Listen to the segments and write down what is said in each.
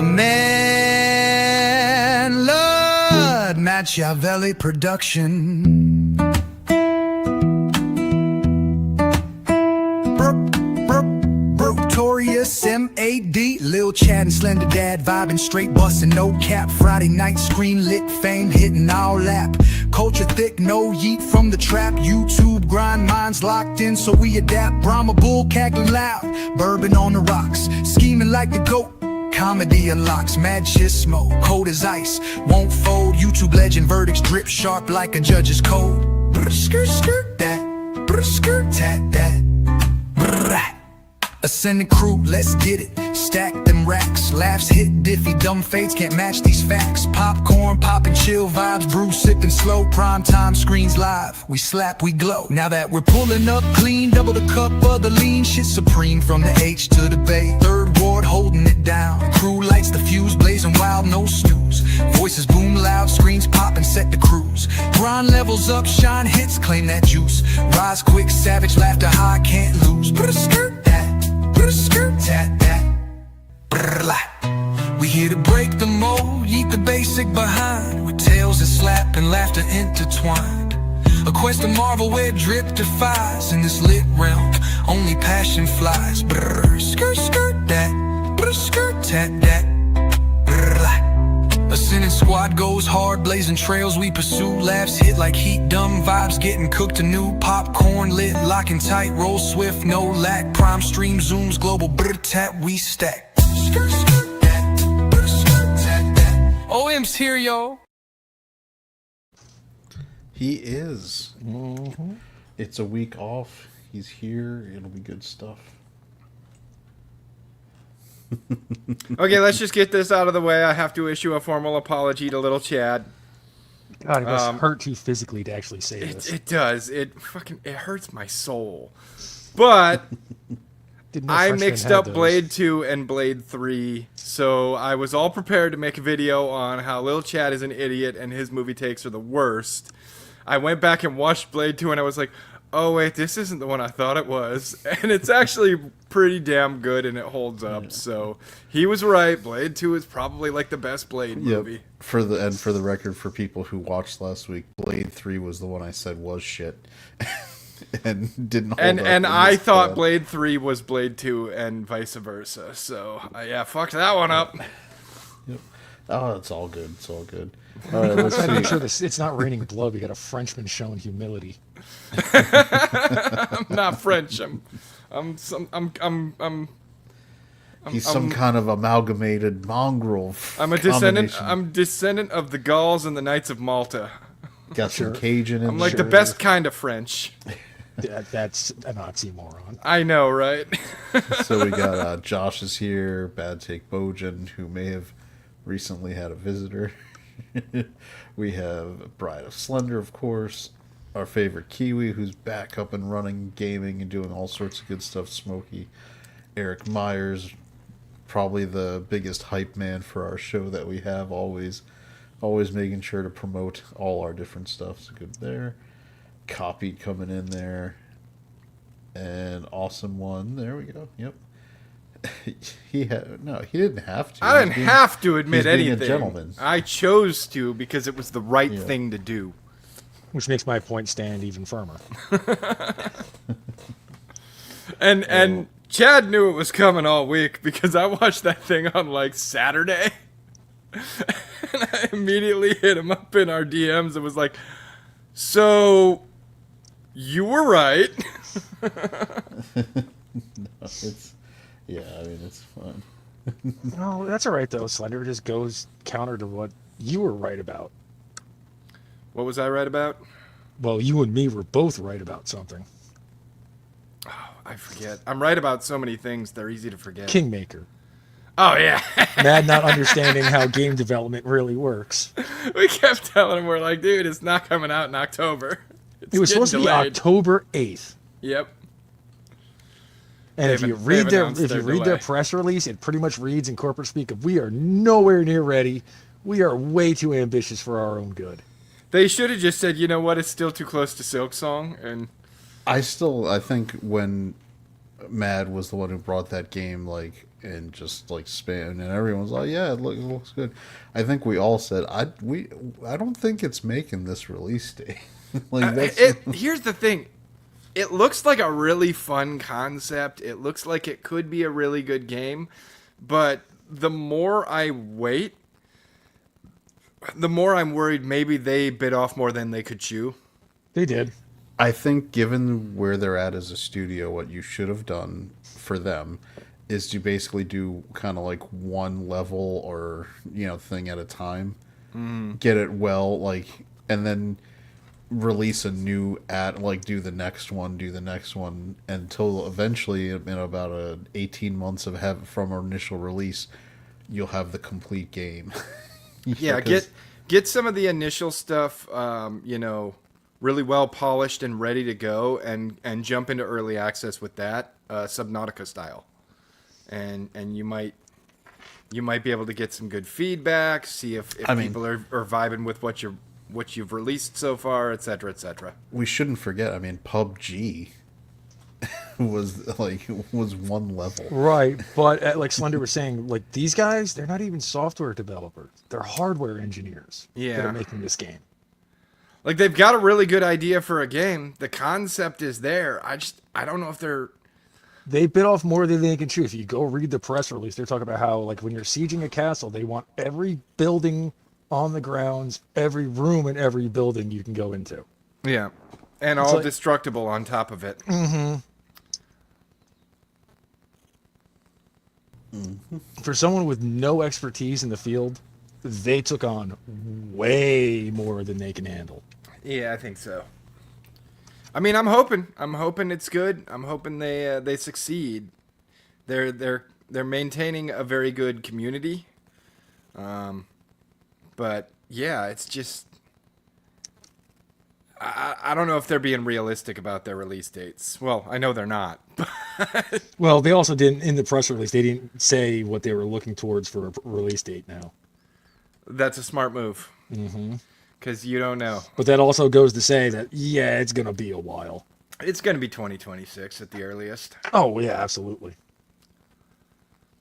A man, Lord, Machiavelli production. Notorious M.A.D. Lil Chad and Slender Dad vibing straight bustin' no cap. Friday night screen lit fame hitting our lap. Culture thick, no yeet from the trap. YouTube grind, minds locked in so we adapt. Brahma bull cackling loud, bourbon on the rocks. Scheming like the GOAT, comedy unlocks. Mad shit smoke, cold as ice, won't fold. YouTube legend verdicts drip sharp like a judge's code. Brr skirt skirt that, brr skirt tat that. Brr. Ascending crew, let's get it. Stack them racks, laughs hit diffy. Dumb fades can't match these facts. Popcorn, poppin' chill vibes, brew sippin' slow. Prime time screens live, we slap, we glow. Now that we're pulling up clean, double the cup of the lean. Shit supreme from the H to the Bay. Third ward holding it down. Crew lights the fuse, blazing wild, no snooze. Voices boom loud, screens poppin', set the cruise. Grind levels up, shine hits, claim that juice. Rise quick, savage, laughter high, can't lose. Put a skirt that. Skirt tat that. We here to break the mold, eat the basic behind. With tales that slap and laughter intertwined. A quest to marvel where drip defies. In this lit realm, only passion flies. Skirt skirt that. Skirt tat that. A sinning squad goes hard, blazing trails we pursue. Laughs hit like heat, dumb vibes getting cooked anew. Popcorn lit, locking tight, roll swift, no lack. Prime stream zooms, global tap, we stack. Skirt, skirt, that, skirt, tat, that. OM's here, yo. He is. It's a week off. He's here. It'll be good stuff. Okay, let's just get this out of the way. I have to issue a formal apology to little Chad. God, it must hurt you physically to actually say this. It does. It hurts my soul. But I mixed up Blade 2 and Blade 3, so I was all prepared to make a video on how little Chad is an idiot and his movie takes are the worst. I went back and watched Blade 2 and I was like, oh wait, this isn't the one I thought it was. And it's actually pretty damn good and it holds up. Yeah. So he was right. Blade 2 is probably like the best Blade movie. For the record, for people who watched last week, Blade 3 was the one I said was shit. and didn't hold up. And I thought Blade 3 was Blade 2 and vice versa. So yeah, fucked that one up. Yep. Oh, it's all good. It's all good. All right, let's see. Make sure it's not raining blood. We got a Frenchman showing humility. I'm not French. He's some kind of amalgamated mongrel. I'm a descendant. I'm descendant of the Gauls and the Knights of Malta. Got some Cajun. I'm like the best kind of French. That's an oxymoron. I know, right? So we got Josh is here. Bad Take Bojan, who may have recently had a visitor. We have Bride of Slender, of course. Our favorite Kiwi, who's back up and running, gaming, and doing all sorts of good stuff. Smokey. Eric Myers, probably the biggest hype man for our show that we have. Always making sure to promote all our different stuff. So good there. Copied coming in there. And Awesome One. There we go. Yep. He didn't have to. I didn't have to admit anything. Being a gentleman. I chose to because it was the right thing to do. Which makes my point stand even firmer. And Chad knew it was coming all week because I watched that thing on like Saturday. And I immediately hit him up in our DMs and was like, so you were right. It's fun. No, that's all right though. Slender just goes counter to what you were right about. What was I right about? Well, you and me were both right about something. Oh, I forget. I'm right about so many things, they're easy to forget. Kingmaker. Oh, yeah. Mad not understanding how game development really works. We kept telling him, we're like, dude, it's not coming out in October. It was supposed to be October 8th. Yep. And if you read their press release, it pretty much reads in corporate speak of, we are nowhere near ready. We are way too ambitious for our own good. They should have just said, you know what, it's still too close to Silksong. And I think when Mad was the one who brought that game, like, and just like spam, and everyone's like, yeah, it looks good. I think we all said, I don't think it's making this release date. Like here's the thing. It looks like a really fun concept. It looks like it could be a really good game, but the more I wait, the more I'm worried maybe they bit off more than they could chew. They did. I think given where they're at as a studio, what you should have done for them is to basically do kind of like one level or, thing at a time. Get it well, like, and then release a new do the next one until eventually in about 18 months from our initial release, you'll have the complete game. Yeah, get some of the initial stuff, really well polished and ready to go, and jump into early access with that, Subnautica style, and you might be able to get some good feedback, see if people are vibing with what you've released so far, etc., etc. We shouldn't forget. I mean, PUBG was one level, right? But like Slender was saying, like these guys, they're not even software developers; they're hardware engineers that are making this game. Like they've got a really good idea for a game. The concept is there. I don't know if they bit off more than they can chew. If you go read the press release, they're talking about how like when you're sieging a castle, they want every building on the grounds, every room in every building you can go into. Yeah, and it's all destructible on top of it. Mm-hmm. For someone with no expertise in the field, they took on way more than they can handle. Yeah, I think so. I mean, I'm hoping it's good. I'm hoping they succeed. They're maintaining a very good community. But yeah, it's just I don't know if they're being realistic about their release dates. Well, I know they're not. Well, they also didn't in the press release. They didn't say what they were looking towards for a release date now. That's a smart move. Mm-hmm. Because you don't know. But that also goes to say that, yeah, it's going to be a while. It's going to be 2026 at the earliest. Oh, yeah, absolutely.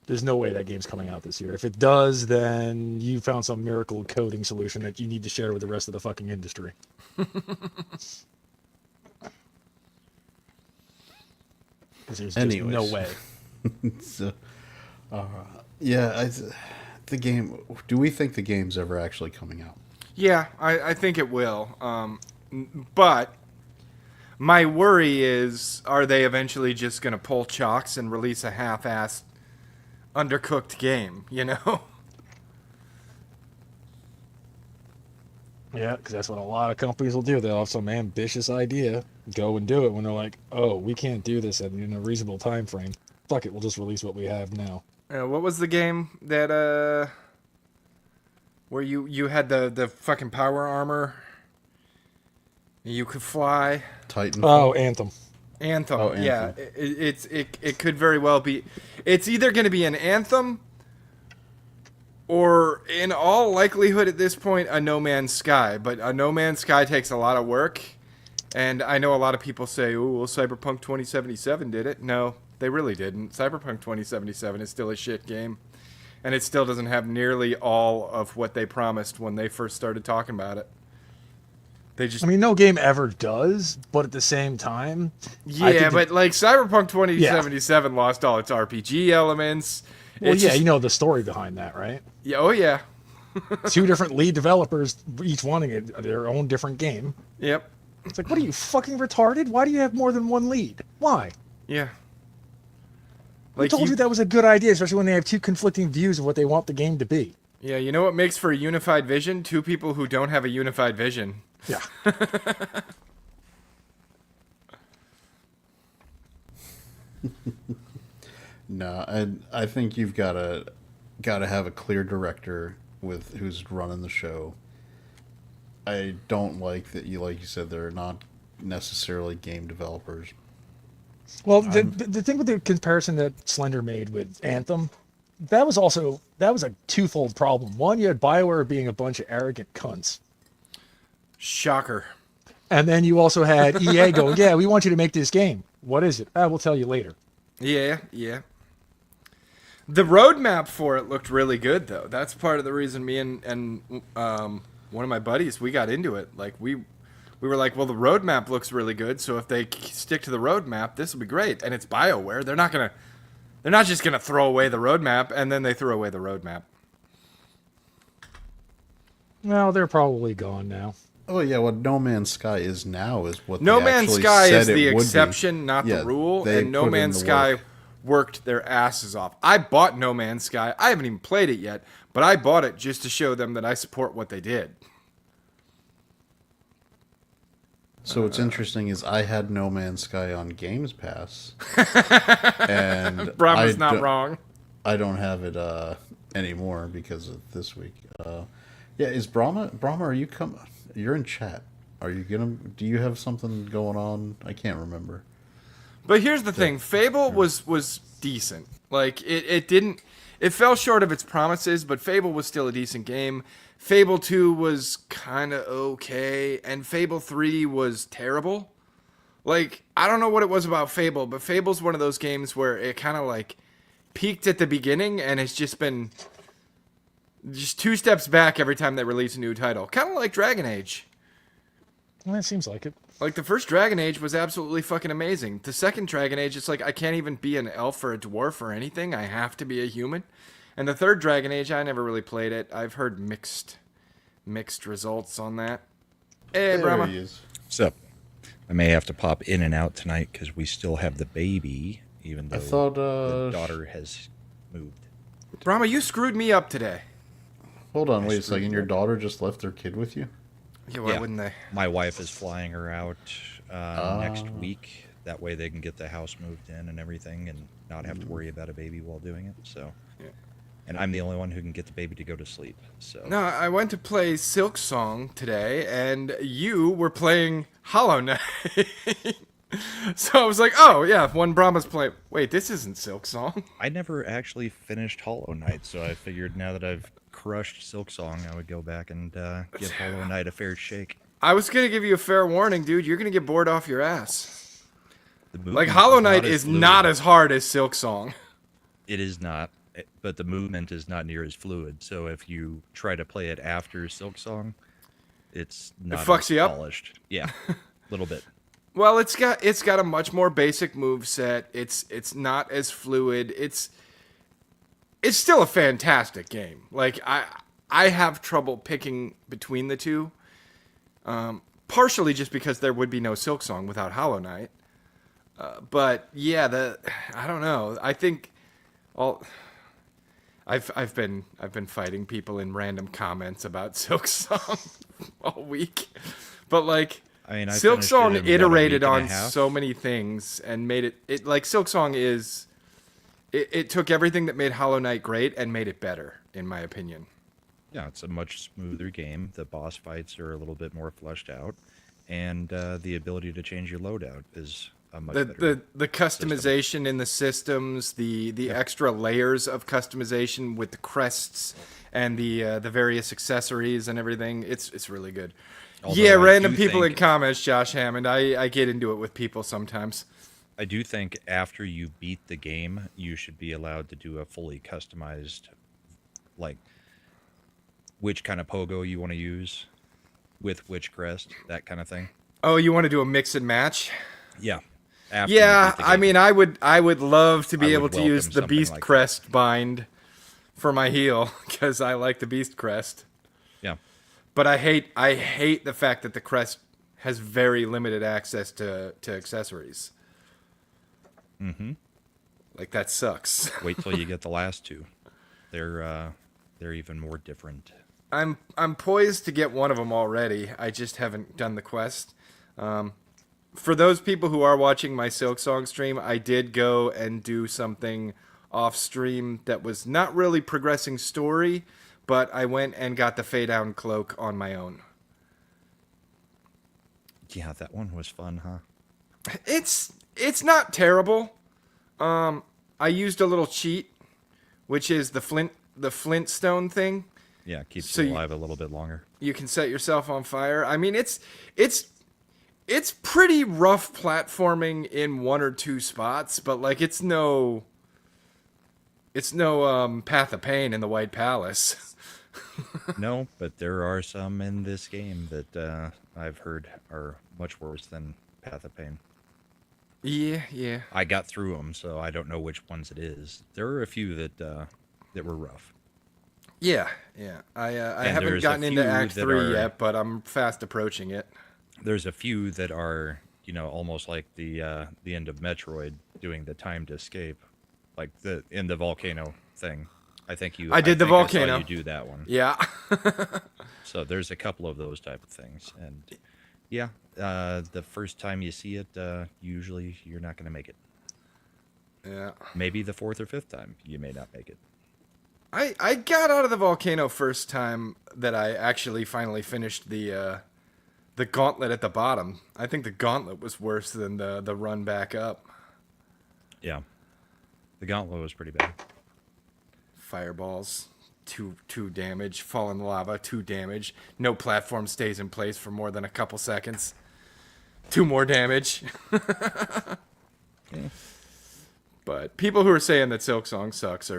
There's no way that game's coming out this year. If it does, then you found some miracle coding solution that you need to share with the rest of the fucking industry. There's just no way. So, the game. Do we think the game's ever actually coming out? Yeah, I think it will. But my worry is, are they eventually just going to pull chocks and release a half-assed, undercooked game, Yeah, because that's what a lot of companies will do. They'll have some ambitious idea, go and do it when they're like, oh, we can't do this in a reasonable time frame. Fuck it, we'll just release what we have now. What was the game that where you had the fucking power armor? You could fly. Titan. Oh, Anthem. Anthem. Oh, Anthem. Yeah, it could very well be. It's either going to be an Anthem, or in all likelihood at this point, a No Man's Sky. But a No Man's Sky takes a lot of work, and I know a lot of people say, "Oh, well, Cyberpunk 2077 did it." No, they really didn't. Cyberpunk 2077 is still a shit game, and it still doesn't have nearly all of what they promised when they first started talking about it. I mean, no game ever does, but at the same time... Yeah, but like Cyberpunk 2077 lost all its RPG elements. Well, yeah, you know the story behind that, right? Yeah, oh yeah. 2 different lead developers, each wanting their own different game. Yep. It's like, what are you, fucking retarded? Why do you have more than one lead? Why? Yeah. I told you that was a good idea, especially when they have 2 conflicting views of what they want the game to be. Yeah, you know what makes for a unified vision? 2 people who don't have a unified vision. Yeah. No, and I think you've got to have a clear director with who's running the show. I don't like that like you said, they're not necessarily game developers. Well, the thing with the comparison that Slender made with Anthem, that was a twofold problem. One, you had BioWare being a bunch of arrogant cunts. Shocker. And then you also had EA going, yeah, we want you to make this game. What is it? We'll tell you later. Yeah. The roadmap for it looked really good, though. That's part of the reason me and one of my buddies, we got into it. Like, we were like, well, the roadmap looks really good, so if they stick to the roadmap, this will be great. And it's BioWare. They're not just gonna throw away the roadmap, and then they threw away the roadmap. Well, they're probably gone now. Oh yeah, what No Man's Sky is now is what No they Man's actually Sky said is the it would be. exception, not Yeah, the rule. they And No put in Man's the Sky work. worked their asses off. I bought No Man's Sky. I haven't even played it yet, but I bought it just to show them that I support what they did. So what's interesting is I had No Man's Sky on Games Pass, and Brahma's not wrong. I don't have it anymore because of this week. Yeah, is Brahma? Are you You're in chat. Are you gonna? Do you have something going on? I can't remember. But here's the thing: Fable was decent. Like it fell short of its promises, but Fable was still a decent game. Fable 2 was kind of okay, and Fable 3 was terrible. Like, I don't know what it was about Fable, but Fable's one of those games where it kind of like peaked at the beginning and it's just been just 2 steps back every time they release a new title. Kind of like Dragon Age. Well, it seems like it. Like, the first Dragon Age was absolutely fucking amazing. The second Dragon Age, it's like, I can't even be an elf or a dwarf or anything. I have to be a human. And the third Dragon Age, I never really played it. I've heard mixed results on that. Hey, There Brahma. he is. So, I may have to pop in and out tonight because we still have the baby, even though I thought the daughter has moved. Brahma, you screwed me up today. Hold on, wait a second. Your daughter just left her kid with you? Yeah, why Yeah. wouldn't they? My wife is flying her out next week. That way they can get the house moved in and everything and not have to worry about a baby while doing it. So, Yeah. And I'm the only one who can get the baby to go to sleep. So No, I went to play Silk Song today, and you were playing Hollow Knight. So I was like, oh, yeah, when Brahma's playing... Wait, this isn't Silk Song. I never actually finished Hollow Knight, so I figured now that I've crushed Silksong, I would go back and give Hollow Knight a fair shake. I was going to give you a fair warning, dude. You're going to get bored off your ass. The Like, movement Hollow is Knight as is fluid. not as hard as Silk Song. It is not, but the movement is not near as fluid. So if you try to play it after Silksong, it's not fucks as you up? polished. Yeah, a little bit. Well, it's got a much more basic move set. It's not as fluid. It's still a fantastic game. Like I have trouble picking between the two. Partially just because there would be no Silksong without Hollow Knight. But yeah, I don't know. I think I've been fighting people in random comments about Silksong all week. But like, I mean, I Silk finished it Song in, iterated what, a week on and a half? so many things and made it like Silk Song is. It took everything that made Hollow Knight great and made it better, in my opinion. Yeah, it's a much smoother game. The boss fights are a little bit more fleshed out, and the ability to change your loadout is a much better. The customization in the systems, the extra layers of customization with the crests and the various accessories and everything. It's really good. Although Yeah, I random do people in think- comments, Josh Hammond. I get into it with people sometimes. I do think after you beat the game, you should be allowed to do a fully customized, like, which kind of pogo you want to use with which crest, that kind of thing. Oh, you want to do a mix and match? Yeah. After you Yeah, beat the I game. mean, I would love to be I able would to use welcome the something Beast like that. Crest bind for my heal because I like the Beast Crest. Yeah. But I hate the fact that the crest has very limited access to accessories. Mm-hmm. Like, that sucks. Wait till you get the last two. They're even more different. I'm poised to get one of them already. I just haven't done the quest. For those people who are watching my Silk Song stream, I did go and do something off stream that was not really progressing story, but I went and got the Fade Down Cloak on my own. Yeah, that one was fun, huh? It's not terrible. I used a little cheat, which is the Flintstone thing. Yeah, keeps So you you- alive a little bit longer. You can set yourself on fire. I mean, it's pretty rough platforming in one or two spots, but like it's no It's no Path of Pain in the White Palace. No, but there are some in this game that I've heard are much worse than Path of Pain. Yeah, yeah. I got through them, so I don't know which ones it is. There are a few that were rough. Yeah, yeah. I haven't there's a gotten into few Act that 3 are- yet, but I'm fast approaching it. There's a few that are, almost like the end of Metroid, doing the timed escape, like in the volcano thing. I think you. I did the think I saw volcano. you do that one. Yeah. So there's a couple of those type of things, and yeah, the first time you see it, usually you're not going to make it. Yeah. Maybe the fourth or fifth time you may not make it. I got out of the volcano first time that I actually finally finished the gauntlet at the bottom. I think the gauntlet was worse than the run back up. Yeah, the gauntlet was pretty bad. Fireballs, two damage. Fall in the lava, 2 damage. No platform stays in place for more than a couple seconds. 2 more damage. But people who are saying that Silk Song sucks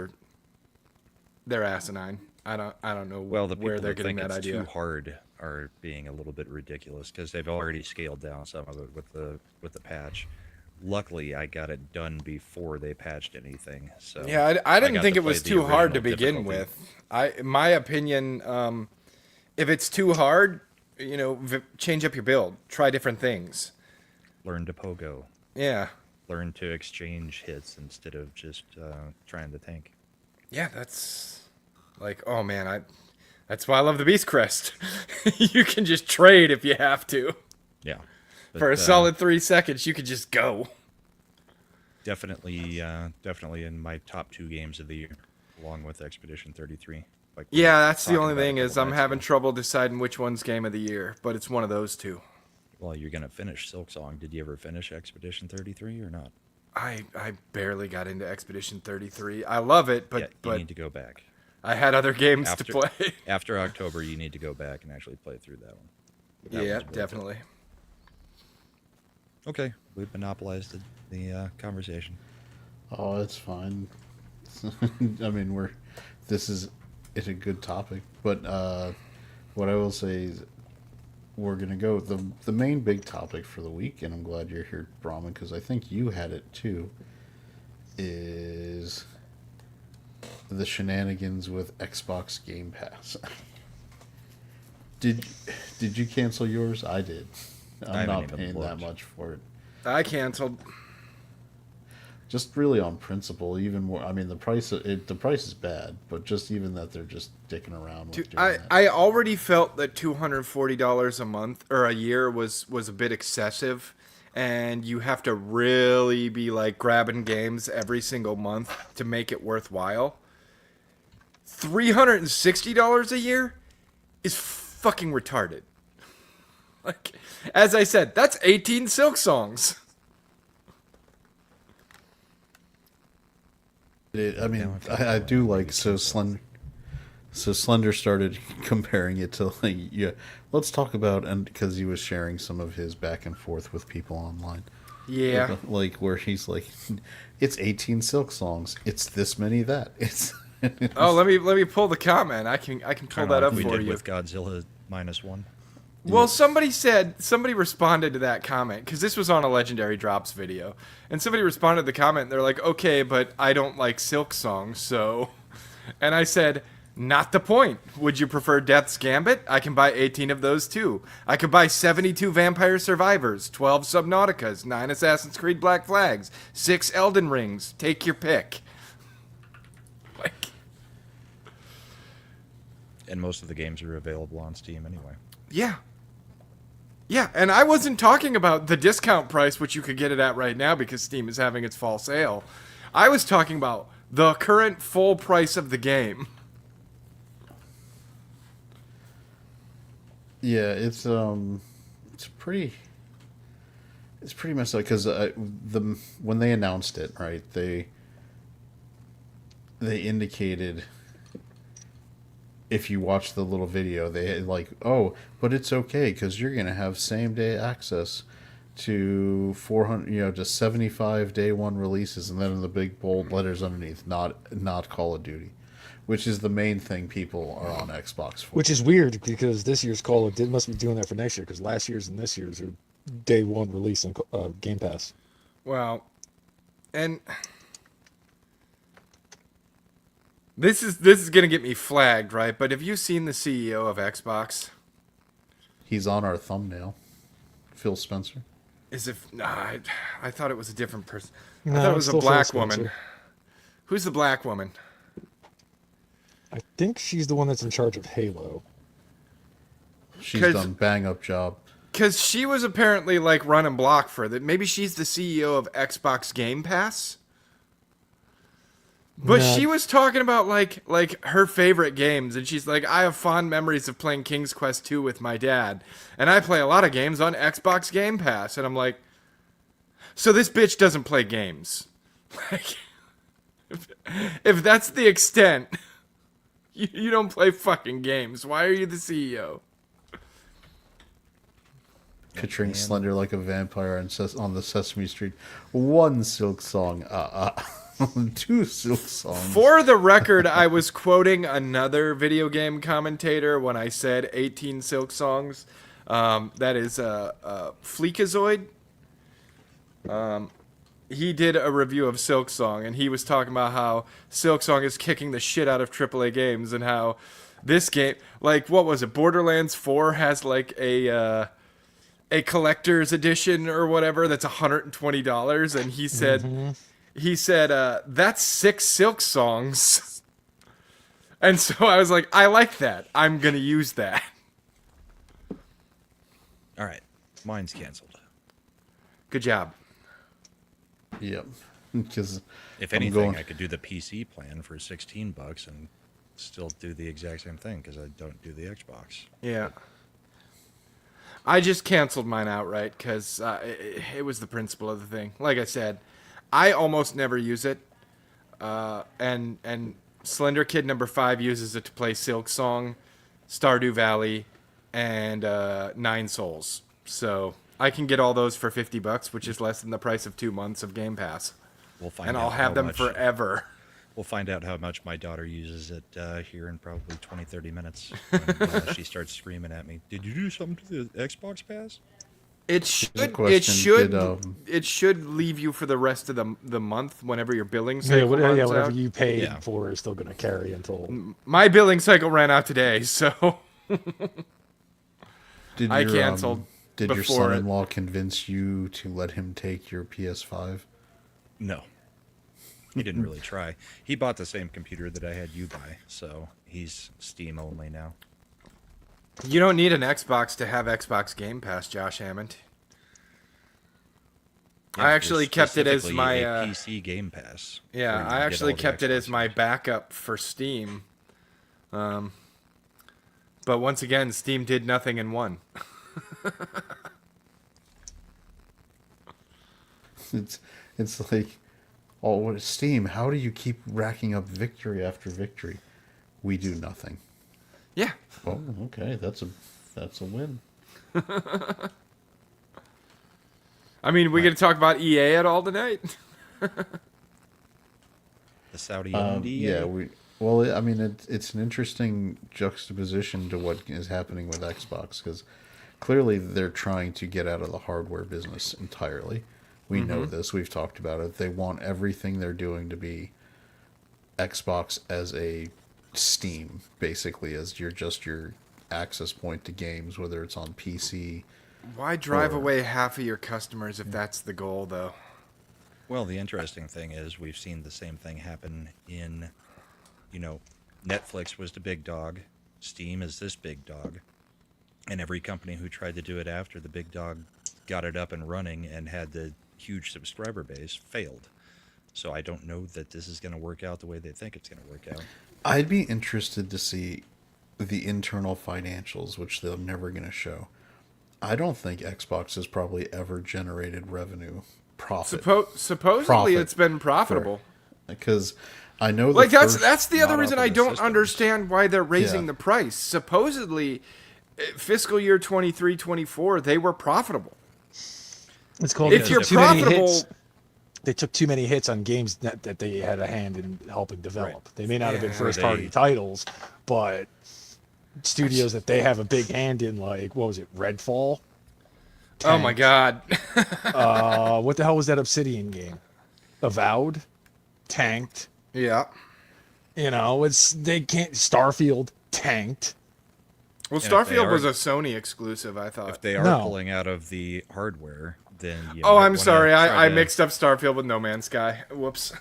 they're asinine. I don't know Well, the where people they're that getting think that it's idea. too hard are being a little bit ridiculous because they've already scaled down some of it with the patch. Luckily, I got it done before they patched anything. So Yeah, I didn't got think to it was play the too hard to original begin difficulty. with. In my opinion, if it's too hard, change up your build. Try different things. Learn to pogo. Yeah. Learn to exchange hits instead of just trying to tank. Yeah, that's like, oh man, that's why I love the Beast Crest. You can just trade if you have to. Yeah. For a But, solid 3 seconds, you could just go. definitely in my top 2 games of the year, along with Expedition 33. Like we Yeah, were that's the talking only about a thing is couple I'm nights having ago. trouble deciding which one's game of the year, but it's one of those two. Well, you're gonna finish Silk Song. Did you ever finish Expedition 33 or not? I barely got into Expedition 33. I love it, Yeah, you but need to go back. I had other games After to play. after October, you need to go back and actually play through that one. That Yeah, one's worth it. definitely. Okay, we've monopolized the conversation. Oh, it's fine. I mean, it's a good topic, but what I will say is we're gonna go the main big topic for the week, and I'm glad you're here, Brahman, because I think you had it too. Is the shenanigans with Xbox Game Pass? Did you cancel yours? I did. I'm haven't not even paying that looked. much for it. I canceled. Just really on principle, even more. I mean, the price is bad, but just even that they're just dicking around with Dude, doing I, that. I already felt that $240 a month or a year was a bit excessive, and you have to really be like grabbing games every single month to make it worthwhile. $360 a year is fucking retarded. Like, as I said, that's 18 Silk Songs. I mean, I do like so Slender. So Slender started comparing it to like, yeah. Let's talk about, and because he was sharing some of his back and forth with people online. Yeah. Like where he's like, it's 18 Silk Songs. It's this many that. It's Oh, let me pull the comment. I can pull Kinda that like up we for did you. with Godzilla -1. Well, somebody responded to that comment because this was on a Legendary Drops video, and somebody responded to the comment. And they're like, "Okay, but I don't like Silk Songs, so," and I said, "Not the point. Would you prefer Death's Gambit? I can buy 18 of those too. I could buy 72 Vampire Survivors, 12 Subnauticas, 9 Assassin's Creed Black Flags, 6 Elden Rings. Take your pick." Like, And most of the games are available on Steam anyway. yeah. Yeah, and I wasn't talking about the discount price, which you could get it at right now because Steam is having its fall sale. I was talking about the current full price of the game. yeah, it's pretty messed up because when they announced it, right, they indicated, if you watch the little video, they had like, oh, but it's okay because you're gonna have same day access to 400, just 75 day one releases, and then in the big bold letters underneath, not Call of Duty, which is the main thing people are on Xbox for. Which is weird because this year's Call of Duty must be doing that for next year because last year's and this year's are day one release on Game Pass. Well, and this is gonna get me flagged, right? But have you seen the CEO of Xbox? He's on our thumbnail, Phil Spencer. Is it? Nah, I thought it was a different person. I No, thought it it's was a still Phil black woman. Spencer. Who's the black woman? I think she's the one that's in charge of Halo. She's 'Cause- done bang up job. Because she was apparently like running block for that. Maybe she's the CEO of Xbox Game Pass. But No. she was talking about like her favorite games, and she's like, I have fond memories of playing King's Quest 2 with my dad, and I play a lot of games on Xbox Game Pass. And I'm like, so this bitch doesn't play games. Like, if that's the extent, you don't play fucking games. Why are you the CEO? Picturing Slender like a vampire on the Sesame Street. One silk song. Two silk songs. For the record, I was quoting another video game commentator when I said 18 Silk Songs. That is Fleekazoid. He did a review of Silk Song, and he was talking about how Silk Song is kicking the shit out of AAA games, and how this game, like, what was it? Borderlands 4 has like a collector's edition or whatever that's $120, and he said that's 6 Silk Songs. And so I was like, I like that. I'm gonna use that. All right, mine's canceled. Good job. Yep. Because If anything, I could do the PC plan for $16 and still do the exact same thing because I don't do the Xbox. Yeah. I just canceled mine outright because it was the principle of the thing. Like I said, I almost never use it. And Slender Kid number 5 uses it to play Silk Song, Stardew Valley, and Nine Souls. So I can get all those for $50, which is less than the price of 2 months of Game Pass. We'll find And out I'll have how them much- forever. We'll find out how much my daughter uses it here in probably 20, 30 minutes. When, she starts screaming at me, "Did you do something to the Xbox Pass?" It should. question. It should leave you for the rest of the month whenever your billing Yeah, cycle runs whatever out. you paid Yeah. for is still going to carry until. My billing cycle ran out today, so Did I your, canceled Did your before it. son-in-law convince you to let him take your PS5? No. He didn't really try. He bought the same computer that I had you buy, so he's Steam only now. you don't need an Xbox to have Xbox Game Pass, Josh Hammond. Yeah, I actually there's kept it as specifically my a PC Game Pass. where yeah. you I get actually all the kept it as Xbox my games. backup for Steam. But once again, Steam did nothing in one. It's like, oh, what Steam? How do you keep racking up victory after victory? We do nothing. Yeah. Oh, okay, that's a win. I mean, we going to talk about EA at all tonight? The Saudi owned EA? Yeah, well, I mean, it's an interesting juxtaposition to what is happening with Xbox, because clearly they're trying to get out of the hardware business entirely. We know this. We've talked about it. They want everything they're doing to be Xbox as a Steam, basically, as your access point to games, whether it's on PC. Why drive Or- away half of your customers if that's the goal, though? Well, the interesting thing is we've seen the same thing happen in, Netflix was the big dog, Steam is this big dog, and every company who tried to do it after the big dog got it up and running and had the huge subscriber base failed. So I don't know that this is going to work out the way they think it's going to work out. I'd be interested to see the internal financials, which they're never going to show. I don't think Xbox has probably ever generated revenue profit. Supposedly Profit it's been profitable. Because I know Like that's the not other up reason in I the don't systems. understand why they're raising Yeah. the price. Supposedly fiscal year 23-24 they were profitable. It's called If you're too many profitable, hits. They took too many hits on games that they had a hand in helping develop. Right. They may not have been Yeah. first-party titles, but studios that they have a big hand in, like, what was it, Redfall? oh my god. What the hell was that Obsidian game? Avowed? Tanked. Yeah. You know, they can't. Starfield tanked. Well, And if they Starfield are- was a Sony exclusive, I thought. If they are No. pulling out of the hardware, then you Oh, might I'm wanna sorry. try I to- mixed up Starfield with No Man's Sky. Whoops.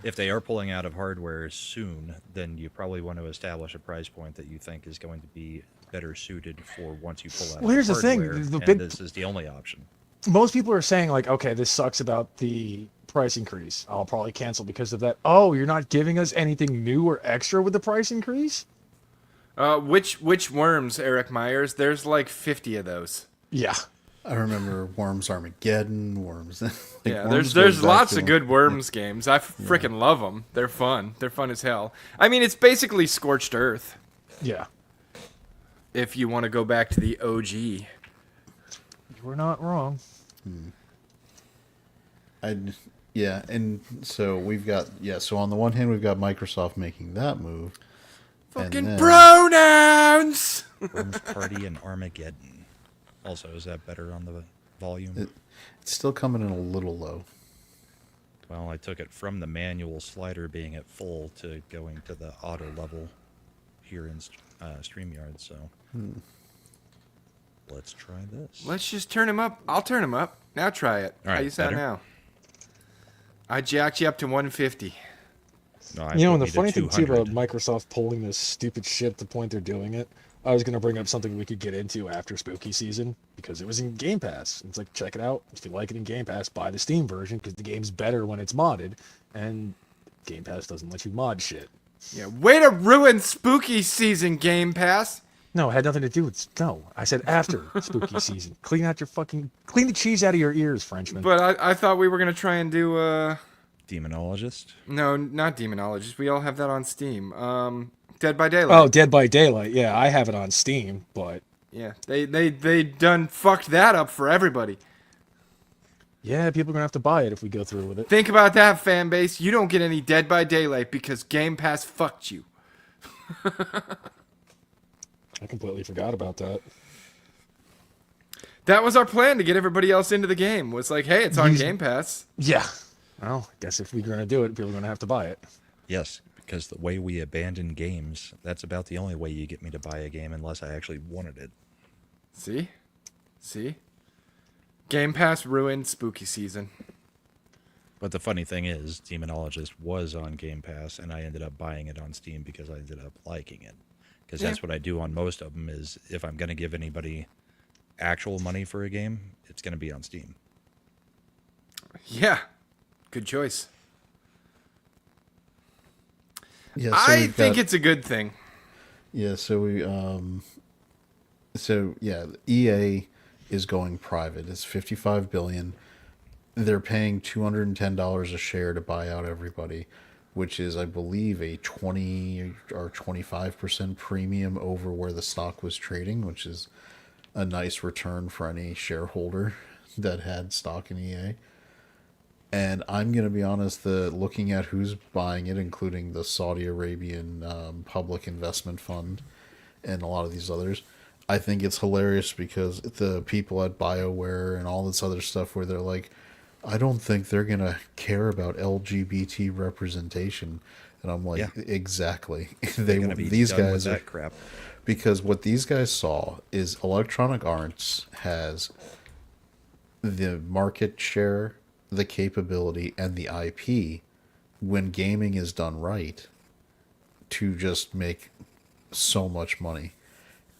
If they are pulling out of hardware soon, then you probably want to establish a price point that you think is going to be better suited for once you pull out. Well, here's the of thing, hardware, the and big- this is the only option. Most people are saying, like, okay, this sucks about the price increase. I'll probably cancel because of that. Oh, you're not giving us anything new or extra with the price increase? Which worms, Eric Myers? There's like 50 of those. Yeah. I remember Worms Armageddon, Worms. like Yeah, Worms there's goes back lots to of good Worms games. I freaking love them. They're fun. They're fun as hell. I mean, it's basically Scorched Earth. Yeah. If you want to go back to the OG. You were not wrong. Yeah, and so we've got so on the one hand we've got Microsoft making that move. and Fucking then- pronouns. Worms Party and Armageddon. Also, is that better on the volume? It's still coming in a little low. Well, I took it from the manual slider being at full to going to the auto level here in StreamYard, so let's try this. Let's just turn him up. I'll turn him up. Now try it. All right, How you sound better? now? I jacked you up to 150. No, I You know, put and the me to funny thing, too, about 200. Microsoft pulling this stupid shit at the point they're doing it, I was going to bring up something we could get into after spooky season because it was in Game Pass. It's like, check it out. If you like it in Game Pass, buy the Steam version because the game's better when it's modded, and Game Pass doesn't let you mod shit. Yeah, way to ruin spooky season, Game Pass. No, it had nothing to do with. No, I said after spooky season. Clean the cheese out of your ears, Frenchman. But I thought we were gonna try and do Demonologist? no, not Demonologist. We all have that on Steam. Dead by Daylight. Oh, Dead by Daylight. Yeah, I have it on Steam, but Yeah, they done fucked that up for everybody. yeah, people are gonna have to buy it if we go through with it. Think about that, fan base. You don't get any Dead by Daylight because Game Pass fucked you. I completely forgot about that. That was our plan to get everybody else into the game. Was like, hey, it's on Game Pass. Yeah. Well, I guess if we're gonna do it, people are gonna have to buy it. Yes, because the way we abandon games, that's about the only way you get me to buy a game unless I actually wanted it. See, Game Pass ruined spooky season. But the funny thing is, Demonologist was on Game Pass, and I ended up buying it on Steam because I ended up liking it. Because that's what I do on most of them, is if I'm going to give anybody actual money for a game, it's going to be on Steam. Yeah, good choice. Yeah, so I we've think got- it's a good thing. Yeah, so EA is going private. It's $55 billion. They're paying $210 a share to buy out everybody, which is, I believe, a 20 or 25% premium over where the stock was trading, which is a nice return for any shareholder that had stock in EA. And I'm going to be honest, looking at who's buying it, including the Saudi Arabian Public Investment Fund and a lot of these others, I think it's hilarious because the people at BioWare and all this other stuff where they're like, I don't think they're going to care about LGBT representation. And I'm like, Yeah. exactly. They're going to be These done with guys that are, crap. because what these guys saw is Electronic Arts has the market share, the capability, and the IP when gaming is done right to just make so much money.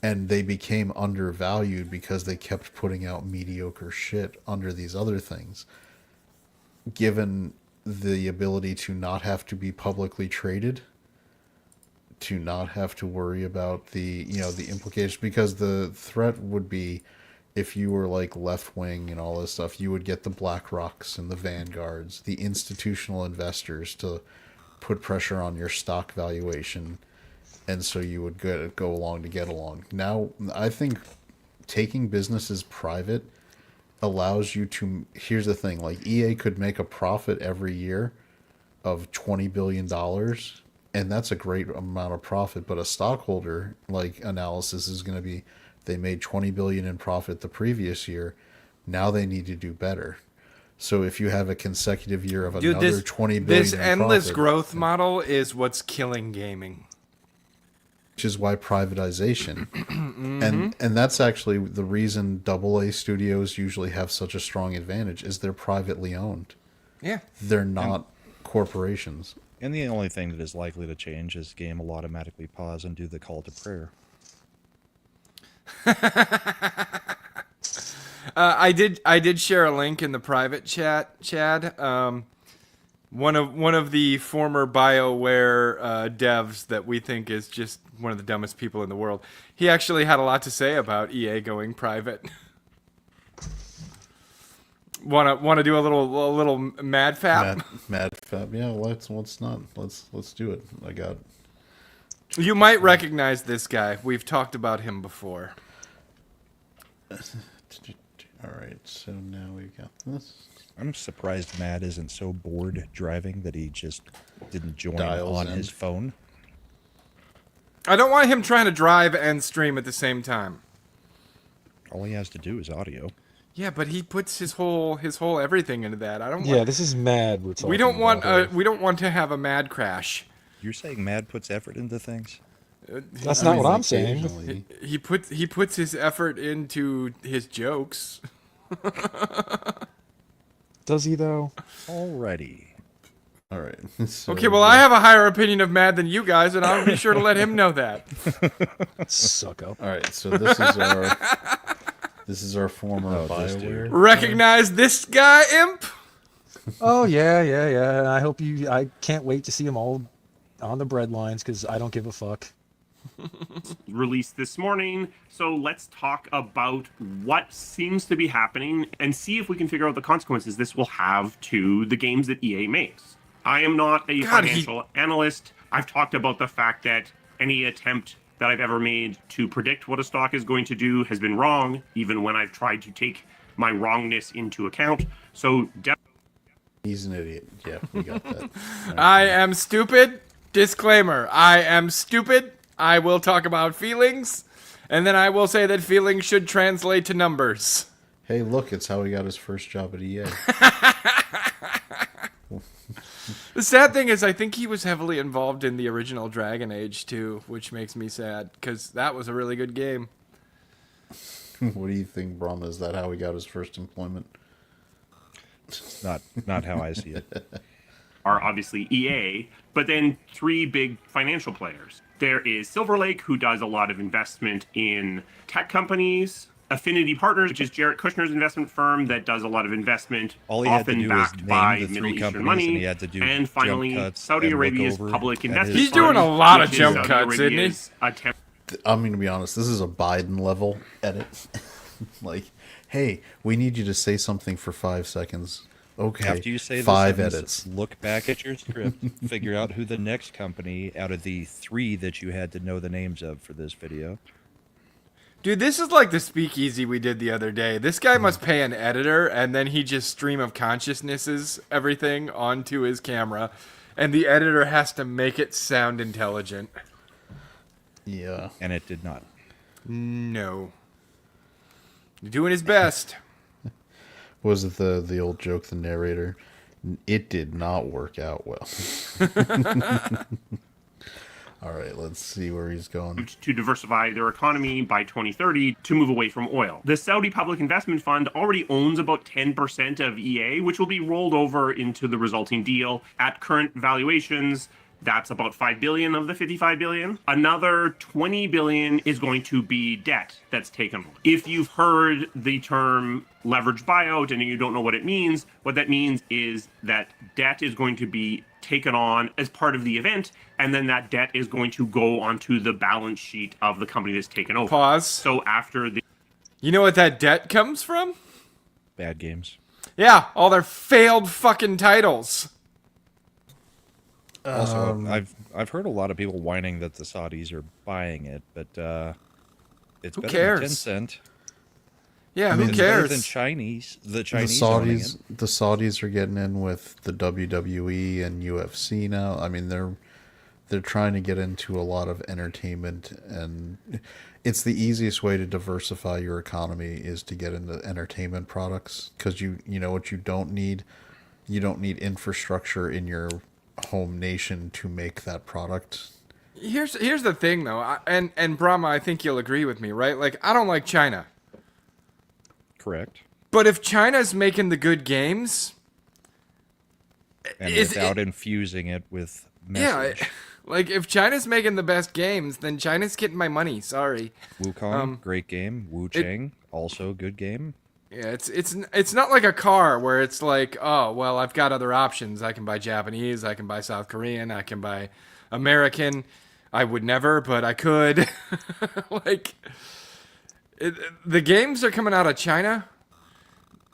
And they became undervalued because they kept putting out mediocre shit under these other things. Given the ability to not have to be publicly traded, to not have to worry about the implications, because the threat would be, if you were like left wing and all this stuff, you would get the BlackRocks and the Vanguards, the institutional investors, to put pressure on your stock valuation, and so you would go along to get along. Now, I think taking businesses private allows you to. Here's the thing: like EA could make a profit every year of $20 billion, and that's a great amount of profit. But a stockholder like analysis is going to be, they made 20 billion in profit the previous year. Now they need to do better. So if you have a consecutive year of Dude, another 20 billion this in endless profit, growth model is what's killing gaming. which is why privatization and that's actually the reason AA studios usually have such a strong advantage is they're privately owned. Yeah. They're not corporations. And the only thing that is likely to change is the game will automatically pause and do the call to prayer. I did share a link in the private chat, Chad. One of the former BioWare devs that we think is just one of the dumbest people in the world. He actually had a lot to say about EA going private. Want to do a little mad fap? Mad fab. Yeah, let's not. Let's do it. I got. You might recognize this guy. We've talked about him before. All right, so now we've got this. I'm surprised Matt isn't so bored driving that he just didn't join Dials on in. his phone. I don't want him trying to drive and stream at the same time. All he has to do is audio. Yeah, but he puts his whole everything into that. I don't. Yeah, Want, this is mad. we don't want to have a mad crash. You're saying Mad puts effort into things? That's not what I'm saying. Occasionally. He puts his effort into his jokes. Does he though? Alrighty. All right. So, Okay, well, I have a higher opinion of Mad than you guys, and I'll be sure to let him know that. Suck up. All right. So this is our former this dude. BioWare. Recognize this guy, Imp? Oh yeah. I can't wait to see them all on the bread lines because I don't give a fuck. Released this morning. So let's talk about what seems to be happening and see if we can figure out the consequences this will have to the games that EA makes. I am not a financial analyst. I've talked about the fact that any attempt that I've ever made to predict what a stock is going to do has been wrong, even when I've tried to take my wrongness into account. So He's an idiot. Yeah, we got that. All right. I am stupid. Disclaimer. I am stupid. I will talk about feelings, and then I will say that feelings should translate to numbers. Hey, look, it's how he got his first job at EA. The sad thing is I think he was heavily involved in the original Dragon Age too, which makes me sad, because that was a really good game. What do you think, Brahma? Is that how he got his first employment? Not how I see it. are obviously EA, but then three big financial players. There is Silver Lake, who does a lot of investment in tech companies. Affinity Partners, which is Jared Kushner's investment firm that does a lot of investment, All he had to often do was backed name by the Middle three Eastern companies, money. and he had to do And finally, jump cuts Saudi and look Arabia's over Public at Investment his- He's doing a Fund, lot of which is jump Saudi cuts, isn't he? Arabia's attempt I'm going to be honest. This is a Biden level edit. Like, hey, we need you to say something for 5 seconds. Okay, After you say 5 this, edits. look back at your script, figure out who the next company out of the three that you had to know the names of for this video. Dude, this is like the speakeasy we did the other day. This guy must pay an editor, and then he just stream of consciousnesses everything onto his camera, and the editor has to make it sound intelligent. Yeah. And it did not. No. He's doing his best. Was it the old joke, the narrator? It did not work out well. All right, let's see where he's going. to diversify their economy by 2030 to move away from oil. The Saudi Public Investment Fund already owns about 10% of EA, which will be rolled over into the resulting deal. At current valuations, that's about 5 billion of the 55 billion. Another 20 billion is going to be debt that's taken on. If you've heard the term leverage buyout and you don't know what it means, what that means is that debt is going to be taken on as part of the event, and then that debt is going to go onto the balance sheet of the company that's taken over. Pause. So after the You know what that debt comes from? Bad games. Yeah, all their failed fucking titles. Also, I've heard a lot of people whining that the Saudis are buying it, but it's Who better cares? than Tencent. Yeah, who It's better than cares? Chinese. The The Chinese owning Saudis, it. the Saudis are getting in with the WWE and UFC now. I mean, they're trying to get into a lot of entertainment, and it's the easiest way to diversify your economy is to get into entertainment products, because you know what you don't need infrastructure in your home nation to make that product. Here's the thing though, and Brahma, I think you'll agree with me, right? Like, I don't like China, Correct. but if China's making the good games, And Is without it- infusing it with yeah, message. like if China's making the best games, then China's getting my money. Sorry. Wukong, great game. Wu Chang, also good game. Yeah, it's not like a car where it's like, oh well, I've got other options. I can buy Japanese, I can buy South Korean, I can buy American. I would never, but I could. Like, the games are coming out of China.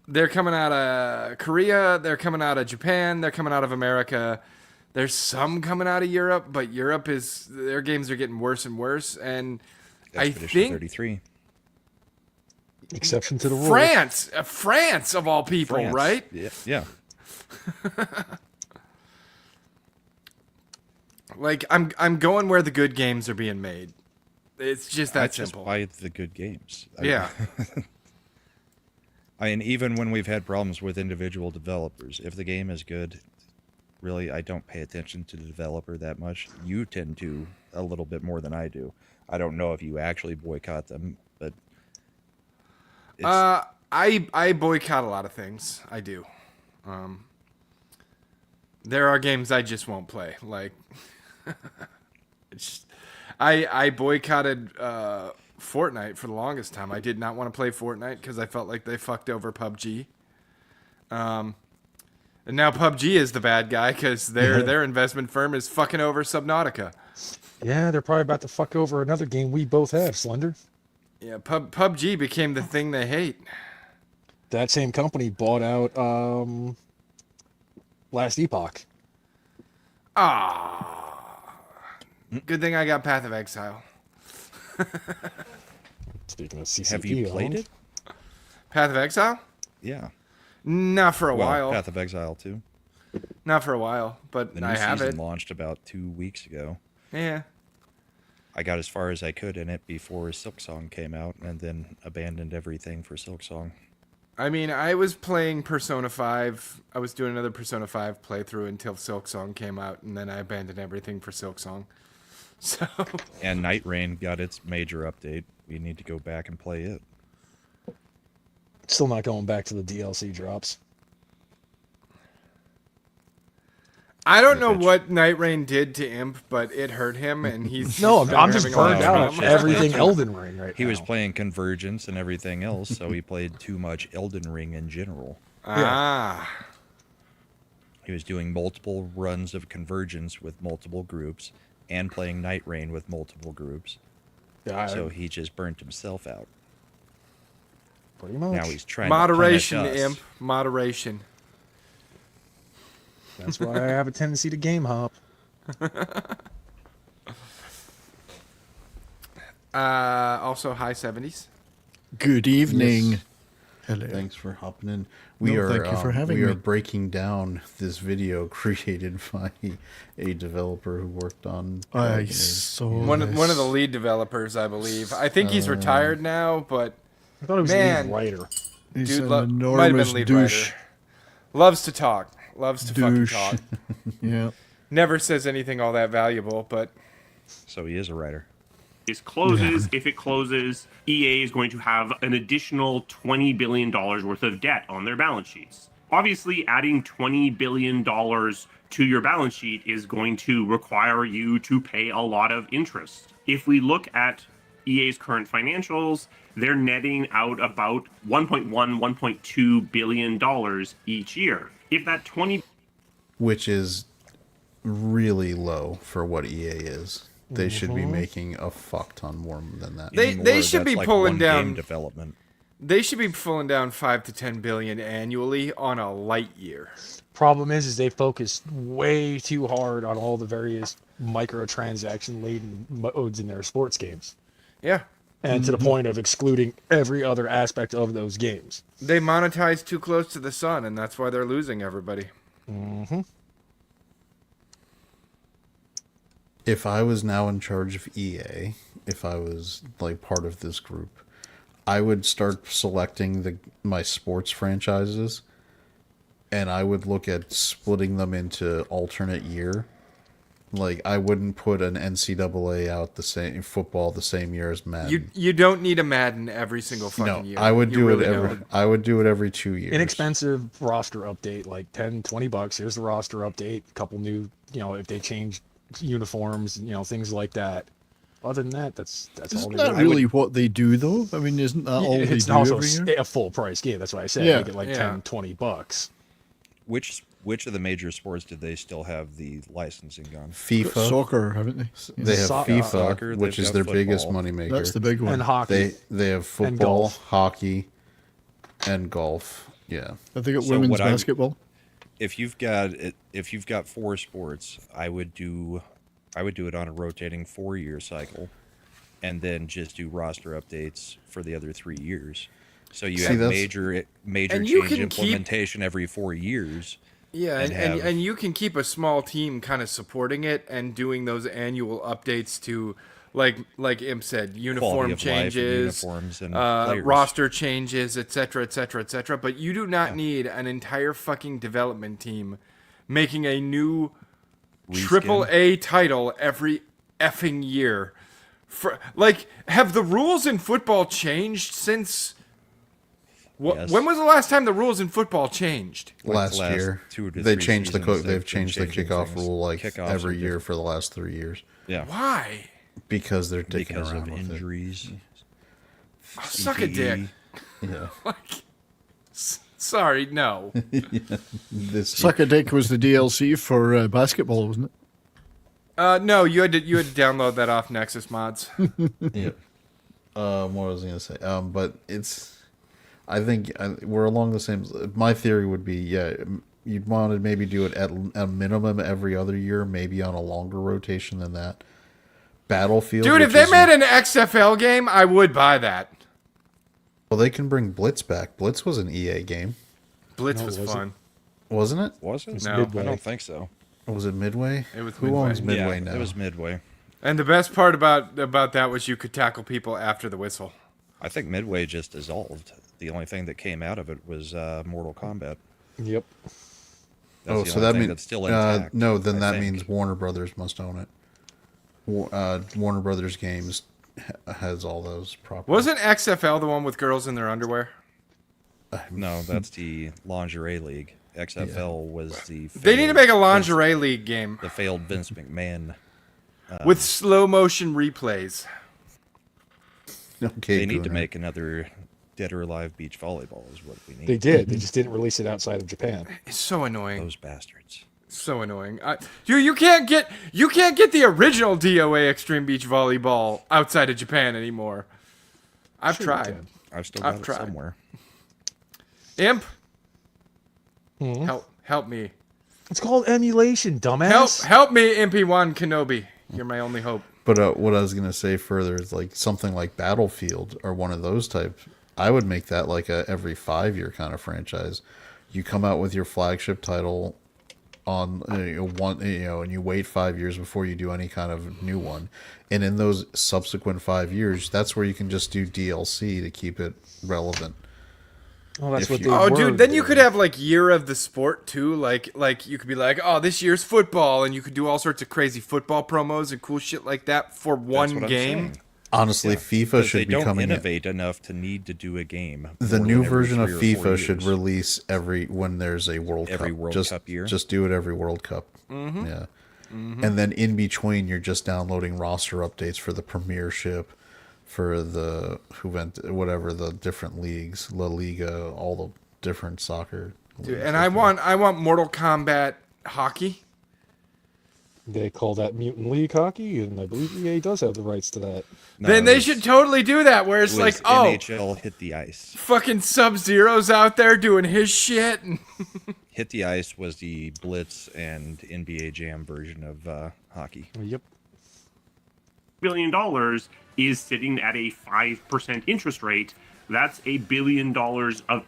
They're coming out of Korea. They're coming out of Japan. They're coming out of America. There's some coming out of Europe, but Europe is their games are getting worse and worse. And I Expedition think 33. Exception to the rule. France of all people, France. right? Yeah. Yeah. Like I'm going where the good games are being made. It's just I that just simple. buy the good games. Yeah. I mean, even when we've had problems with individual developers, if the game is good, really, I don't pay attention to the developer that much. You tend to a little bit more than I do. I don't know if you actually boycott them, but it's, I boycott a lot of things. I do. There are games I just won't play. Like, I boycotted Fortnite for the longest time. I did not want to play Fortnite because I felt like they fucked over PUBG. And now PUBG is the bad guy because their investment firm is fucking over Subnautica. Yeah, they're probably about to fuck over another game we both have, Slender. Yeah, PUBG became the thing they hate. That same company bought out Last Epoch. Good thing I got Path of Exile. Speaking of CCP, have you played owned. it? Path of Exile? Yeah. Not for a Well, while. Path of Exile too. Not for a while, but The new I have season it. launched about 2 weeks ago. Yeah. I got as far as I could in it before Silksong came out, and then abandoned everything for Silksong. I mean, I was playing Persona 5. I was doing another Persona 5 playthrough until Silksong came out, and then I abandoned everything for Silksong. So, And Night Rain got its major update. We need to go back and play it. Still not going back to the DLC drops. I don't know Bitch. what Night Rain did to Imp, but it hurt him, and he's No, he's I'm just having a lot burned of out on trauma. everything Elden Ring right He now. was playing Convergence and everything else, so he played too much Elden Ring in general. Ah. He was doing multiple runs of Convergence with multiple groups, and playing Night Rain with multiple groups. Yeah, So he just burnt himself out. pretty much. Now he's trying Moderation, to punish us. Imp. Moderation. That's why I have a tendency to game hop. Also, high 70s. Good evening. Yes. Hello. Thanks for hopping in. We No, are thank you for having we me. are breaking down this video created by a developer who worked on I Dragon Age. saw One of the this. lead developers, I believe. I think he's retired now, but I thought he was Man. a lead writer. He's dude an might have been enormous lead douche. writer. Loves to talk. Loves to fucking Douche. talk. Yeah. Never says anything all that valuable, but So he is a writer. Closes. If it closes, EA is going to have an additional $20 billion worth of debt on their balance sheets. Obviously, adding $20 billion to your balance sheet is going to require you to pay a lot of interest. If we look at EA's current financials, they're netting out about $1.2 billion each year. If that 20 which is really low for what EA is. They should be making a fuck ton more than that. They Anymore, should that's be like pulling one down- game development. they should be pulling down 5 to 10 billion annually on a light year. Problem is they focus way too hard on all the various microtransaction laden modes in their sports games. Yeah. and to the point of excluding every other aspect of those games. They monetize too close to the sun, and that's why they're losing everybody. If I was now in charge of EA, if I was like part of this group, I would start selecting my sports franchises, and I would look at splitting them into alternate year. Like, I wouldn't put an NCAA out football the same year as Madden. You don't need a Madden every single fucking year. I would You do really it every. don't. I would do it every 2 years. Inexpensive roster update, like $10-20. Here's the roster update. A couple new, if they change uniforms, things like that. Other than that, that's all. Isn't they that do. really what they do, though? I mean, isn't that all they It's do also every year? a full price game. That's why I said Yeah. make it like Yeah. $10-20. Which of the major sports did they still have the licensing on? FIFA. Soccer, haven't they? They have FIFA, Soccer, which they've is got their biggest football. moneymaker. That's the big one. And hockey. They have football, golf. hockey, and golf. Yeah. Have they got So women's what I'm- basketball? If you've got 4 sports, I would do it on a rotating 4-year cycle, and then just do roster updates for the other 3 years. So you have major And you change can implementation every 4 years. Yeah, and and have- you can keep a small team kind of supporting it and doing those annual updates to, like Imp said, uniform Quality of life and changes, uniforms and players. roster changes, etc., etc., etc. But you do not need an entire fucking development team making a new triple A title every effing year. Have the rules in football changed since? Yes. When was the last time the rules in football changed? Last last year, 2 to they 3 changed the seasons, they've they've changed been the changing kickoff things. rule like Kickoffs every are year different. for the last 3 years Yeah, Why? because they're dicking because around of with injuries. Oh, suck a dick. CTE. it. Yeah. Like, sorry, no. This Suck a Dick was the DLC for basketball, wasn't it? No, you had to download that off Nexus Mods. yeah. What was I gonna say? But I think we're along the same. My theory would be, you'd want to maybe do it at a minimum every other year, maybe on a longer rotation than that. Battlefield, Dude, if which they is- made an XFL game, I would buy that. well, they can bring Blitz back. Blitz was an EA game, Blitz No, was was it? fun. wasn't it? Was it? No. Midway. I don't think so. Or was it Midway? It was Who Midway. owns Midway Yeah, now? it was Midway. And the best part about that was you could tackle people after the whistle. I think Midway just dissolved. The only thing that came out of it was Mortal Kombat. Yep. That's Oh, the so only that thing means that's still intact. no. Then I that think. means Warner Brothers must own it. Warner Brothers Games has all those properties. Wasn't XFL the one with girls in their underwear? No, that's the lingerie league. XFL was the. They need to failed make a lingerie league game The failed Vince McMahon. with slow motion replays. Okay, They need to Gooner. make another Dead or Alive beach volleyball. Is what we need. They did. They just didn't release it outside of Japan. It's so annoying. Those bastards. So annoying. Dude, you can't get the original DOA Extreme Beach Volleyball outside of Japan anymore. I've Sure you tried. can. I've still I've got it tried. somewhere. Imp, Hmm? help me. It's called emulation, dumbass. Help me, MP1 Kenobi. You're my only hope. But what I was gonna say further is like something like Battlefield or one of those types. I would make that like a every 5-year kind of franchise. You come out with your flagship title on one, and you wait 5 years before you do any kind of new one. And in those subsequent 5 years, that's where you can just do DLC to keep it relevant. Oh, that's If what you- they Oh, were dude, then you doing. could have like year of the sport too. Like you could be like, oh, this year's football, and you could do all sorts of crazy football promos and cool shit like that for That's one what I'm game. saying. Honestly, FIFA Because should they be don't coming. innovate enough to need to do a game. The more new than every version of 3 or 4 FIFA should years. release when there's a World Every Cup. World just, Cup year? Just do it every World Cup. Mm-hmm. Yeah. Mm-hmm. And then in between, you're just downloading roster updates for the Premiership, for the whatever the different leagues, La Liga, all the different soccer. Dude, leagues and like I want Mortal Kombat hockey. They call that Mutant League Hockey, and I believe EA does have the rights to that. No, Then it they was- should totally do that, where it's it like, was oh, NHL Hit the Ice. fucking Sub-Zero's out there doing his shit. And Hit the Ice was the Blitz and NBA Jam version of hockey. Yep. $1 billion is sitting at a 5% interest rate. That's $1 billion of.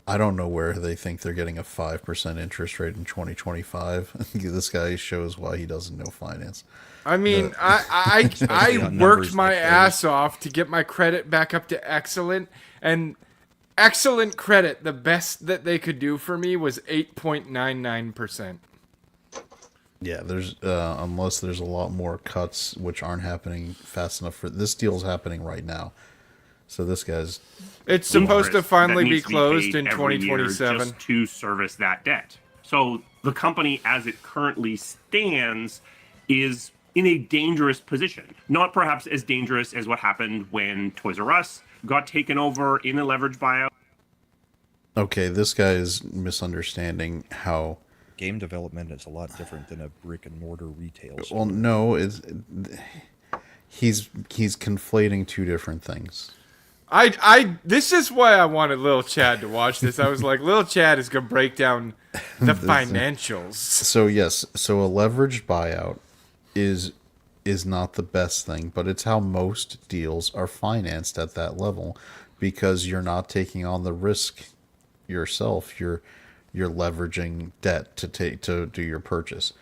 I don't know where they think they're getting a 5% interest rate in 2025. This guy shows why he doesn't know finance. I mean, Especially I on worked numbers my like those. ass off to get my credit back up to excellent, and excellent credit, the best that they could do for me was 8.99%. Yeah, there's unless there's a lot more cuts, which aren't happening fast enough for this deal's happening right now. So this guy's It's supposed to interest finally that be needs to closed paid in every year 2027. just to service that debt. So the company, as it currently stands, is in a dangerous position. Not perhaps as dangerous as what happened when Toys R Us got taken over in a leverage buyout. okay. This guy is misunderstanding how. Game development is a lot different than a brick and mortar retail store. Well, no, he's conflating two different things. This is why I wanted Lil Chad to watch this. I was like, Lil Chad is gonna break down the financials. So yes, so a leveraged buyout is not the best thing, but it's how most deals are financed at that level, because you're not taking on the risk yourself. You're leveraging debt to do your purchase.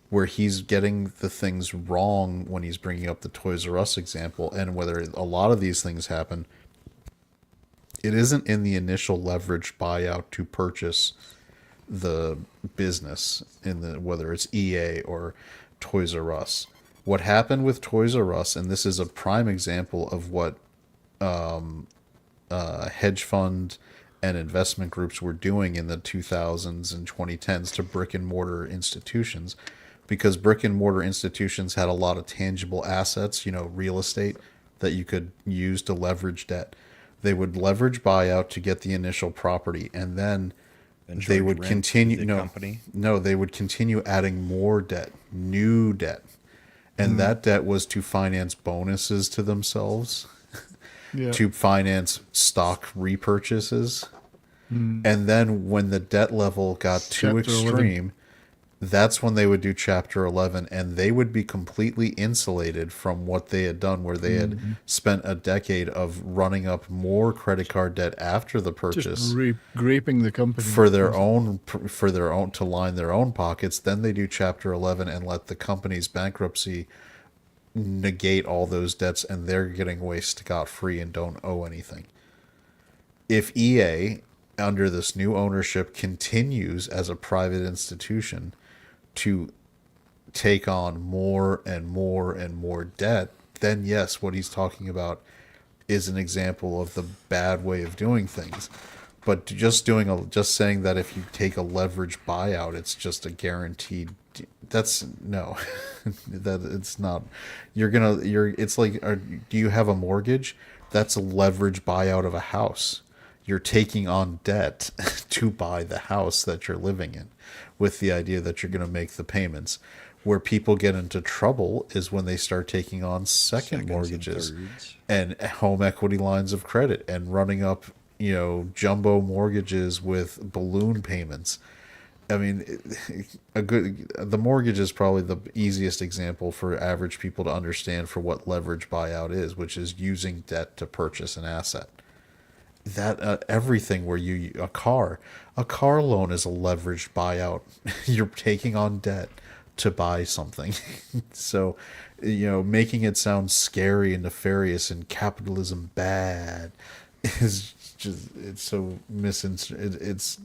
Where he's getting the things wrong when he's bringing up the Toys R Us example, and whether a lot of these things happen, it isn't in the initial leverage buyout to purchase the business, whether it's EA or Toys R Us. What happened with Toys R Us, and this is a prime example of what hedge fund and investment groups were doing in the 2000s and 2010s to brick and mortar institutions, because brick and mortar institutions had a lot of tangible assets, real estate that you could use to leverage debt. They would leverage buyout to get the initial property, and then And they charge would rent continue to the company. they would continue adding more debt, new debt. And that debt was to finance bonuses to themselves, Yeah. to finance stock repurchases. And then when the debt level got too Chapter 11. extreme, that's when they would do Chapter 11, and they would be completely insulated from what they had done, where they had spent a decade of running up more credit card debt after the purchase Just graping the company. for their own to line their own pockets. Then they do Chapter 11 and let the company's bankruptcy negate all those debts, and they're getting away scot-free and don't owe anything. If EA, under this new ownership, continues as a private institution to take on more and more and more debt, then yes, what he's talking about is an example of the bad way of doing things. But just saying that if you take a leverage buyout, it's just a guaranteed. That's no, that it's not. It's like, do you have a mortgage? That's a leverage buyout of a house. You're taking on debt to buy the house that you're living in, with the idea that you're going to make the payments. Where people get into trouble is when they start taking on second Seconds mortgages and thirds. and home equity lines of credit, and running up, jumbo mortgages with balloon payments. I mean, the mortgage is probably the easiest example for average people to understand for what leverage buyout is, which is using debt to purchase an asset. That everything where a car loan is a leveraged buyout. You're taking on debt to buy something. So, making it sound scary and nefarious and capitalism bad is just, it's so it's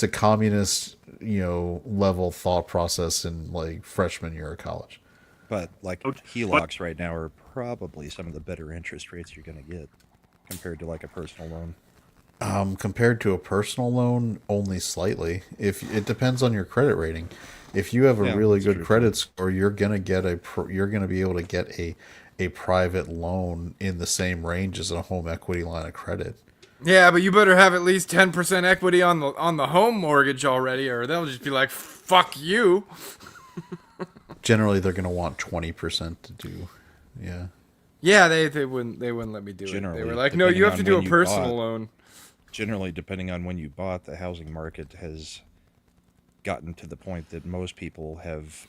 a communist, level thought process in like freshman year of college. But like HELOCs right now are probably some of the better interest rates you're going to get compared to like a personal loan. Compared to a personal loan, only slightly. If it depends on your credit rating. If you have a really that's good true. credit score, you're gonna be able to get a private loan in the same range as a home equity line of credit. Yeah, but you better have at least 10% equity on the home mortgage already, or they'll just be like, "Fuck you." Generally, they're gonna want 20% to do. Yeah. Yeah, they wouldn't let me do it. They Generally, were like, "No, you depending have to on do a when you personal bought. loan." Generally, depending on when you bought, the housing market has gotten to the point that most people have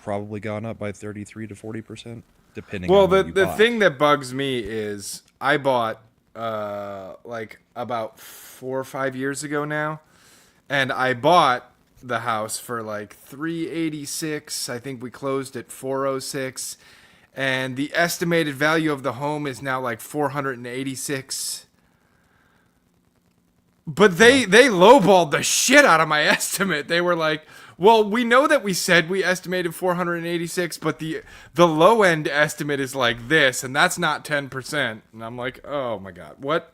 probably gone up by 33 to 40%, depending Well, on what you the bought. thing that bugs me is I bought like about 4 or 5 years ago now, and I bought the house for like 386. I think we closed at 406, and the estimated value of the home is now like 486. But they lowballed the shit out of my estimate. They were like, "Well, we know that we said we estimated 486, but the low end estimate is like this, and that's not 10%." And I'm like, "Oh my god, what?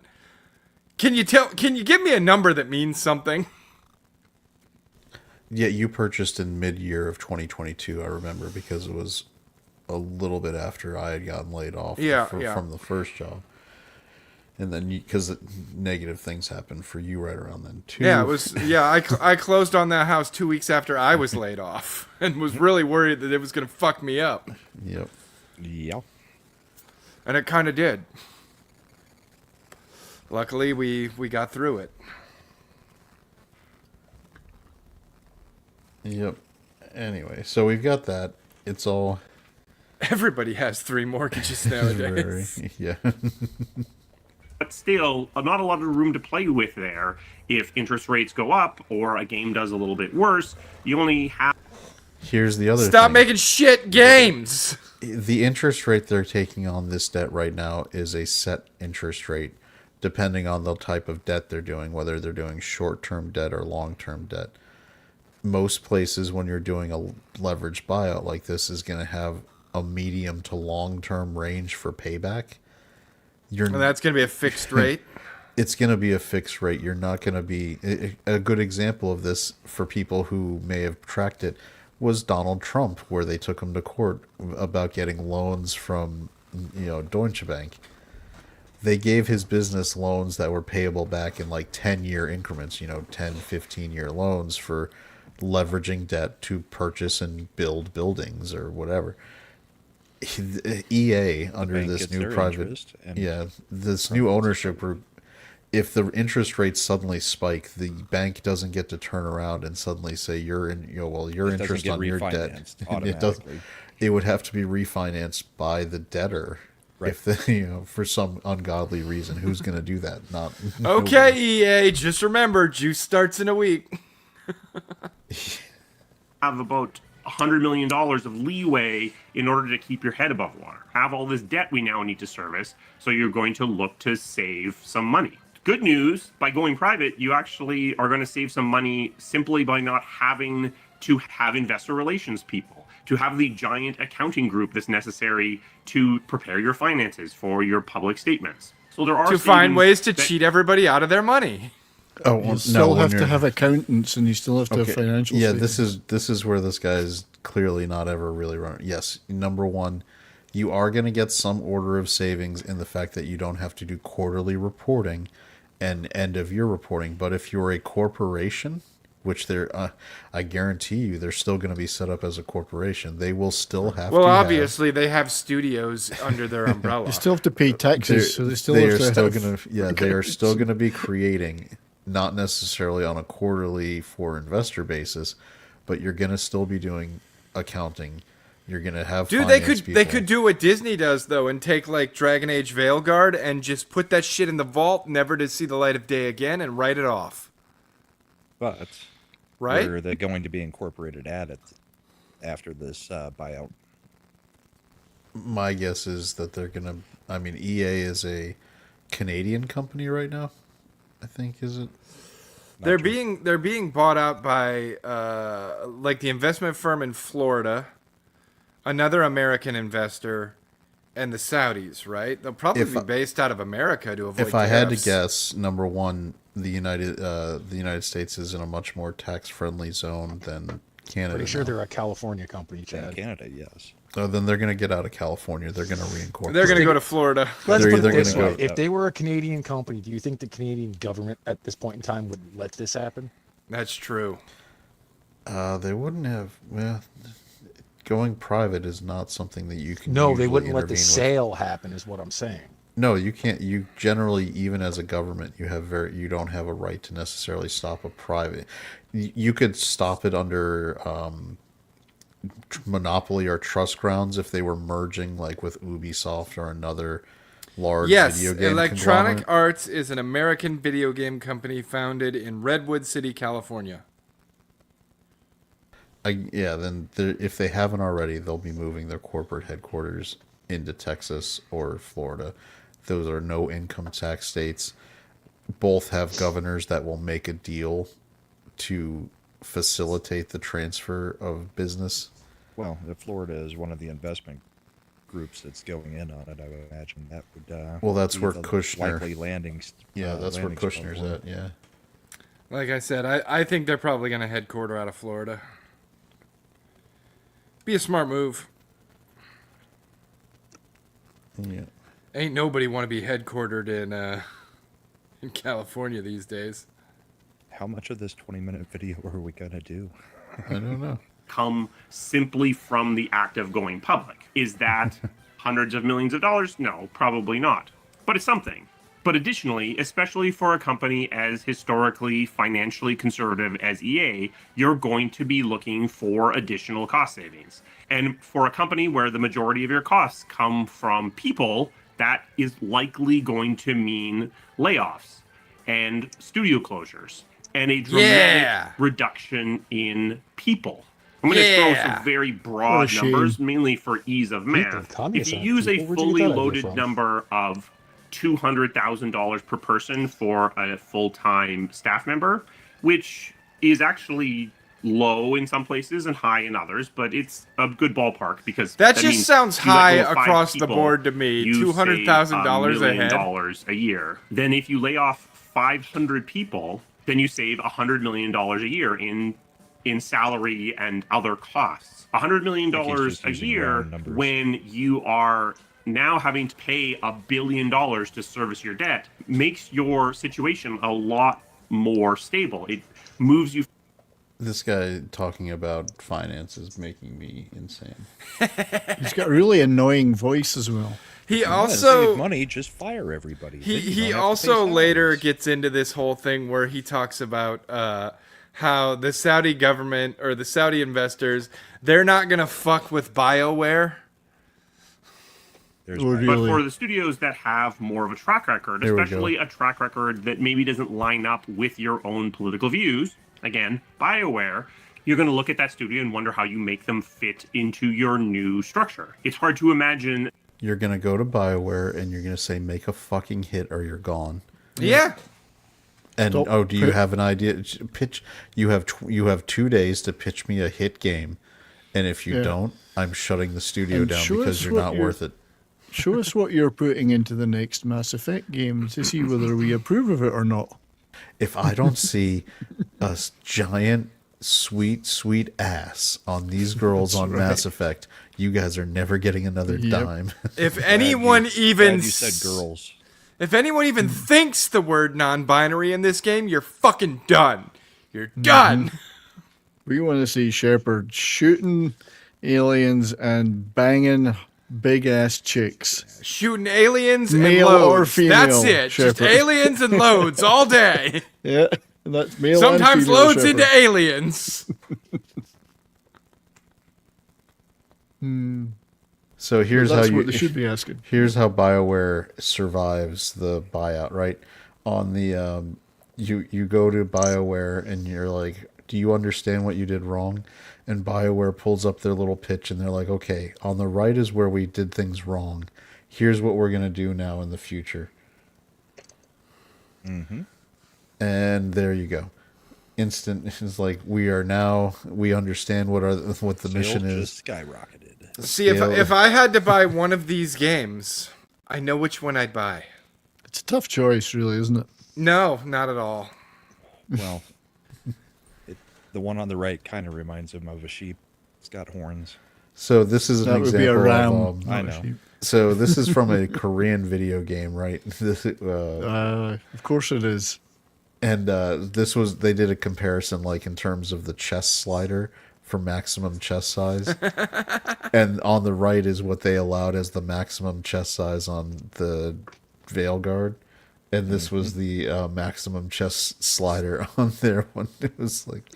Can you give me a number that means something?" Yeah, you purchased in mid-year of 2022, I remember, because it was a little bit after I had gotten laid off from the first job. And then, because negative things happened for you right around then, too. Yeah, it was. Yeah, I closed on that house 2 weeks after I was laid off, and was really worried that it was gonna fuck me up, Yep. Yeah. and it kind of did. Luckily, we got through it. Yep. Anyway, so we've got that. It's all Everybody has 3 mortgages nowadays. very, yeah. But still, not a lot of room to play with there. If interest rates go up or a game does a little bit worse, you only have. Here's the other Stop thing. making shit games. The interest rate they're taking on this debt right now is a set interest rate, depending on the type of debt they're doing, whether they're doing short-term debt or long-term debt. Most places, when you're doing a leveraged buyout like this, is going to have a medium to long-term range for payback. And that's going to be a fixed rate. It's going to be a fixed rate. You're not going to be a good example of this for people who may have tracked it was Donald Trump, where they took him to court about getting loans from, Deutsche Bank. They gave his business loans that were payable back in like 10-year increments, 10, 15-year loans for leveraging debt to purchase and build buildings or whatever. EA under bank this gets new their private, interest and this new ownership group, if the interest rates suddenly spike, the bank doesn't get to turn around and suddenly say your interest on your debt. It does. It would have to be refinanced by the debtor. Right. If the for some ungodly reason, who's going to do that? Not Okay, nobody. EA, just remember, juice starts in a week. Have about $100 million of leeway in order to keep your head above water. Have all this debt we now need to service, so you're going to look to save some money. Good news, by going private, you actually are going to save some money simply by not having to have investor relations people, to have the giant accounting group that's necessary to prepare your finances for your public statements. So there are To find savings ways to that- cheat everybody out of their money. Oh, You well, still when have to you're- have accountants, and you still have to have financial. Yeah, statements. this is where this guy's clearly not ever really run. Yes, number one, you are going to get some order of savings in the fact that you don't have to do quarterly reporting and end of year reporting. But if you're a corporation, which I guarantee you, they're still going to be set up as a corporation. They will still have. Well, to obviously, they have studios under their umbrella. You still have to pay taxes, so they still they have are to still have going to they are still going to be creating, not necessarily on a quarterly for investor basis, but you're going to still be doing accounting. You're going to have Dude, they finance could people. do what Disney does though, and take like Dragon Age Veilguard and just put that shit in the vault, never to see the light of day again, and write it off. But Right? where are they going to be incorporated at it after this buyout? My guess is that they're going to. I mean, EA is a Canadian company right now. I think is it. They're being bought out by like the investment firm in Florida, another American investor, and the Saudis. Right? They'll probably be based out of America to avoid. If I had to tariffs. guess, number one, the United States is in a much more tax friendly zone than Canada. Pretty sure now. they're a California company, In Chad. Canada, yes. So then they're going to get out of California. They're going to reincorporate. They're going to go to Florida. Let's They're put either it this gonna way. go- If they were a Canadian company, do you think the Canadian government at this point in time would let this happen? That's true. They wouldn't have. Well, going private is not something that you can. No, they usually wouldn't let the intervene with. sale happen, is what I'm saying. No, you can't. You generally, even as a government, you don't have a right to necessarily stop a private. You could stop it under Monopoly or Trust Grounds if they were merging like with Ubisoft or another large Yes, video game Electronic conglomerate. Arts is an American video game company founded in Redwood City, California. Then if they haven't already, they'll be moving their corporate headquarters into Texas or Florida. Those are no income tax states. Both have governors that will make a deal to facilitate the transfer of business. Well, if Florida is one of the investment groups that's going in on it, I would imagine that would. Well, that's be where the Kushner. likely landing. Yeah, that's where landing spot Kushner's for it. at. Yeah. Like I said, I think they're probably going to headquarter out of Florida. Be a smart move. Yeah. Ain't nobody want to be headquartered in California these days. How much of this 20-minute video are we gonna do? I don't know. Come simply from the act of going public. Is that hundreds of millions of dollars? No, probably not. But it's something. But additionally, especially for a company as historically financially conservative as EA, you're going to be looking for additional cost savings. And for a company where the majority of your costs come from people, that is likely going to mean layoffs and studio closures and a dramatic reduction in people. I'm going to throw some very broad numbers, mainly for ease of math. If you use a fully loaded number of $200,000 per person for a full-time staff member, which is actually low in some places and high in others, but it's a good ballpark because that just means sounds you let high go of 5 across the people, board to me. you $200,000 save a head. $1 a year. Then if you lay off 500 people, then you save $100 million a year in salary and other costs. $100 million a year when you are now having to pay $1 billion to service your debt makes your situation a lot more stable. It moves you. This guy talking about finance is making me insane. He's got a really annoying voice as well. He save also money, just fire everybody. Then you don't he have to pay also later salaries. gets into this whole thing where he talks about how the Saudi government or the Saudi investors, they're not gonna fuck with BioWare. There's Oh, my- really? But for the studios that have more of a track record, There we go. especially a track record that maybe doesn't line up with your own political views, again, BioWare, you're going to look at that studio and wonder how you make them fit into your new structure. It's hard to imagine. You're going to go to BioWare and you're going to say, make a fucking hit or you're gone. Yeah. And, Don't do you have an idea? Pitch. You have 2 days to pitch me a hit game. And if you don't, I'm shutting the studio And down show because us you're what not you're- worth it. Show us what you're putting into the next Mass Effect game to see whether we approve of it or not. If I don't see a giant, sweet ass on these girls on Mass Effect, you guys are never getting another dime. If anyone even Glad you said girls. If anyone even thinks the word non-binary in this game, you're fucking done. You're done. We want to see Shepard shooting aliens and banging big ass chicks. Shooting aliens Male and or loads. female, That's it. Just Shepard. aliens and loads all day. Yeah, that's male. Sometimes and female loads Shepard. into aliens. So here's That's how what they should be asking. Here's how BioWare survives the buyout, right? On the you go to BioWare and you're like, "Do you understand what you did wrong?" And BioWare pulls up their little pitch and they're like, "Okay, on the right is where we did things wrong. Here's what we're going to do now in the future." Mm-hmm. And there you go. Instant is like, we understand what the mission is. Just skyrocketed. See, if I had to buy one of these games, I know which one I'd buy. It's a tough choice, really, isn't it? No, not at all. Well, the one on the right kind of reminds him of a sheep. It's got horns. So this is an That would be example a ram. of I not a know. sheep. so this is from a Korean video game, right? This Of course it is. and they did a comparison like in terms of the chest slider for maximum chest size. And on the right is what they allowed as the maximum chest size on the Veilguard. And this was the maximum chest slider on their one. It was like,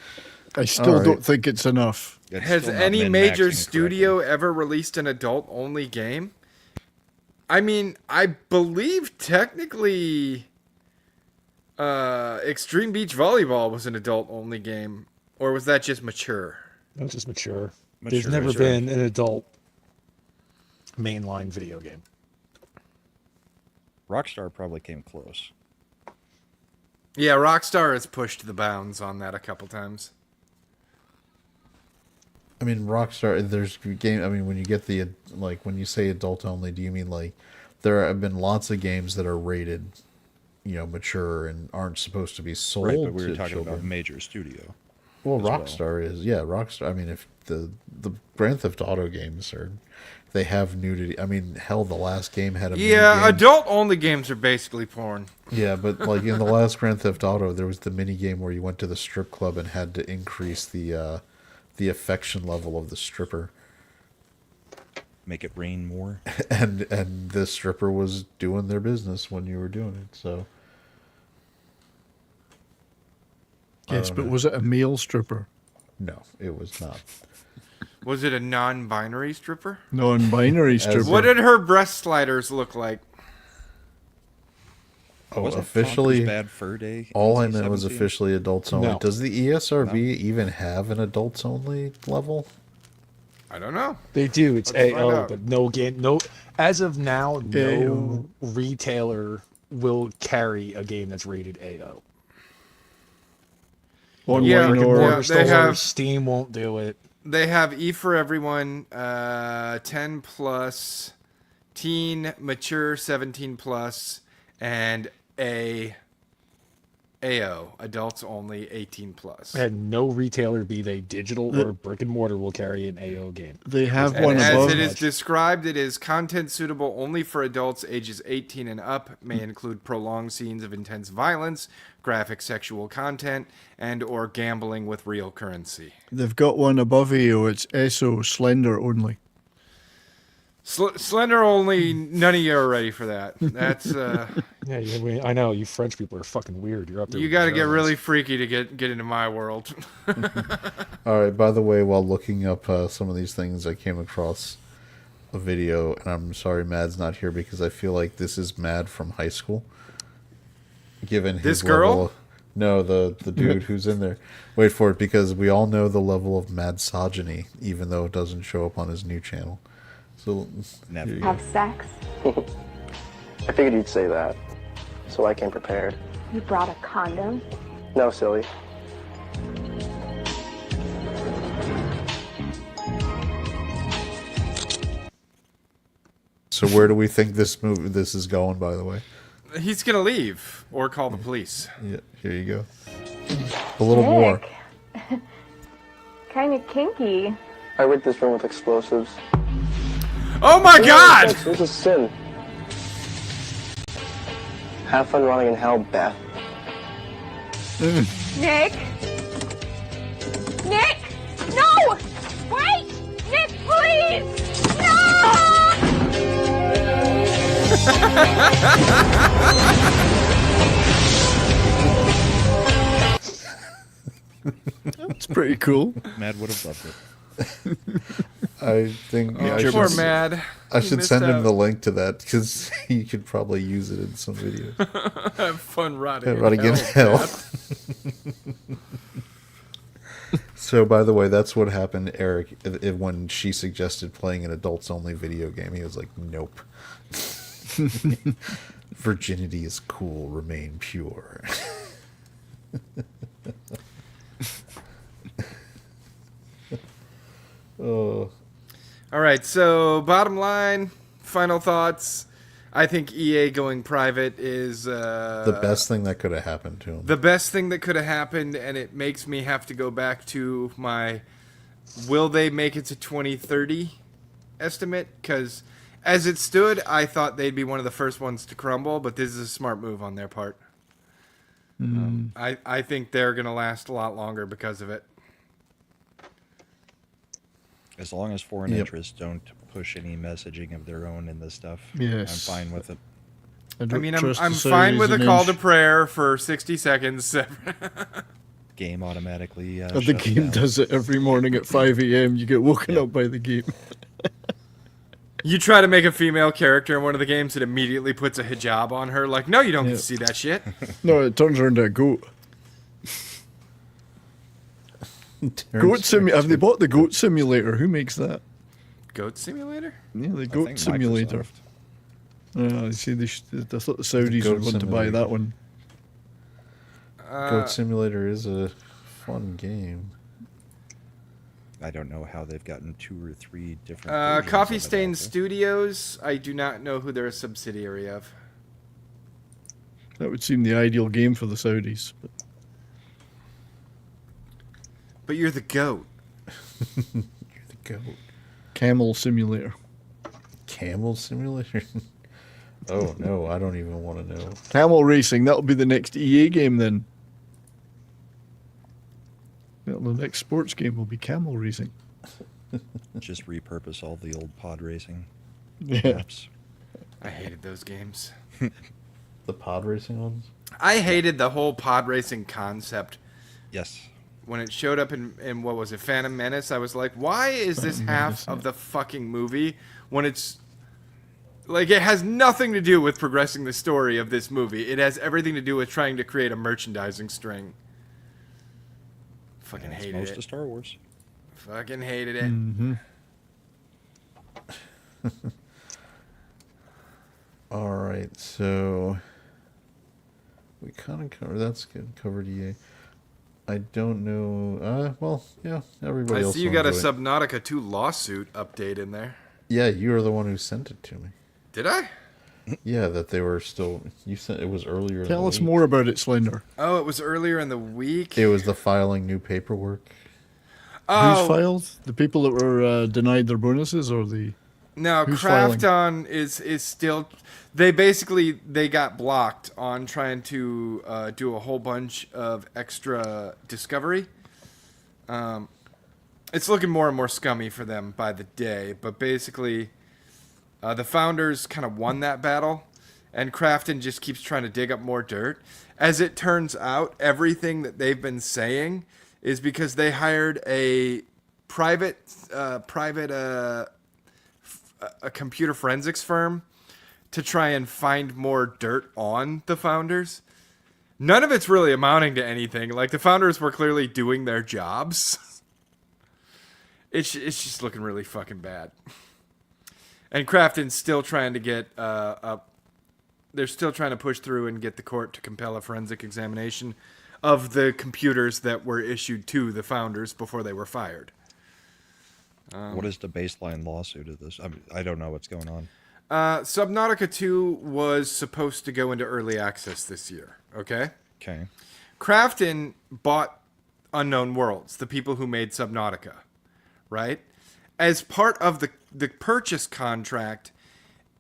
I still All right. don't think it's enough. It's Has still not any major min-maxing studio correctly. ever released an adult-only game? I mean, I believe technically Extreme Beach Volleyball was an adult-only game. Or was that just mature? That's just mature. Mature, There's never sure. been an adult mainline video game. Rockstar probably came close. Yeah, Rockstar has pushed the bounds on that a couple times. I mean, Rockstar. There's game. I mean, when you get the like when you say adult only, do you mean like there have been lots of games that are rated, mature and aren't supposed to be sold Right, but we were to talking children? about major studio. Well, as well. Rockstar is, yeah, Rockstar. I mean, if the Grand Theft Auto games they have nudity. I mean, hell, the last game had a Yeah, minigame. adult-only games are basically porn. Yeah, but like in the last Grand Theft Auto, there was the mini game where you went to the strip club and had to increase the affection level of the stripper, Make it rain more. and the stripper was doing their business when you were doing it. So Yes, but was it a male stripper? no, it was not. Was it a non-binary stripper? Non-binary stripper. What did her breast sliders look like? Oh, Wasn't officially, Conker's Bad Fur Day? all I know is 2017? officially adults only. No. Does the E ESRB even have an adults only level? I don't know. They do. It's Let's find AO, out. but no game. No, as of now, no AO. retailer will carry a game that's rated AO. Online Yeah, Brick and or mortar they stores, have- Steam won't do it. They have E for everyone, 10 plus, teen, mature, 17 plus, and AO, adults only, 18 plus. And no retailer, be they digital or brick and mortar, will carry an AO game. they have And one as above. it is described, it is content suitable only for adults ages 18 and up, may include prolonged scenes of intense violence, graphic sexual content, and or gambling with real currency. They've got one above AO. It's SO Slender only. Slender only, none of you are ready for that. That's, Yeah, I know you French people are fucking weird. You're up there. you with got to the get Germans. really freaky to get into my world. All right. By the way, while looking up some of these things, I came across a video, and I'm sorry Mad's not here because I feel like this is Mad from high school. Given his This girl? level of- no, the dude who's in there. Wait for it, because we all know the level of madsogyny, even though it doesn't show up on his new channel. So Never. here you Have sex? I figured you'd say that, so I came prepared. You brought a condom? No, silly. So where do we think this is going? By the way, He's going to leave or call the police. yeah, here you go. A little more. Kind of kinky. I rigged this room with explosives. Oh my god! This is sin. Have fun running in hell, Beth. Nick? Nick! No! Wait! Nick, please! No! It's pretty cool. Mad would have loved it. I think Oh, I should, poor Mad. I He should missed send him out. the link to that because he could probably use it in some videos. Have fun rotting. Right in hell. So, by the way, that's what happened, Eric, when she suggested playing an adults-only video game. He was like, nope. Virginity is cool. Remain pure. Oh. All right, so bottom line, final thoughts. I think EA going private is The best thing that could have happened to him. the best thing that could have happened, and it makes me have to go back to my will they make it to 2030 estimate? Because as it stood, I thought they'd be one of the first ones to crumble, but this is a smart move on their part. I think they're going to last a lot longer because of it. As long as foreign Yep. interests don't push any messaging of their own in this stuff, Yes. I'm fine with it. I don't mean, I'm trust the fine with size a and call inch. to prayer for 60 seconds. game automatically. The shuts game down. does it every morning at 5 a.m. You get woken up by the game. You try to make a female character in one of the games, it immediately puts a hijab on her. Like, no, you don't get Yeah. to see that shit. No, it turns her into a goat. Goat Have they bought the Goat Simulator? Who makes that? Goat Simulator? Yeah, the I Goat think Simulator. Microsoft. I see. I thought the Saudis Goat would want to buy Simulator. that one. Goat Simulator is a fun game. I don't know how they've gotten 2 or 3 different. versions Coffee of it Stain out there. Studios, I do not know who they're a subsidiary of. That would seem the ideal game for the Saudis. But you're the goat. You're the goat. Camel Simulator. Camel Simulator? Oh, no, I don't even want to know. Camel Racing. That'll be the next EA game then. Well, the next sports game will be Camel Racing. Just repurpose all the old pod racing Yeah. maps. I hated those games. The pod racing ones? I hated the whole pod racing concept. Yes. When it showed up in what was it, Phantom Menace, I was like, why is this half of the fucking movie when it's... Like, it has nothing to do with progressing the story of this movie. It has everything to do with trying to create a merchandising string. Fucking That's hated most it. of Star Wars. Fucking hated it. Mm-hmm. All right, so we kind of covered. That's good. Covered EA. I don't know. Well, yeah. Everybody I else. see you will got a enjoy it. Subnautica 2 lawsuit update in there. Yeah, you are the one who sent it to me. Did I? Yeah, that they were still. You said it was earlier. in Tell the us week. more about it, Slender. Oh, it was earlier in the week. It was the filing new paperwork. Oh, Who's filed? The people that were denied their bonuses, or the? no, who's filing? Krafton is still. They got blocked on trying to do a whole bunch of extra discovery. It's looking more and more scummy for them by the day, but basically, the founders kind of won that battle, and Krafton just keeps trying to dig up more dirt. As it turns out, everything that they've been saying is because they hired a a computer forensics firm to try and find more dirt on the founders. None of it's really amounting to anything. Like, the founders were clearly doing their jobs. It's just looking really fucking bad. And Krafton's still trying to get they're still trying to push through and get the court to compel a forensic examination of the computers that were issued to the founders before they were fired. What is the baseline lawsuit of this? I don't know what's going on. Subnautica 2 was supposed to go into early access this year, okay? Okay. Krafton bought Unknown Worlds, the people who made Subnautica, right? As part of the purchase contract,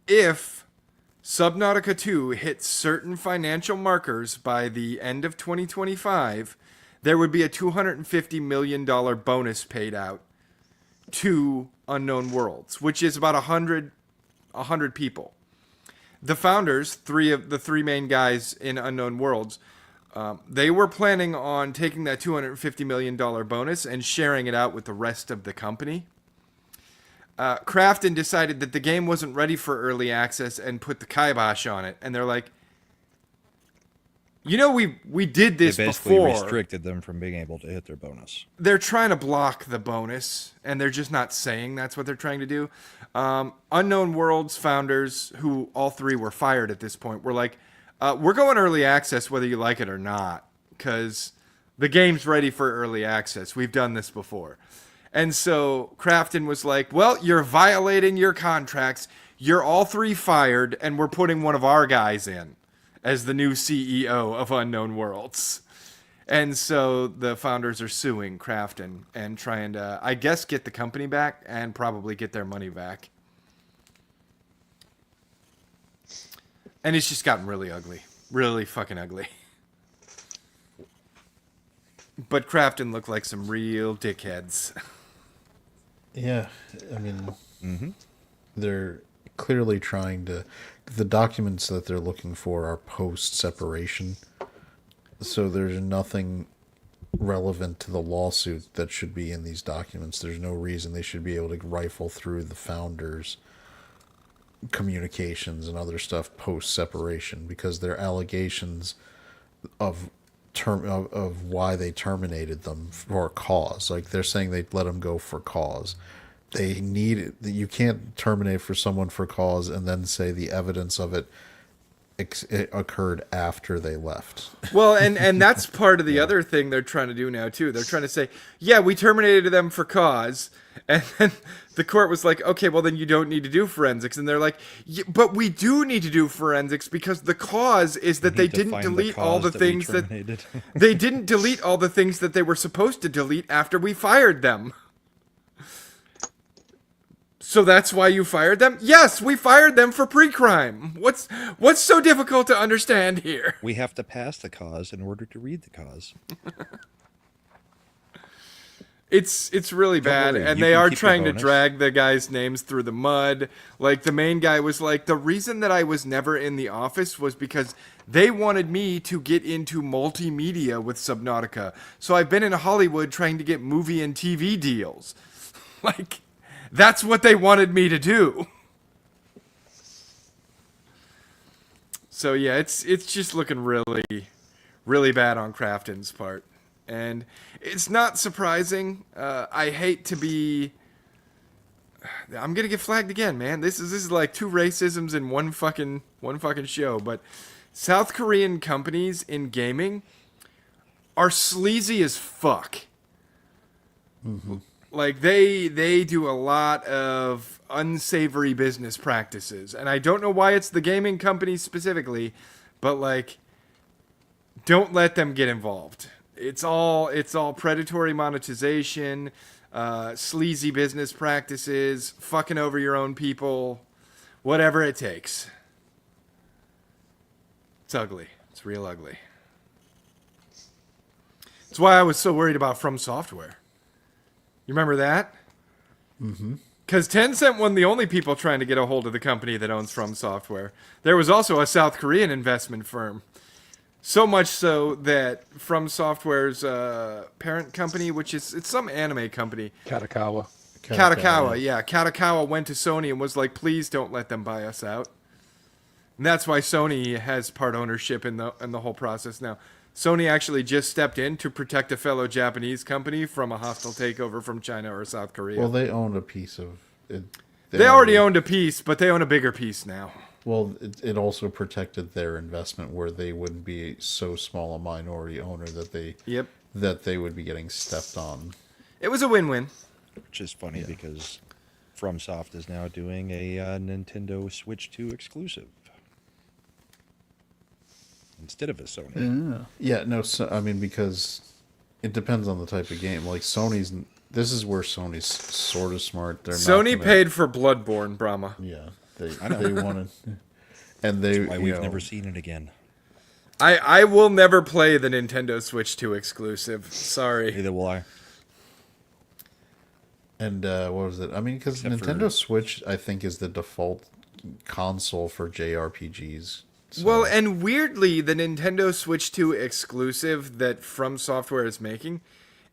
if Subnautica 2 hits certain financial markers by the end of 2025, there would be a $250 million bonus paid out to Unknown Worlds, which is about 100 people. The founders, the three main guys in Unknown Worlds, they were planning on taking that $250 million bonus and sharing it out with the rest of the company. Krafton decided that the game wasn't ready for early access and put the kibosh on it. And they're like, we did this They basically before. restricted them from being able to hit their bonus. They're trying to block the bonus, and they're just not saying that's what they're trying to do. Unknown Worlds founders, who all three were fired at this point, were like, we're going early access whether you like it or not, because the game's ready for early access. We've done this before. And so Krafton was like, well, you're violating your contracts. You're all three fired, and we're putting one of our guys in as the new CEO of Unknown Worlds. And so the founders are suing Krafton and trying to, I guess, get the company back and probably get their money back. And it's just gotten really ugly. Really fucking ugly. But Krafton looked like some real dickheads. Yeah, I mean, they're clearly trying to. The documents that they're looking for are post-separation, so there's nothing relevant to the lawsuit that should be in these documents. There's no reason they should be able to rifle through the founders' communications and other stuff post separation, because they're allegations of of why they terminated them for a cause. Like, they're saying they let them go for cause. They need it. You can't terminate for someone for cause and then say the evidence of it occurred after they left. Well, and that's part of the other thing they're trying to do now too. They're trying to say, yeah, we terminated them for cause, and then the court was like, okay, well then you don't need to do forensics, and they're like, but we do need to do forensics because the cause is that they didn't delete all the things that they didn't delete all the things that they were supposed to delete after we fired them. So that's why you fired them? Yes, we fired them for pre-crime. What's so difficult to understand here? We have to pass the cause in order to read the cause. It's really bad, worry, and you they can are keep the trying to bonus. drag the guys' names through the mud. Like, the main guy was like, the reason that I was never in the office was because they wanted me to get into multimedia with Subnautica. So I've been in Hollywood trying to get movie and TV deals. Like, that's what they wanted me to do. So yeah, it's just looking really, really bad on Crafton's part. And it's not surprising. I hate to be... I'm gonna get flagged again, man. This is like two racisms in one fucking show. But South Korean companies in gaming are sleazy as fuck. Mm-hmm. Like, they do a lot of unsavory business practices, and I don't know why it's the gaming companies specifically, but like, don't let them get involved. It's all predatory monetization, sleazy business practices, fucking over your own people, whatever it takes. It's ugly. It's real ugly. That's why I was so worried about From Software. You remember that? Mm-hmm. Because Tencent wasn't the only people trying to get a hold of the company that owns From Software. There was also a South Korean investment firm. So much so that From Software's parent company, which is it's some anime company. Katakawa. Katakawa, yeah. Katakawa went to Sony and was like, please don't let them buy us out. And that's why Sony has part ownership in the whole process now. Sony actually just stepped in to protect a fellow Japanese company from a hostile takeover from China or South Korea. Well, they owned a piece of it. They already owned a piece, but they own a bigger piece now. Well, it also protected their investment, where they wouldn't be so small a minority owner that they would be getting stepped on. It was a win-win. Which is funny because FromSoft is now doing a Nintendo Switch 2 exclusive instead of a Sony. Yeah, no, so, I mean, because it depends on the type of game. Like, this is where Sony's sort of smart. Sony paid for Bloodborne, Brahma. Yeah, they wanted, and That's why we've never seen it again. I will never play the Nintendo Switch 2 exclusive. Sorry. Neither will I. And what was it? I mean, because Nintendo Switch, I think, is the default console for JRPGs. So. Well, and weirdly, the Nintendo Switch 2 exclusive that From Software is making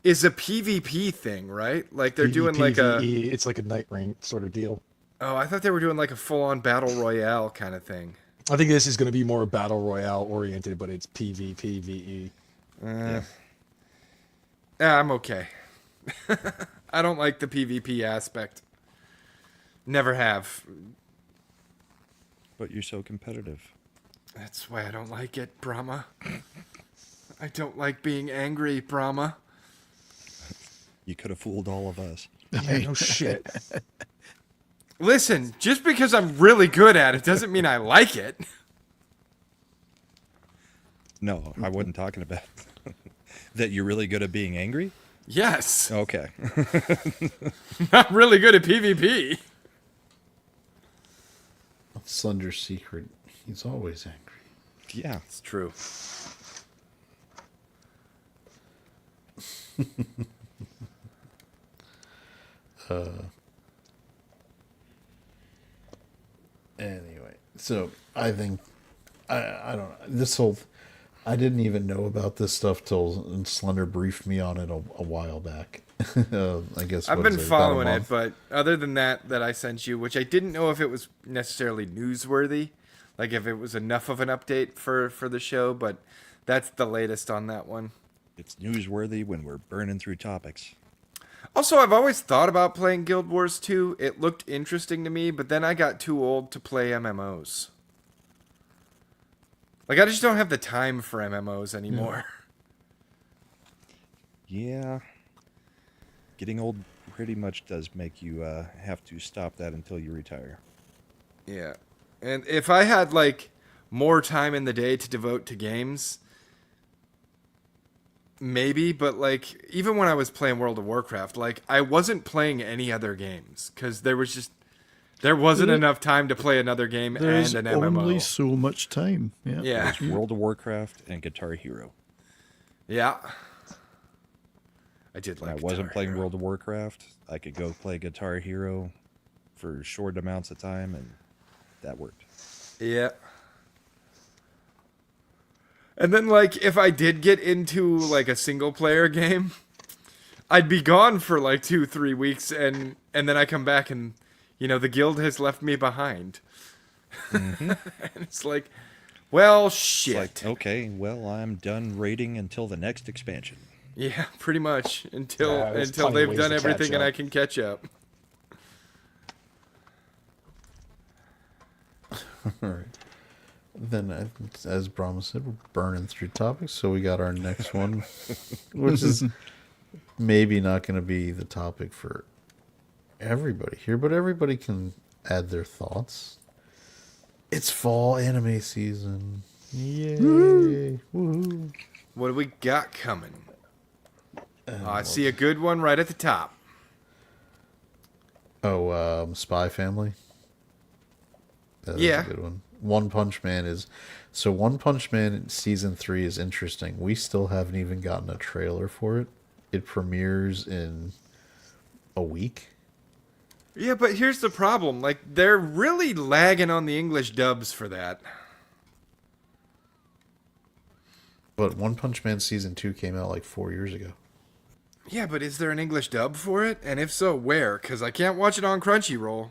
is a PvP thing, right? Like, they're doing like PvE, it's like a Night Rain sort of deal. Oh, I thought they were doing like a full-on Battle Royale kind of thing. I think this is going to be more Battle Royale oriented, but it's PvPvE. Yeah, I'm okay. I don't like the PvP aspect. Never have. But you're so competitive. That's why I don't like it, Brahma. I don't like being angry, Brahma. You could have fooled all of us. Yeah, no shit. Listen, just because I'm really good at it doesn't mean I like it. No, I wasn't talking about that. You're really good at being angry? Yes. Okay. I'm really good at PvP. Slender's secret. He's always angry. Yeah. It's true. Anyway, so I think I don't know, this whole I didn't even know about this stuff till Slender briefed me on it a while back. I guess I've what been is it, about a following it, month? but other than that I sent you, which I didn't know if it was necessarily newsworthy, like if it was enough of an update for the show, but that's the latest on that one. It's newsworthy when we're burning through topics. Also, I've always thought about playing Guild Wars 2. It looked interesting to me, but then I got too old to play MMOs. Like, I just don't have the time for MMOs anymore. Yeah. Getting old pretty much does make you have to stop that until you retire. Yeah. And if I had, like, more time in the day to devote to games, maybe, but, like, even when I was playing World of Warcraft, like, I wasn't playing any other games, because there wasn't enough time to play another game There's and an MMO. only so much time. Yeah. Yeah. It's World of Warcraft and Guitar Hero. Yeah. I did When like I wasn't Guitar playing Hero. World of Warcraft, I could go play Guitar Hero for short amounts of time, and that worked. Yeah. And then, like, if I did get into, like, a single-player game, I'd be gone for, like, 2-3 weeks, and then I come back and, you know, the guild has left me behind. Mm-hmm. And it's like, well, It's shit. like, okay, well, I'm done raiding until the next expansion. Yeah, pretty much. Until Yeah, there's until plenty of they've ways done to everything catch and I up. can catch up. All right. Then, as promised, said, we're burning through topics, so we got our next one, which is maybe not going to be the topic for everybody here, but everybody can add their thoughts. It's fall anime season. Yay. Woohoo. What do we got coming? I see a good one right at the top. Oh, Spy Family. That is Yeah. a good one. One Punch Man is... So One Punch Man season 3 is interesting. We still haven't even gotten a trailer for it. It premieres in a week. Yeah, but here's the problem. Like, they're really lagging on the English dubs for that. But One Punch Man season 2 came out like 4 years ago. Yeah, but is there an English dub for it? And if so, where? Because I can't watch it on Crunchyroll.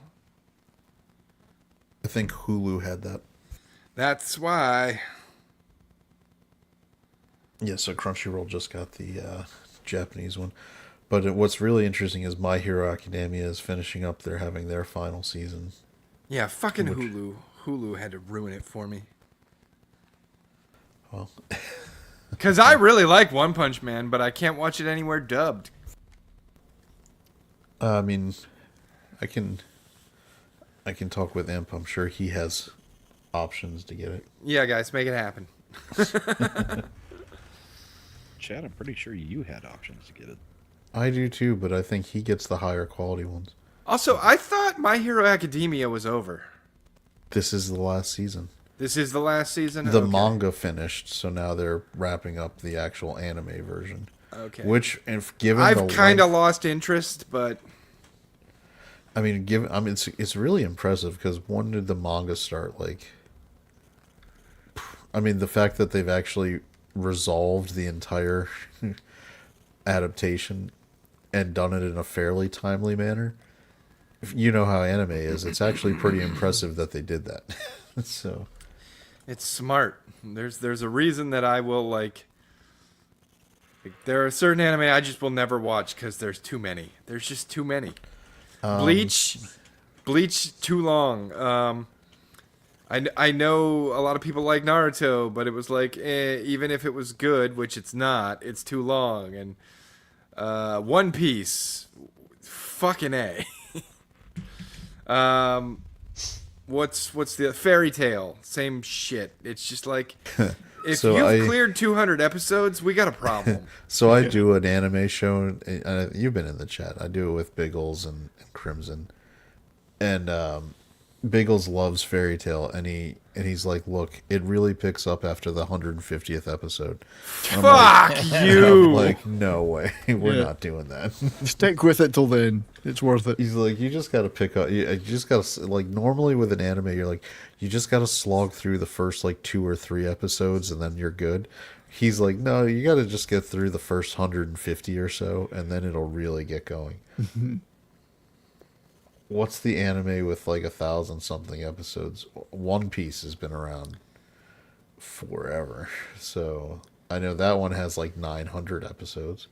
I think Hulu had that. That's why. Yeah, so Crunchyroll just got the Japanese one. But what's really interesting is My Hero Academia is finishing up. They're having their final season. Yeah, fucking Hulu. Hulu had to ruin it for me. Well, Because I really like One Punch Man, but I can't watch it anywhere dubbed. I mean, I can talk with Imp. I'm sure he has options to get it. Yeah, guys, make it happen. Chad, I'm pretty sure you had options to get it. I do too, but I think he gets the higher quality ones. Also, I thought My Hero Academia was over. This is the last season. This is the last season? The Okay. manga finished, so now they're wrapping up the actual anime version. Okay. Which, if given I've the kind of length- lost interest, but I mean, it's really impressive because when did the manga start? Like, I mean, the fact that they've actually resolved the entire adaptation and done it in a fairly timely manner. You know how anime is. It's actually pretty impressive that they did that. So, it's smart. There's a reason that I will like there are certain anime I just will never watch because there's too many. There's just too many. Bleach too long. I know a lot of people like Naruto, but it was like even if it was good, which it's not, it's too long. And One Piece, fucking A. What's the Fairy Tail? Same shit. It's just like if So you've cleared 200 episodes, we got a problem. so I do an anime show. You've been in the chat. I do it with Biggles and Crimson, and Biggles loves Fairy Tale, and he's like, look, it really picks up after the 150th episode. And I'm Fuck you! I'm like, no way, we're not doing that. Stick with it till then. It's worth it. He's like, you just got to pick up. You just got to, like, normally with an anime, you're like, you just got to slog through the first like 2 or 3 episodes, and then you're good. He's like, no, you got to just get through the first 150 or so, and then it'll really get going. What's the anime with like 1,000 something episodes? One Piece has been around forever, so I know that one has like 900 episodes.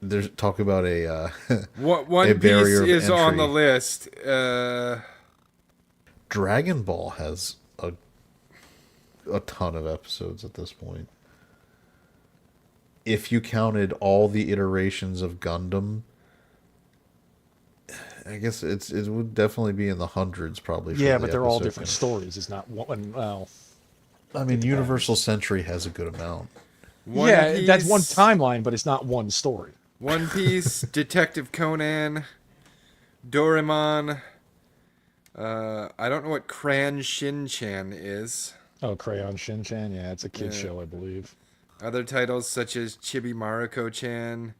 There's talk about a One a Piece barrier of is on the entry. list. Dragon Ball has a ton of episodes at this point. If you counted all the iterations of Gundam, I guess it would definitely be in the hundreds, probably. Yeah, for but the they're all episode different count. stories. It's not one. Well, I mean, Universal Century has a good amount. One yeah, that's Piece, one timeline, but it's not one story. One Piece, Detective Conan, Doraemon. I don't know what Cran Shin-chan is. Oh, Crayon Shin-chan. Yeah, it's a kid's show, I believe. Other titles such as Chibi Maruko-chan,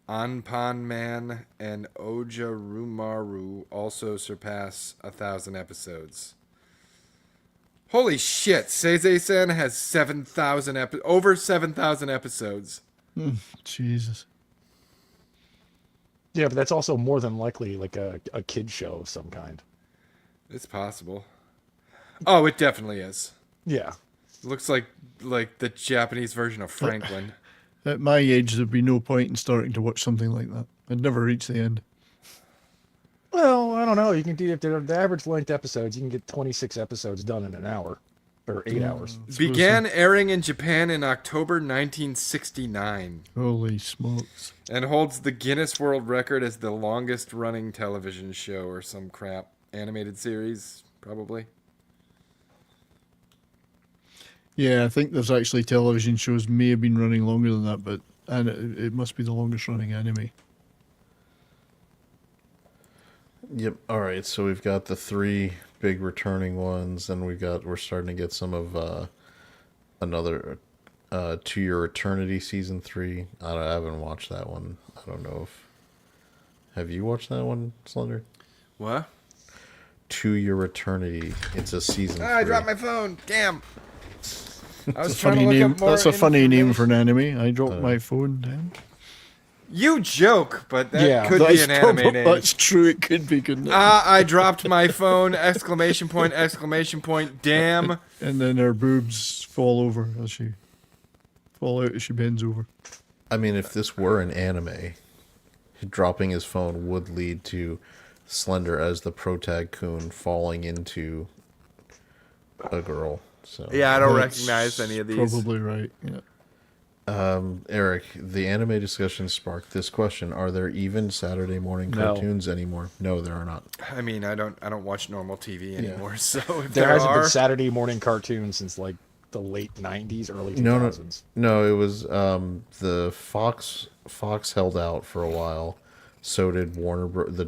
Anpan Man, and Ojarumaru also surpass 1,000 episodes. Holy shit! Seize-sen has 7,000 over 7,000 episodes. Jesus. Yeah, but that's also more than likely like a kid show of some kind. It's possible. Oh, it definitely is. Yeah. Looks like the Japanese version of Franklin. At my age, there'd be no point in starting to watch something like that. I'd never reach the end. Well, I don't know. You can do if they're the average length episodes, you can get 26 episodes done in an hour or 8 hours. Began airing in Japan in October 1969 Holy smokes. and holds the Guinness World Record as the longest running television show or some crap. Animated series, probably. Yeah, I think there's actually television shows may have been running longer than that, but it must be the longest running anime. Yep. All right. So we've got the 3 big returning ones, and we're starting to get some of another To Your Eternity season 3. I haven't watched that one. I don't know if have you watched that one, Slender? What? To Your Eternity. It's a season 3. I dropped my phone. Damn. I was That's a trying to funny look name. up more That's a funny name for information. an anime. I dropped my phone down. You joke, but that Yeah, could be That's an anime name. That's true. It could be, couldn't it? I dropped my phone! Exclamation point! Exclamation point! Damn! And then her boobs fall over as she fall out as she bends over. I mean, if this were an anime, dropping his phone would lead to Slender as the protag-kun falling into a girl. So Yeah, I don't That's recognize any of these. Probably right. Yeah. Eric, the anime discussion sparked this question: are there even Saturday morning No. cartoons anymore? No, there are not. I mean, I don't watch normal TV anymore, so if There hasn't are, been Saturday morning cartoons since like the late 90s, early 2000s. No, it was the Fox held out for a while. So did the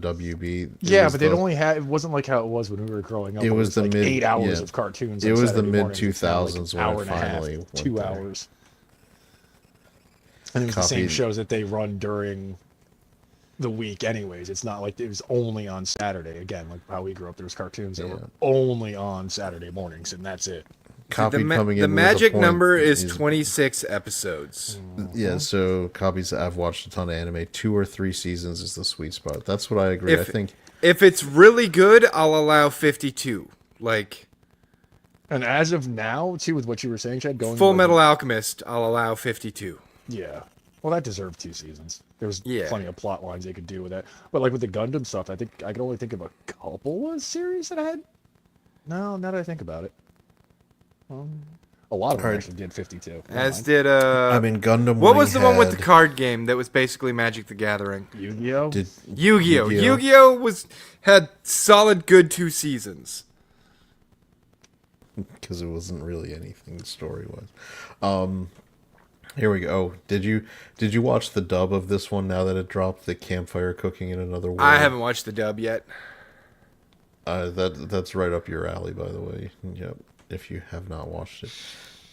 WB. Yeah, but they'd only had. It wasn't like how it was when we were growing up. It where was the like mid- 8 hours yeah. of cartoons. It on was the Saturday mornings. It's now, like, mid-2000s an when hour it and a half, finally went 2 there. hours. And it was the same Copied- shows that they run during the week, anyways. It's not like it was only on Saturday. Again, like how we grew up, there was cartoons that were only on Saturday mornings, and that's it. Copy coming in the with a magic point number is 26 episodes. Yeah, so copies. I've watched a ton of anime. 2 or 3 seasons is the sweet spot. That's what I agree. I think If it's really good, I'll allow 52. Like And as of now, too, with what you were saying, Chad, going Full like- Metal Alchemist, I'll allow 52. Yeah. Well, that deserved 2 seasons. There was Yeah. plenty of plot lines they could do with that. But like with the Gundam stuff, I think I could only think of a couple of series that I had. No, now that I think about it. A lot of them Alright. actually did 52. As did I mean Gundam. what Wing was the one with the had- card game that was basically Magic the Gathering? Yu-Gi-Oh? Did Yu-Gi-Oh. Yu-Gi-Oh. Yu-Gi-Oh had solid good 2 seasons. because it wasn't really anything story wise. Here we go. Did you watch the dub of this one now that it dropped? The campfire cooking in another world. I haven't watched the dub yet. That's right up your alley, by the way. Yep. If you have not watched it,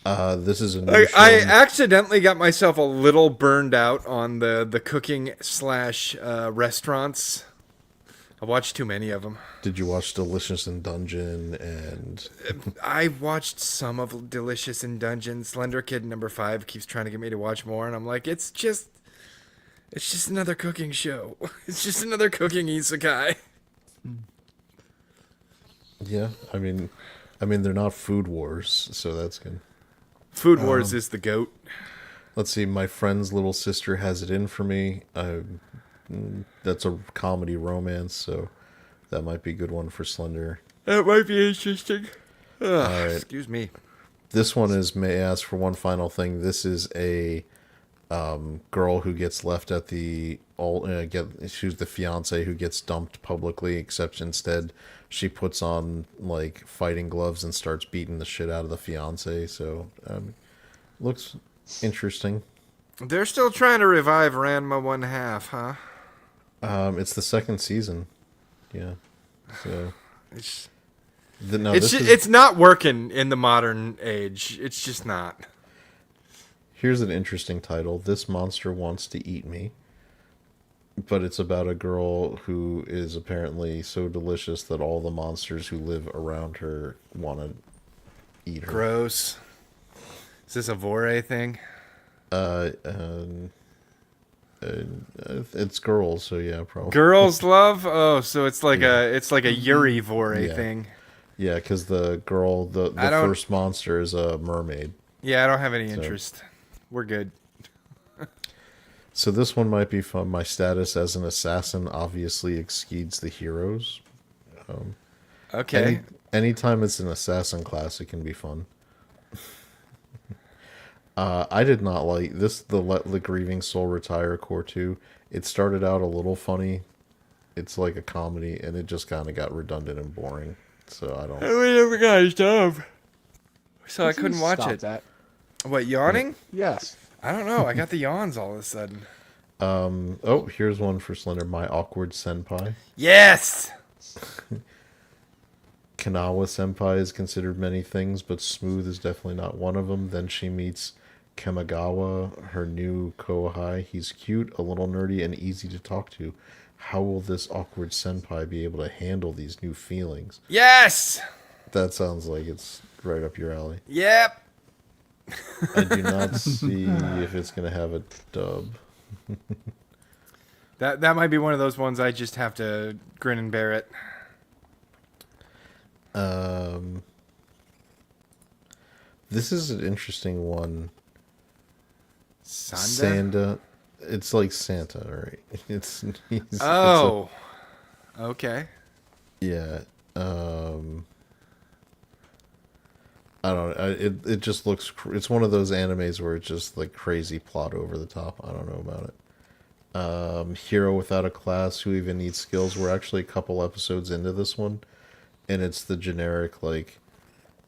this is a new I show. accidentally got myself a little burned out on the cooking slash restaurants. I watched too many of them. Did you watch Delicious in Dungeon and? I watched some of Delicious in Dungeon. Slender Kid #5 keeps trying to get me to watch more, and I'm like, it's just another cooking show. It's just another cooking isekai. Yeah, I mean, they're not food wars, so that's good. Food Wars is the GOAT. Let's see. My friend's little sister has it in for me. That's a comedy romance, so that might be a good one for Slender. That might be interesting. Ugh, right. Excuse me. This one is, may I ask for one final thing? This is a girl who gets left at the she's the fiance who gets dumped publicly, except instead she puts on like fighting gloves and starts beating the shit out of the fiance. So looks interesting. They're still trying to revive Ranma 1/2, huh? It's the second season. Yeah. So It's this is, it's not working in the modern age. It's just not. here's an interesting title. This Monster Wants to Eat Me. But it's about a girl who is apparently so delicious that all the monsters who live around her want to eat her. Gross. Is this a Vore thing? It's girls, so yeah, probably. Girls love? Oh, so it's like a Yuri Vore Yeah. thing. Yeah, because the girl, the I don't- first monster is a mermaid. Yeah, I don't have any interest. We're good. So this one might be fun. My status as an assassin obviously exceeds the heroes. Okay. Anytime it's an assassin class, it can be fun. I did not like this. The Let the Grieving Soul Retire Core 2. It started out a little funny. It's like a comedy, and it just kind of got redundant and boring. So I don't. We never got his job. So I Could you couldn't watch stop it. That. What, yawning? Yes. I don't know. I got the yawns all of a sudden. Oh, here's one for Slender. My Awkward Senpai. Yes! Kanawa Senpai is considered many things, but smooth is definitely not one of them. Then she meets Kamigawa, her new Kohai. He's cute, a little nerdy, and easy to talk to. How will this awkward senpai be able to handle these new feelings? Yes! That sounds like it's right up your alley. Yep. I do not see if it's going to have a dub. That might be one of those ones I just have to grin and bear it. This is an interesting one. Sanda? Sanda. It's like Santa, right? Oh. Okay. Yeah. I don't know. It just looks. It's one of those animes where it's just like crazy plot over the top. I don't know about it. Hero without a class who even needs skills. We're actually a couple episodes into this one, and it's the generic like,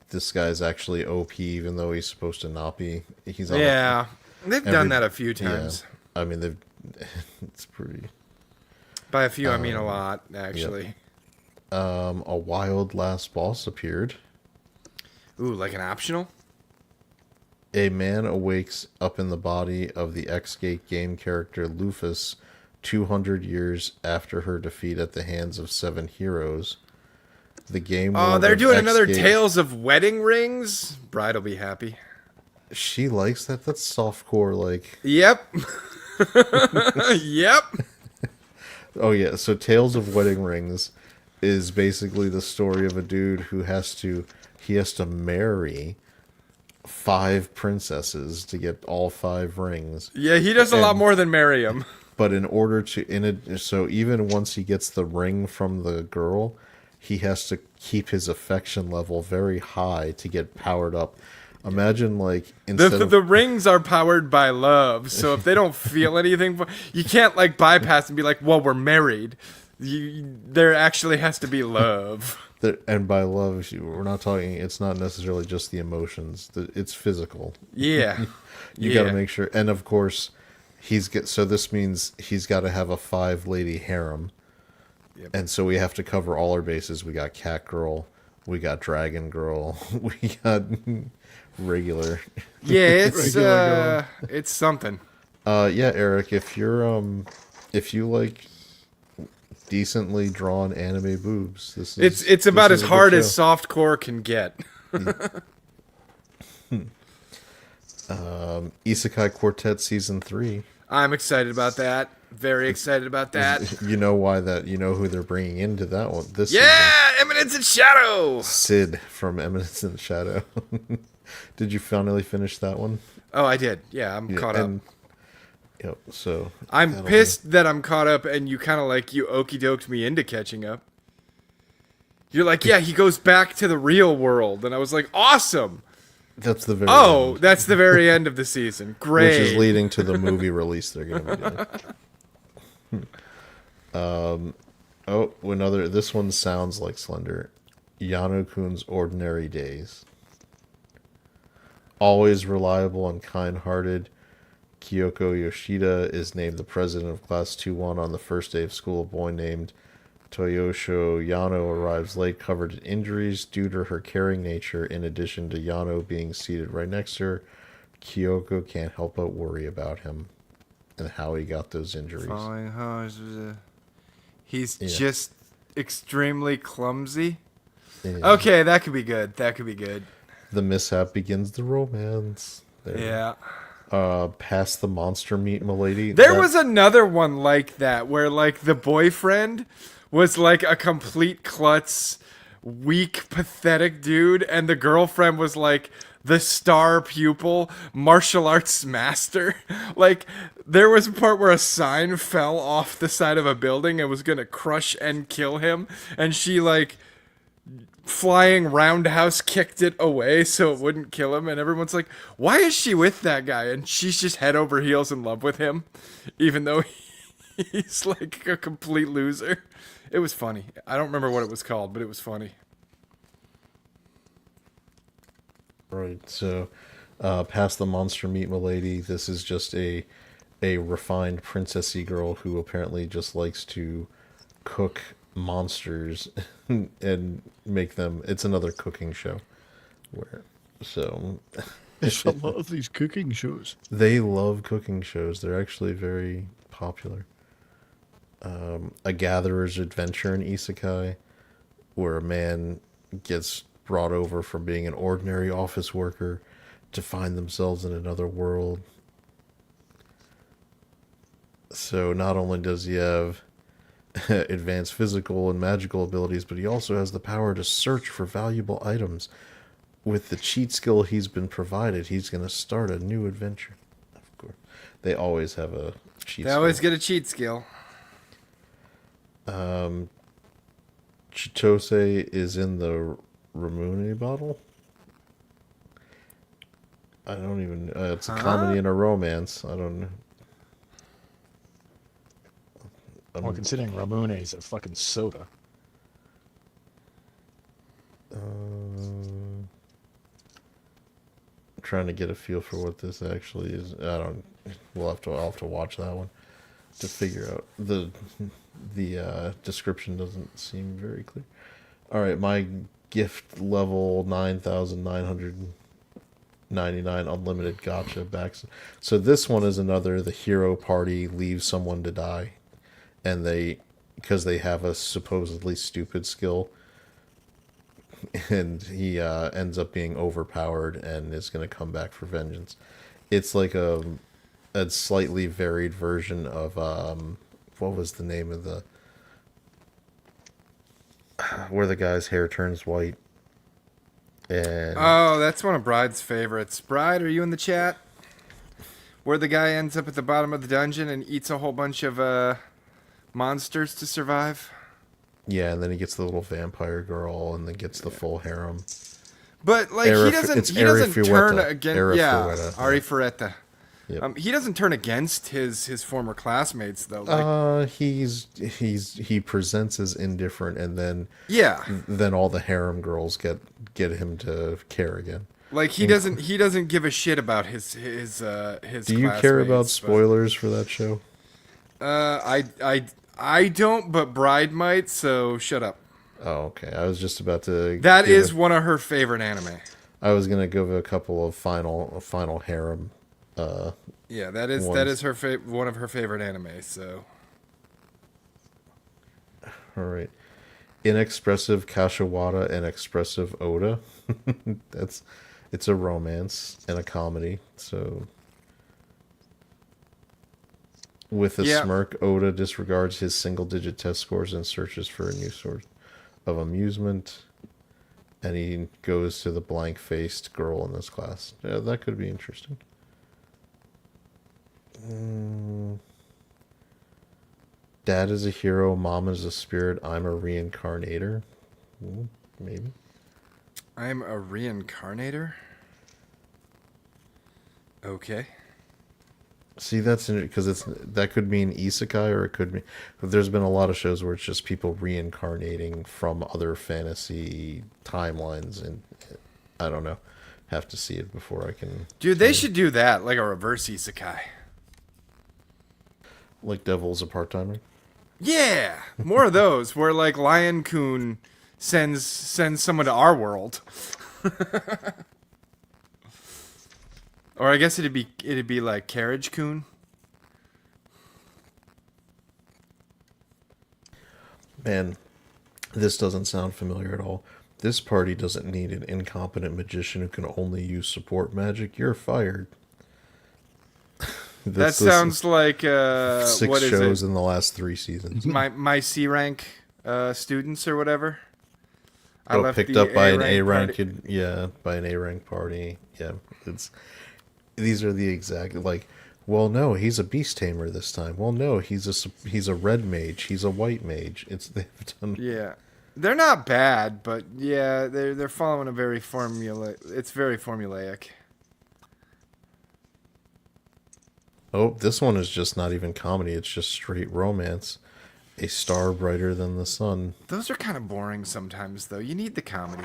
this guy's actually OP even though he's supposed to not be. He's on Yeah. They've done that a few times. Yeah. I mean, they've. It's pretty. By a few, I mean a lot, actually. A wild last boss appeared. Ooh, like an optional? A man awakes up in the body of the X-Gate game character Lufus 200 years after her defeat at the hands of 7 heroes. The game. Oh, world they're of doing another X-Gate- Tales of Wedding Rings? Bride will be happy. She likes that. That's softcore, like. Yep. Yep. Oh yeah, so Tales of Wedding Rings is basically the story of a dude who has to marry 5 princesses to get all 5 rings. Yeah, he does a lot more than marry him. But in order to so even once he gets the ring from the girl, he has to keep his affection level very high to get powered up. Imagine like The rings are powered by love, so if they don't feel anything, you can't like bypass and be like, "Well, we're married." There actually has to be love. And by love, we're not talking. It's not necessarily just the emotions. It's physical. Yeah, You got to make sure. And of course, so this means he's got to have a 5-lady harem. And so we have to cover all our bases. We got Cat Girl, we got Dragon Girl, we got regular. Yeah, it's something. Yeah, Eric, if you like decently drawn anime boobs, It's about as hard as softcore can get. Isekai Quartet Season 3. I'm excited about that. Very excited about that. You know why that? You know who they're bringing into that one? This Yeah, season. Eminence in Shadow. Sid from Eminence in Shadow. Did you finally finish that one? Oh, I did. Yeah, I'm caught up. Yep. So I'm pissed that I'm caught up, and you kind of like you okey doked me into catching up. You're like, yeah, he goes back to the real world, and I was like, awesome. That's the very end. end. That's the very end of the season. Great. Which is leading to the movie release they're going to be doing. This one sounds like Slender. Yano-kun's Ordinary Days. Always reliable and kind-hearted, Kyoko Yoshida is named the president of Class 2-1 on the first day of school. A boy named Toyosho Yano arrives late, covered in injuries due to her caring nature. In addition to Yano being seated right next to her, Kyoko can't help but worry about him and how he got those injuries. He's just extremely clumsy. Yeah. Okay, that could be good. That could be good. The mishap begins the romance. Yeah. Past the monster meat, milady. There was another one like that where like the boyfriend was like a complete klutz, weak, pathetic dude, and the girlfriend was like the star pupil, martial arts master. Like there was a part where a sign fell off the side of a building and was gonna crush and kill him, and she like flying roundhouse kicked it away so it wouldn't kill him, and everyone's like, why is she with that guy? And she's just head over heels in love with him, even though he's like a complete loser. It was funny. I don't remember what it was called, but it was funny. Right, so past the monster meat, milady. This is just a refined princessy girl who apparently just likes to cook monsters and make them. It's another cooking show There's a lot of these cooking shows. They love cooking shows. They're actually very popular. A gatherer's adventure in isekai, where a man gets brought over from being an ordinary office worker to find themselves in another world. So not only does he have advanced physical and magical abilities, but he also has the power to search for valuable items. With the cheat skill he's been provided, he's going to start a new adventure. Of course, they always have a cheat. They always get a cheat skill. Chitose is in the Ramune bottle. I don't even. It's a comedy and a romance. I don't know. Well, considering Ramune is a fucking soda. I'm trying to get a feel for what this actually is. I don't. I'll have to watch that one to figure out the description. Doesn't seem very clear. All right, my gift level 9,999 unlimited gacha backs. So this one is another. The hero party leaves someone to die, and because they have a supposedly stupid skill, and he ends up being overpowered and is going to come back for vengeance. It's like a slightly varied version of what was the name of the where the guy's hair turns white. And oh, that's one of Bride's favorites. Bride, are you in the chat? Where the guy ends up at the bottom of the dungeon and eats a whole bunch of monsters to survive. Yeah, and then he gets the little vampire girl, and then gets the full harem. But like he doesn't turn against Ari Ferretta. Yep. He doesn't turn against his former classmates though. Like, he presents as indifferent, and then then all the harem girls get him to care again. Like he doesn't give a shit about his Do you care about spoilers for that show? I I don't, but Bride might, so shut up. Oh, okay. I was just about to. That is one of her favorite anime. I was gonna give a couple of final harem. Yeah, that is her one of her favorite animes. So. All right. Inexpressive Kashiwata and Expressive Oda. It's a romance and a comedy. So with a smirk, Oda disregards his single-digit test scores and searches for a new source of amusement. And he goes to the blank-faced girl in this class. Yeah, that could be interesting. Dad is a hero, Mom is a spirit, I'm a reincarnator. Maybe. I'm a reincarnator? Okay. See, that's because that could mean isekai, or it could mean. There's been a lot of shows where it's just people reincarnating from other fantasy timelines, and I don't know. Have to see it before I can. Dude, they should do that, like a reverse isekai. Like Devil's a part-timer? Yeah, more of those where like Lion Kun sends someone to our world. Or I guess it'd be like Carriage Kun. Man, this doesn't sound familiar at all. This party doesn't need an incompetent magician who can only use support magic. You're fired. That sounds like six what is shows it? in the last 3 seasons. My C rank students or whatever. Picked up by an A rank. Yeah, by an A rank party. Yeah, these are the exact like. Well, no, he's a beast tamer this time. Well, no, he's a red mage. He's a white mage. They've done. Yeah, they're not bad, but yeah, they're following a very formula. It's very formulaic. Oh, this one is just not even comedy. It's just straight romance. A star brighter than the sun. Those are kind of boring sometimes, though. You need the comedy.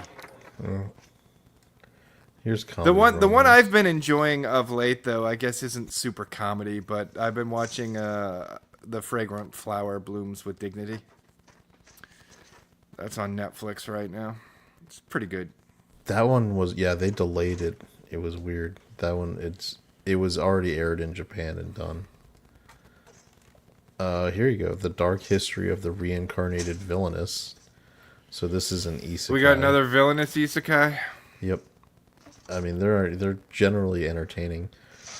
Here's comedy. The one I've been enjoying of late, though, I guess isn't super comedy, but I've been watching The Fragrant Flower Blooms with Dignity. That's on Netflix right now. It's pretty good. That one was they delayed it. It was weird. That one it was already aired in Japan and done. Here you go. The Dark History of the Reincarnated Villainous. So this is an isekai. We got another villainous isekai. Yep. I mean, they're generally entertaining.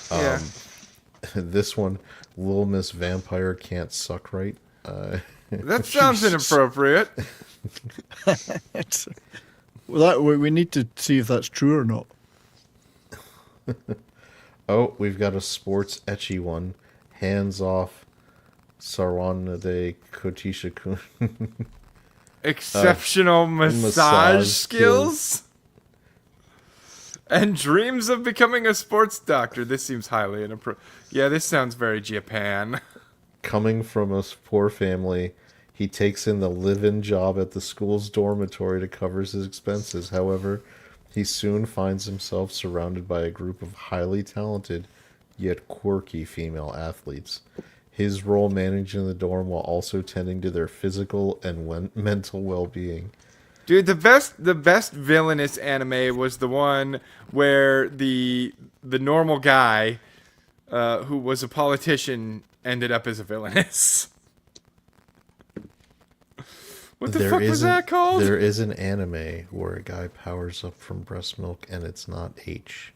Yeah. This one, Little Miss Vampire Can't Suck Right. That sounds inappropriate. Well, we need to see if that's true or not. Oh, we've got a sports ecchi one. Hands Off Sarwanade Kotisha-kun. Exceptional massage skills? And dreams of becoming a sports doctor. This seems highly inappropriate. Yeah, this sounds very Japan. Coming from a poor family, he takes in the live-in job at the school's dormitory to cover his expenses. However, he soon finds himself surrounded by a group of highly talented, yet quirky female athletes. His role managing the dorm while also tending to their physical and mental well-being. Dude, the best villainous anime was the one where the normal guy who was a politician ended up as a villainess. What the fuck was that called? There is an anime where a guy powers up from breast milk and it's not H.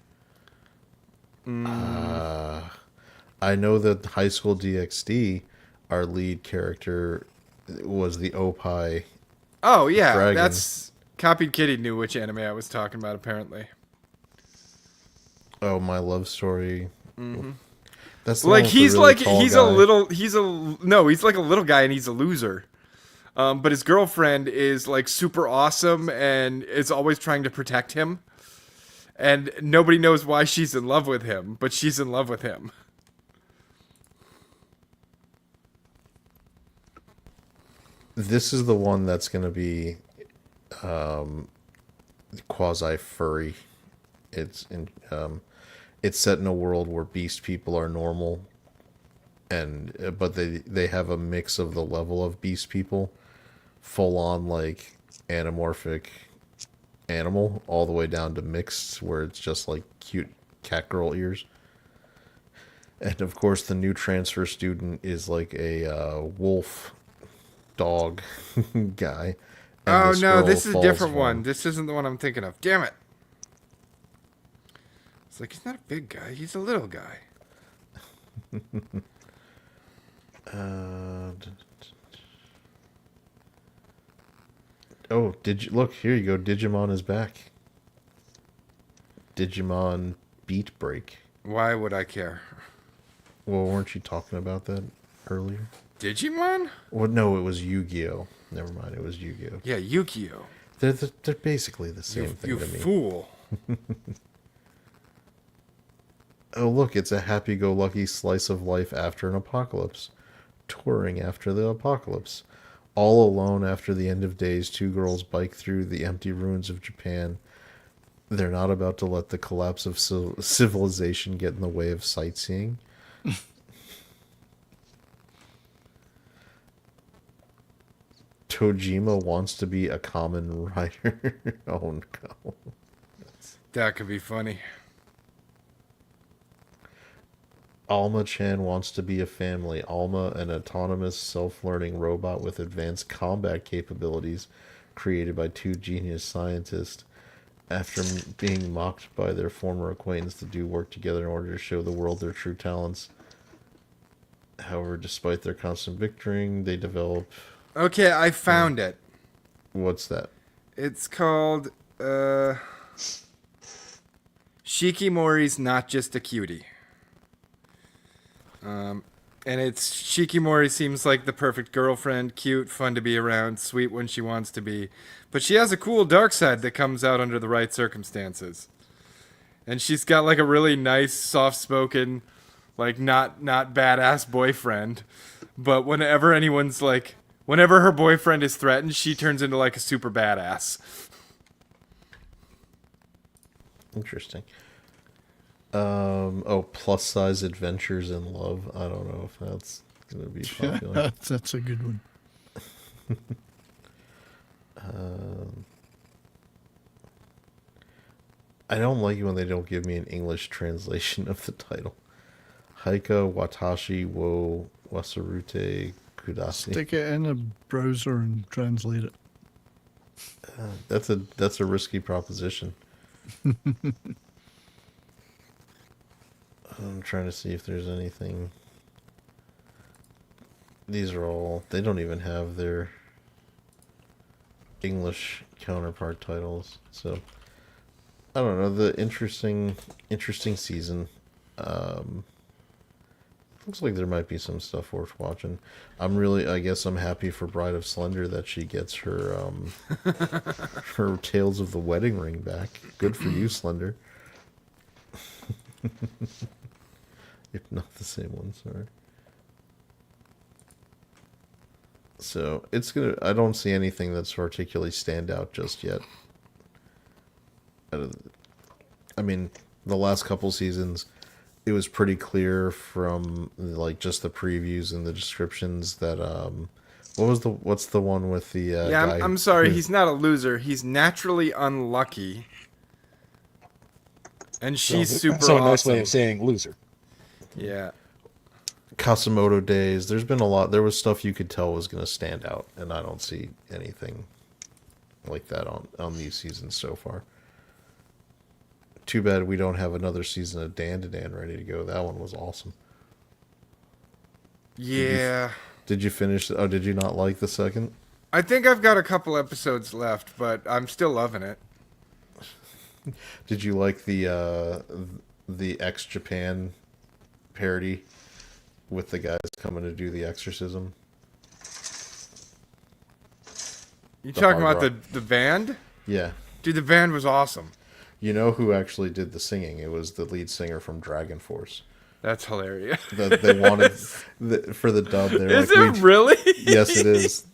I know that High School DxD, our lead character, was the Opie. Oh yeah, dragon. that's Copied Kitty knew which anime I was talking about. Apparently. Oh, My Love Story. Mm-hmm. That's like he's like guy. he's like a little guy and he's a loser. But his girlfriend is like super awesome and is always trying to protect him. And nobody knows why she's in love with him, but she's in love with him. This is the one that's going to be quasi furry. It's set in a world where beast people are normal, and but they have a mix of the level of beast people, full on like anamorphic animal, all the way down to mixed, where it's just like cute cat girl ears. And of course, the new transfer student is like a wolf dog guy. And Oh no, girl this is a falls different for one. him. This isn't the one I'm thinking of. Damn it. It's like, he's not a big guy. He's a little guy. Oh, look, here you go. Digimon is back. Digimon Beat Break. Why would I care? Well, weren't you talking about that earlier? Digimon? Well, no, it was Yu-Gi-Oh. Never mind, it was Yu-Gi-Oh. Yeah, Yu-Gi-Oh. They're basically the same You thing to me. fool. Oh, look, it's a happy-go-lucky slice of life after an apocalypse. Touring after the apocalypse. All alone after the end of days, two girls bike through the empty ruins of Japan. They're not about to let the collapse of civilization get in the way of sightseeing. Tojima wants to be a common writer. Oh no. That could be funny. Alma-chan wants to be a family. Alma, an autonomous, self-learning robot with advanced combat capabilities created by two genius scientists. After being mocked by their former acquaintance, the two work together in order to show the world their true talents. However, despite their constant bickering, they develop... Okay, I found it. What's that? It's called, Shikimori's Not Just a Cutie. And it's Shikimori seems like the perfect girlfriend, cute, fun to be around, sweet when she wants to be. But she has a cool dark side that comes out under the right circumstances. And she's got like a really nice, soft-spoken, like not badass boyfriend. But whenever her boyfriend is threatened, she turns into like a super badass. Interesting. Plus size adventures in love. I don't know if that's gonna be popular. That's a good one. I don't like it when they don't give me an English translation of the title. Haika Watashi wo Wasarute Kudasi. Stick it in a browser and translate it. That's a risky proposition. I'm trying to see if there's anything. These are all... They don't even have their English counterpart titles. So, I don't know. The interesting season. Looks like there might be some stuff worth watching. I guess I'm happy for Bride of Slender that she gets her her Tales of the Wedding Ring back. Good for you, Slender. If not the same one, sorry. So, I don't see anything that's particularly stand out just yet. I mean, the last couple seasons, it was pretty clear from like just the previews and the descriptions that what's the one with the guy I'm sorry, he's not a loser. He's naturally unlucky. And she's super so awesome. a nice way of saying loser. Yeah. Kasimoto Days. There's been a lot. There was stuff you could tell was going to stand out, and I don't see anything like that on these seasons so far. Too bad we don't have another season of Dan to Dan ready to go. That one was awesome. Yeah. Did you finish? Oh, did you not like the second? I think I've got a couple episodes left, but I'm still loving it. Did you like the ex-Japan parody with the guys coming to do the exorcism? You The talking hard about rock. the band? Yeah. Dude, the band was awesome. You know who actually did the singing? It was the lead singer from Dragon Force. That's hilarious. They wanted for the dub. They're Is like, it really? Yes, it is.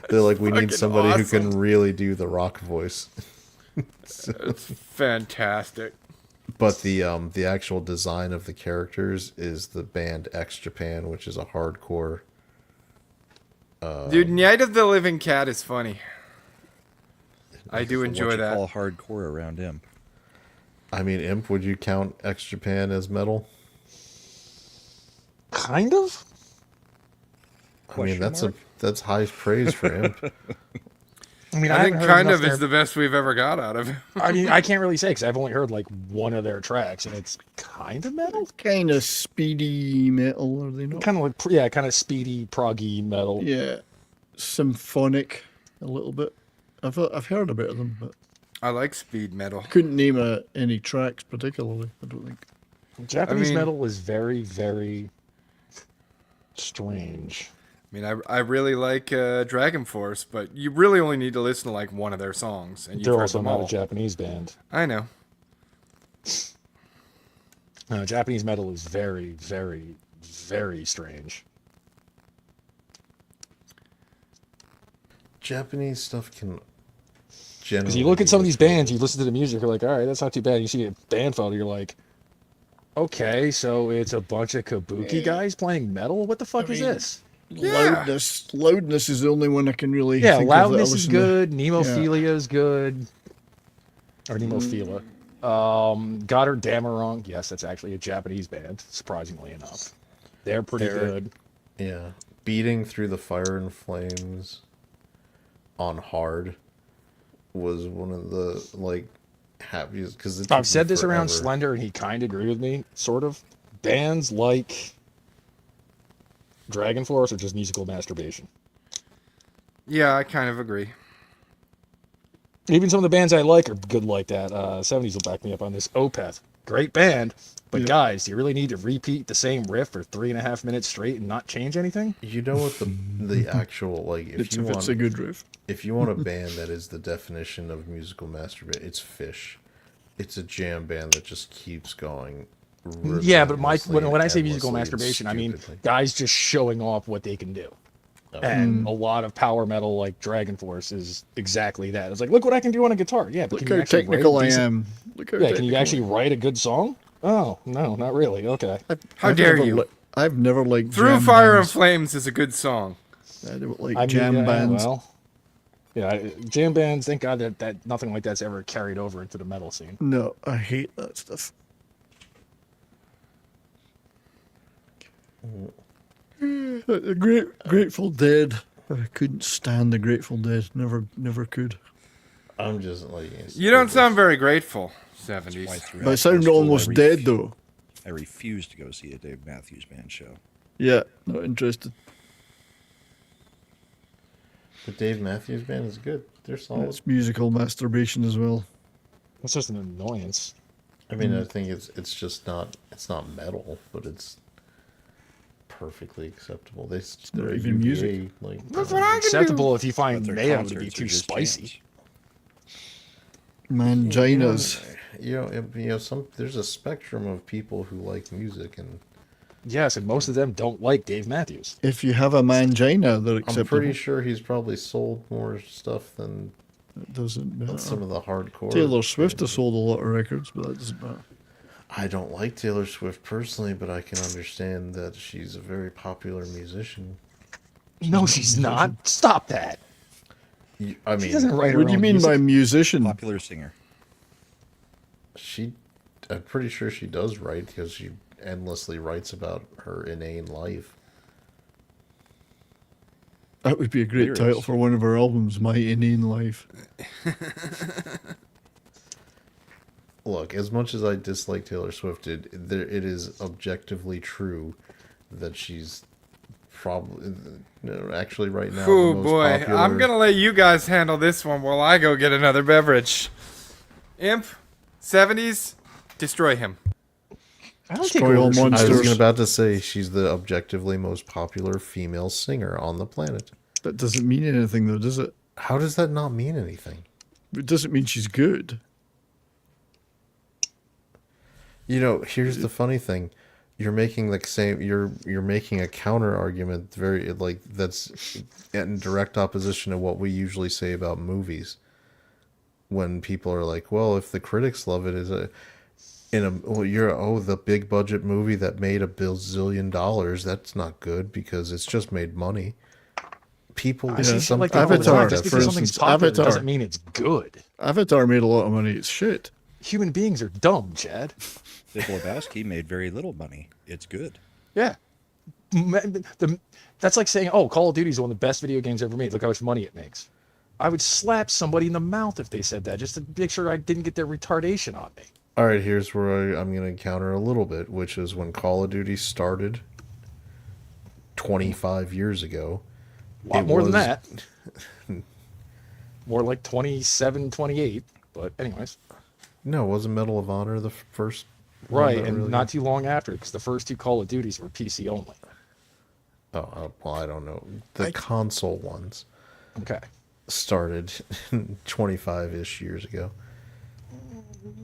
They're like, we need Fucking somebody who awesome. can really do the rock voice. It's fantastic. But the actual design of the characters is the band X Japan, which is a hardcore. Dude, Night of the Living Cat is funny. I do So enjoy what you that. call hardcore around Imp? I mean, Imp, would you count X Japan as metal? Kind of. I mean, that's high praise for Imp. I mean, I think haven't heard kind enough of is the best we've ever got out of him. I mean, I can't really say because I've only heard like one of their tracks, and it's kind of metal. Kind of speedy metal, are they not? Kind of like, yeah, kind of speedy, proggy metal. Yeah, symphonic a little bit. I've heard a bit of them, but I like speed metal. couldn't name any tracks particularly. I don't think. Japanese I mean- metal is very, very strange. I mean, I really like Dragon Force, but you really only need to listen to like one of their songs, and you've They're heard also them not all. a Japanese band. I know. Japanese metal is very, very, very strange. Japanese stuff can generally. Because you look at be some of these listened bands, you listen to the music, you're like, all right, that's not too bad. You see a band photo, you're like, okay, so it's a bunch of kabuki guys playing metal? What the fuck is this? Loudness is the only one I can really. Yeah, think of that I loudness is listen to. good. Nemophilia is good. Or Nemophilia. Goddard Damarong. Yes, that's actually a Japanese band, surprisingly enough. They're pretty good. Yeah, beating through the fire and flames on hard was one of the like happiest because I've said this around Slender, and he kind of agreed with me, sort of. Bands like Dragon Force are just musical masturbation. Yeah, I kind of agree. Even some of the bands I like are good like that. 70s will back me up on this. Opeth, great band, but guys, do you really need to repeat the same riff for 3.5 minutes straight and not change anything? You know what the actual like It's a good riff. if you want a band that is the definition of musical masturbation, it's Fish. It's a jam band that just keeps going. Yeah, but relentlessly when I say and musical endlessly and masturbation, I mean stupidly. guys just showing off what they can do. And a lot of power metal like Dragon Force is exactly that. It's like, look what I can do on a guitar. Yeah, but Look can you how actually technical write a I decent- am. Look how Yeah, can you technical. actually write a good song? Oh, no, not really. Okay. How dare never you? I've never liked Through jam Fire and bands. Flames is a good song. I don't like I mean, jam yeah, bands. Well, yeah, jam bands, thank God that nothing like that's ever carried over into the metal scene. No, I hate that stuff. Grateful Dead. I couldn't stand the Grateful Dead. Never could. I'm just like You don't sound very grateful, Why 70s. throughout But I sound high school, almost dead though. I refused to go see a Dave Matthews Band show. Yeah, not interested. The Dave Matthews Band is good. They're solid. It's musical masturbation as well. It's just an annoyance. I mean, I think it's just not metal, but it's perfectly acceptable. They're not even UVA, music. like Look what I can do. Acceptable if you find But their Mayo to be concerts are too just spicy. jams. Manginas. there's a spectrum of people who like music, and Yes, and most of them don't like Dave Matthews. If you have a mangina, they're I'm acceptable. pretty sure he's probably sold more stuff than It doesn't matter. some of the hardcore. Taylor Swift has sold a lot of records, but that doesn't matter. I don't like Taylor Swift personally, but I can understand that she's a very popular musician. No, she's not. Stop that. I She mean, doesn't write her What do you own mean music. by musician? Popular singer. I'm pretty sure she does write because she endlessly writes about her inane life. That would be a great Lyrics. title for one of our albums, My Inane Life. Look, as much as I dislike Taylor Swift, it is objectively true that she's probably actually right now. Oh the most boy, popular... I'm gonna let you guys handle this one while I go get another beverage. Imp, 70s, destroy him. I don't think Destroy all orders should- I was monsters. about to say she's the objectively most popular female singer on the planet. That doesn't mean anything, though, does it? How does that not mean anything? It doesn't mean she's good. You know, here's the funny thing. You're making like same you're making a counter argument very like that's in direct opposition to what we usually say about movies. When people are like, "Well, if the critics love it, the big budget movie that made $1 billion. That's not good because it's just made money. People I see shit like that all the Avatar, time. Just for because something's instance, popular Avatar. doesn't mean it's good. Avatar made a lot of money. It's shit. Human beings are dumb, Chad. Big Lebowski made very little money. It's good. Yeah. That's like saying, oh, Call of Duty is one of the best video games ever made. Look how much money it makes. I would slap somebody in the mouth if they said that, just to make sure I didn't get their retardation on me. All right, here's where I'm going to counter a little bit, which is when Call of Duty started 25 years ago. A lot more than that. More like 27, 28. But anyways. No, wasn't Medal of Honor the first? Right, and really not too long after, because the first 2 Call of Duties were PC only. Oh, well, I don't know. The console ones. Okay. Started 25-ish years ago.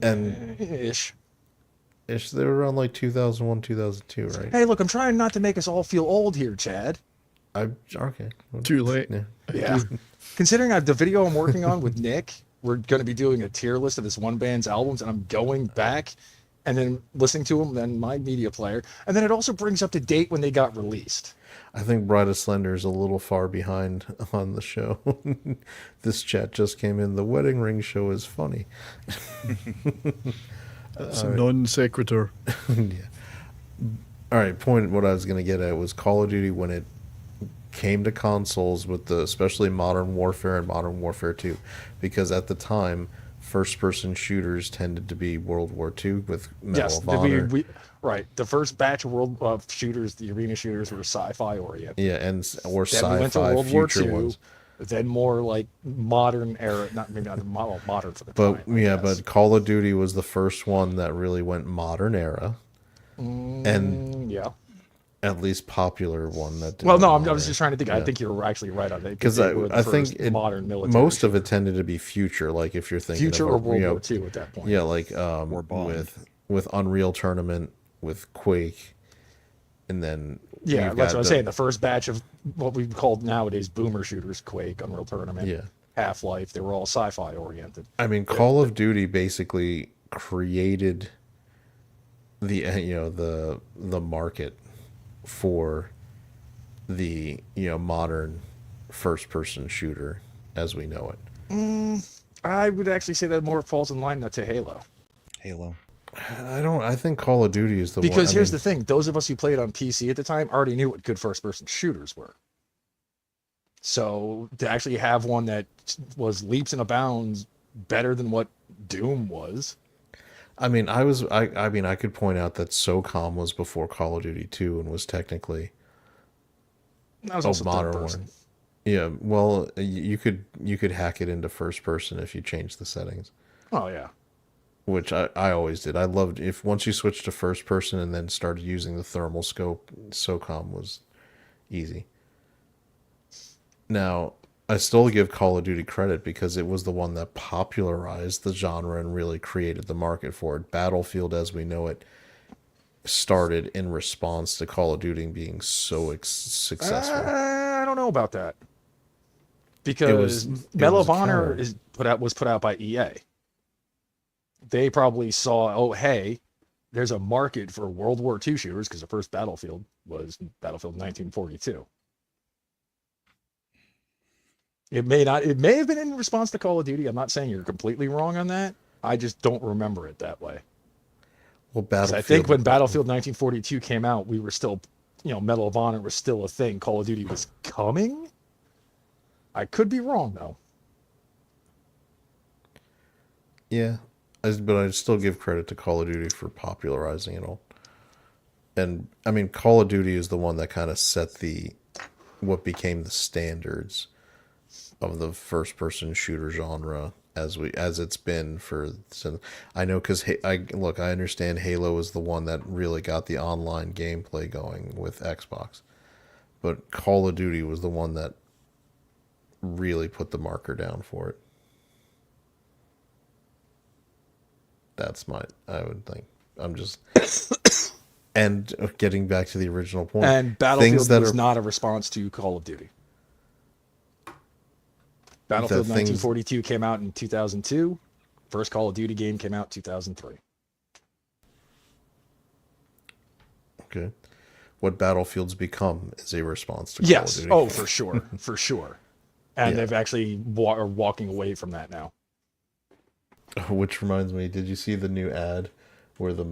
And Ish. they were around like 2001, 2002, right? Hey, look, I'm trying not to make us all feel old here, Chad. Okay. Too late. Yeah. Considering the video I'm working on with Nick, we're going to be doing a tier list of this one band's albums, and I'm going back and then listening to them, then my media player, and then it also brings up to date when they got released. I think Bride of Slender is a little far behind on the show. This chat just came in. The wedding ring show is funny. It's a non sequitur. Yeah. All right. What I was going to get at was Call of Duty when it came to consoles with especially Modern Warfare and Modern Warfare 2, because at the time first-person shooters tended to be World War II with Medal of Honor. Right. The first batch of shooters, the arena shooters, were sci-fi oriented. Yeah, or then sci-fi we went to World War future II, ones. then more like modern era, maybe not modern for the But time. but Call of Duty was the first one that really went modern era, and yeah. at least popular one that. Did Well, no, modern I was just trying to think. era. I think you're actually right on that Because I think modern military. Most of it tended to be future, like if you're thinking future of or World War II at that point. Yeah, like Bond. with Unreal Tournament, with Quake, and then Yeah, you've that's got what I'm saying. The first batch of what we called nowadays boomer shooters, Quake, Unreal Tournament, Yeah. Half-Life, they were all sci-fi oriented. I mean, Call of Duty basically created the market for the modern first person shooter as we know it. I would actually say that more falls in line to Halo. Halo. I think Call of Duty is the one. Because here's the thing, those of us who played on PC at the time already knew what good first person shooters were. So to actually have one that was leaps and bounds better than what Doom was. I mean, I could point out that SOCOM was before Call of Duty 2 and was technically That was also modern third person. one. Yeah, well, you could hack it into first person if you change the settings, Oh yeah. which I always did. I loved once you switched to first person and then started using the thermal scope, SOCOM was easy. Now, I still give Call of Duty credit because it was the one that popularized the genre and really created the market for it. Battlefield as we know it started in response to Call of Duty being so successful. I don't know about that. Because Medal of Honor was put out by EA. They probably saw, oh hey, there's a market for World War II shooters because the first Battlefield was Battlefield 1942. It may have been in response to Call of Duty. I'm not saying you're completely wrong on that. I just don't remember it that way. Well, Battlefield. I think when Battlefield 1942 came out, we were still, Medal of Honor was still a thing. Call of Duty was coming. I could be wrong though. Yeah, but I'd still give credit to Call of Duty for popularizing it all. And I mean, Call of Duty is the one that kind of set what became the standards of the first-person shooter genre as it's been for. I know because I understand Halo is the one that really got the online gameplay going with Xbox, but Call of Duty was the one that really put the marker down for it. I would think. I'm just. And getting back to the original point. And Battlefield was not a response to Call of Duty. Battlefield 1942 came out in 2002. First Call of Duty game came out in 2003. Okay. What Battlefield's become is a response to Call Yes. of Duty. Oh, for sure, for sure. And Yeah. they've actually are walking away from that now. Which reminds me, did you see the new ad where the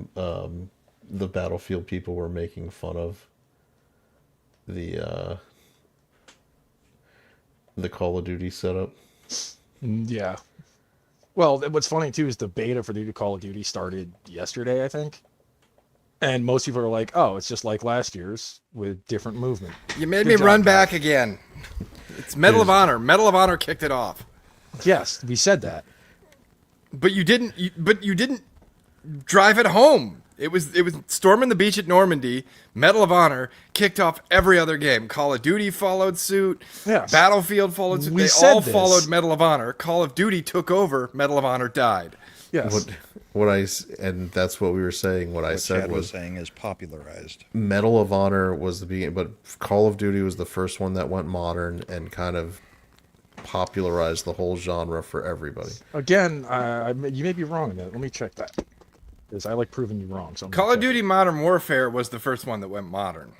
Battlefield people were making fun of the Call of Duty setup? Yeah. Well, what's funny too is the beta for the new Call of Duty started yesterday, I think. And most people are like, "Oh, it's just like last year's with different movement." You made Good me job, run guys. back again. It's Medal of Honor. Medal of Honor kicked it off. Yes, we said that. But you didn't. You didn't drive it home. It was storming the beach at Normandy. Medal of Honor kicked off every other game. Call of Duty followed suit. Yes. Battlefield followed suit. We They said all this. followed Medal of Honor. Call of Duty took over. Medal of Honor died. Yes. And that's what we were saying. What I What said Chad was saying is popularized. Medal of Honor was the beginning, but Call of Duty was the first one that went modern and kind of popularized the whole genre for everybody. Again, you may be wrong in that. Let me check that. Because I like proving you wrong. So I'm Call gonna of check Duty Modern Warfare was the first one that went modern.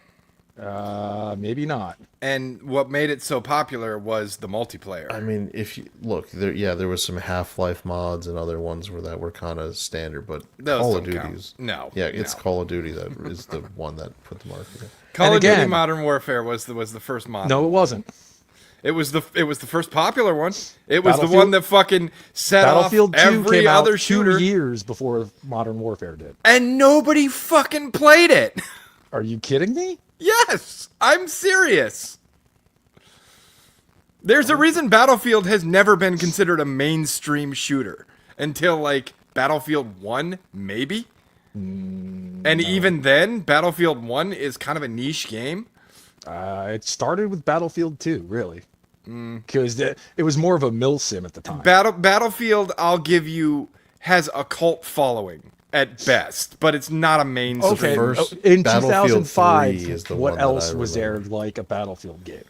it. Maybe not. And what made it so popular was the multiplayer. I mean, if you look, there was some Half-Life mods and other ones that were kind of standard, but Those Call of don't count. Duty's it's no. Call of Duty that is the one that put the mark in. Call And of Duty again- Modern Warfare was the first modern. No, it wasn't. It was the first popular one. It was the Battlefield- one that fucking set Battlefield off 2 every came out other shooter, 2 years before Modern Warfare did. and nobody fucking played it. Are you kidding me? Yes, I'm serious. There's a reason Battlefield has never been considered a mainstream shooter until like Battlefield 1, maybe. And even then, Battlefield 1 is kind of a niche game. It started with Battlefield 2, really. Because it was more of a mill sim at the time. Battlefield, I'll give you, has a cult following at best, but it's not a mainstream. Okay, first in Battlefield 3 is 2005, the one what that else I was there remember. like a Battlefield game?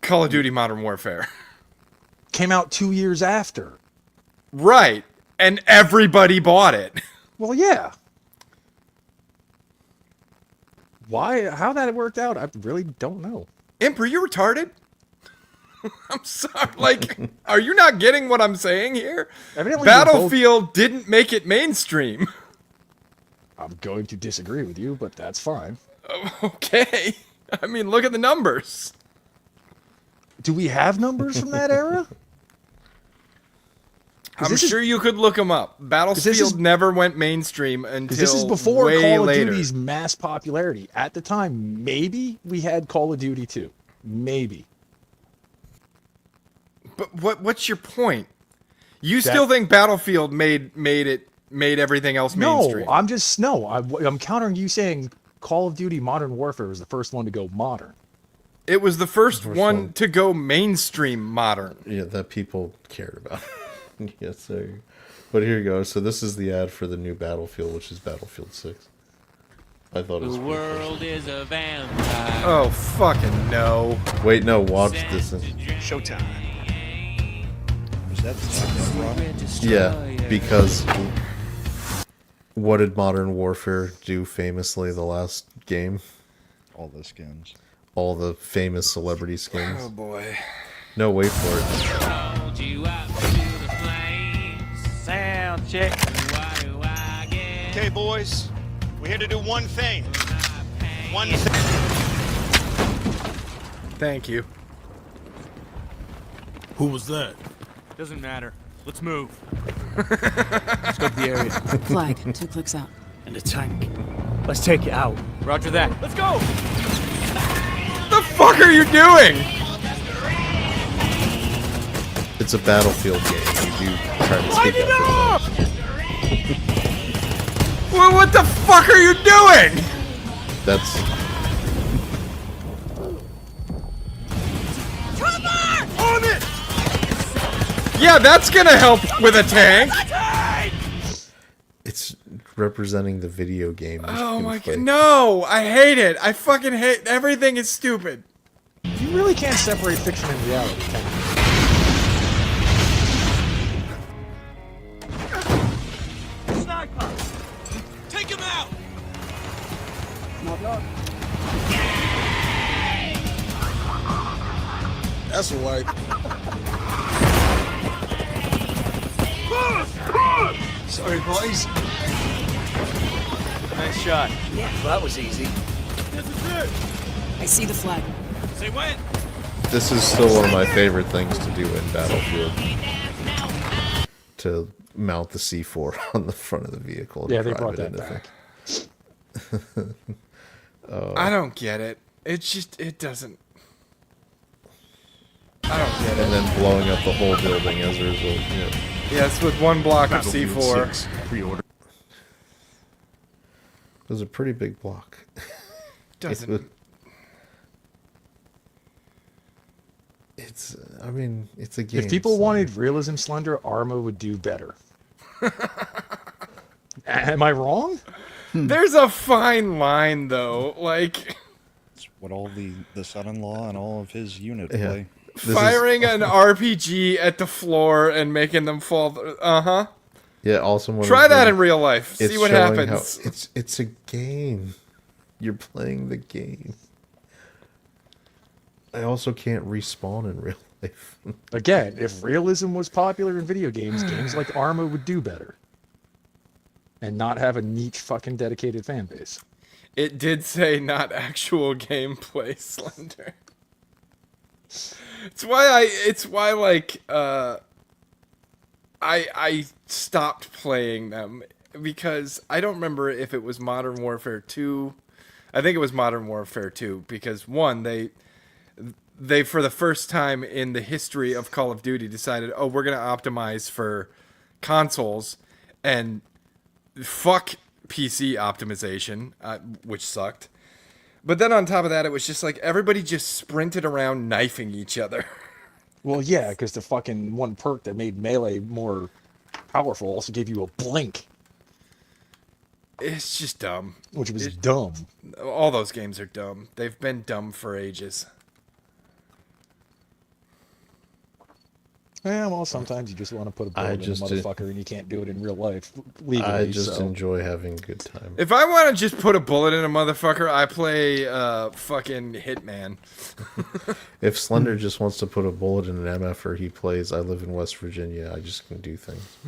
Call of Duty Modern Warfare. Came out 2 years after. Right. And everybody bought it. Well, yeah. Why? How that worked out, I really don't know. Imp, are you retarded? I'm sorry. Like, are you not getting what I'm saying here? Evidently we're Battlefield didn't make it mainstream. I'm going to disagree with you, but that's fine. Okay. I mean, look at the numbers. Do we have numbers from that era? I'm this is- sure you could look them up. Battlefield never went mainstream until Because this is before way Call of later. Duty's mass popularity. At the time, maybe we had Call of Duty 2. Maybe. But what's your point? You still think Battlefield made everything else mainstream? No, I'm countering you saying Call of Duty Modern Warfare was the first one to go modern. It was the first one to go mainstream modern. Yeah, that people cared about. Yes, sir. But here you go. So this is the ad for the new Battlefield, which is Battlefield 6. I thought it was pretty World is a vampire. Oh, fucking no. cool. Wait, no, watch this. Showtime. Was that wrong? Yeah, because what did Modern Warfare do famously the last game? All the skins. All the famous celebrity skins. Oh boy. No, wait for it. Sound check. Okay, boys, we're here to do one thing. One thing. Thank you. Who was that? Doesn't matter. Let's move. Let's go to the area. Flag, 2 clicks out. And the tank. Let's take it out. Roger that. Let's go. The fuck are you doing? It's a Battlefield game. You do try to take out. Well, what the fuck are you doing? That's On it! Yeah, that's gonna help with a tank. it's representing the video game. Oh my god, no! I hate it. I fucking hate everything. Is stupid. You really can't separate fiction and reality, can you? Sniper! Take him out! God. That's a wipe. Sorry, boys. Nice shot. Yeah, well, that was easy. I see the flag. Say when. This is still one of my favorite things to do in Battlefield. To mount the C4 on the front of the vehicle. And Yeah, they drive brought it that into back. I don't get it. It's just, it doesn't. I don't get And it. then blowing up the whole building as a result. Yeah. Yes, with one block of C4. Pre-order. It was a pretty big block. Doesn't. It's, I mean, it's a game. If people so- wanted realism Slender, Arma would do better. Am I wrong? There's a fine line, though. Like, It's what all the son-in-law and all of his unit Yeah. play. This firing an RPG at the floor and making them fall. Uh-huh. Yeah, also one Try of the that things- in real life. it's See what showing happens. how- it's a game. You're playing the game. I also can't respawn in real life. Again, if realism was popular in video games, games like Arma would do better. And not have a niche fucking dedicated fan base. It did say not actual gameplay, Slender. It's why like I stopped playing them because I don't remember if it was Modern Warfare 2. I think it was Modern Warfare 2 because one, they for the first time in the history of Call of Duty decided, "Oh, we're going to optimize for consoles and fuck PC optimization," which sucked. But then on top of that, it was just like everybody just sprinted around knifing each other. Well, yeah, because the fucking one perk that made Melee more powerful also gave you a blink, It's just dumb. which was dumb. All those games are dumb. They've been dumb for ages. Yeah, well, sometimes you just want to put a bullet in a motherfucker and you can't do it in real life legally. I just so. enjoy having a good time. If I want to just put a bullet in a motherfucker, I play fucking Hitman. If Slender just wants to put a bullet in an MFer, he plays I Live in West Virginia. I just can do things.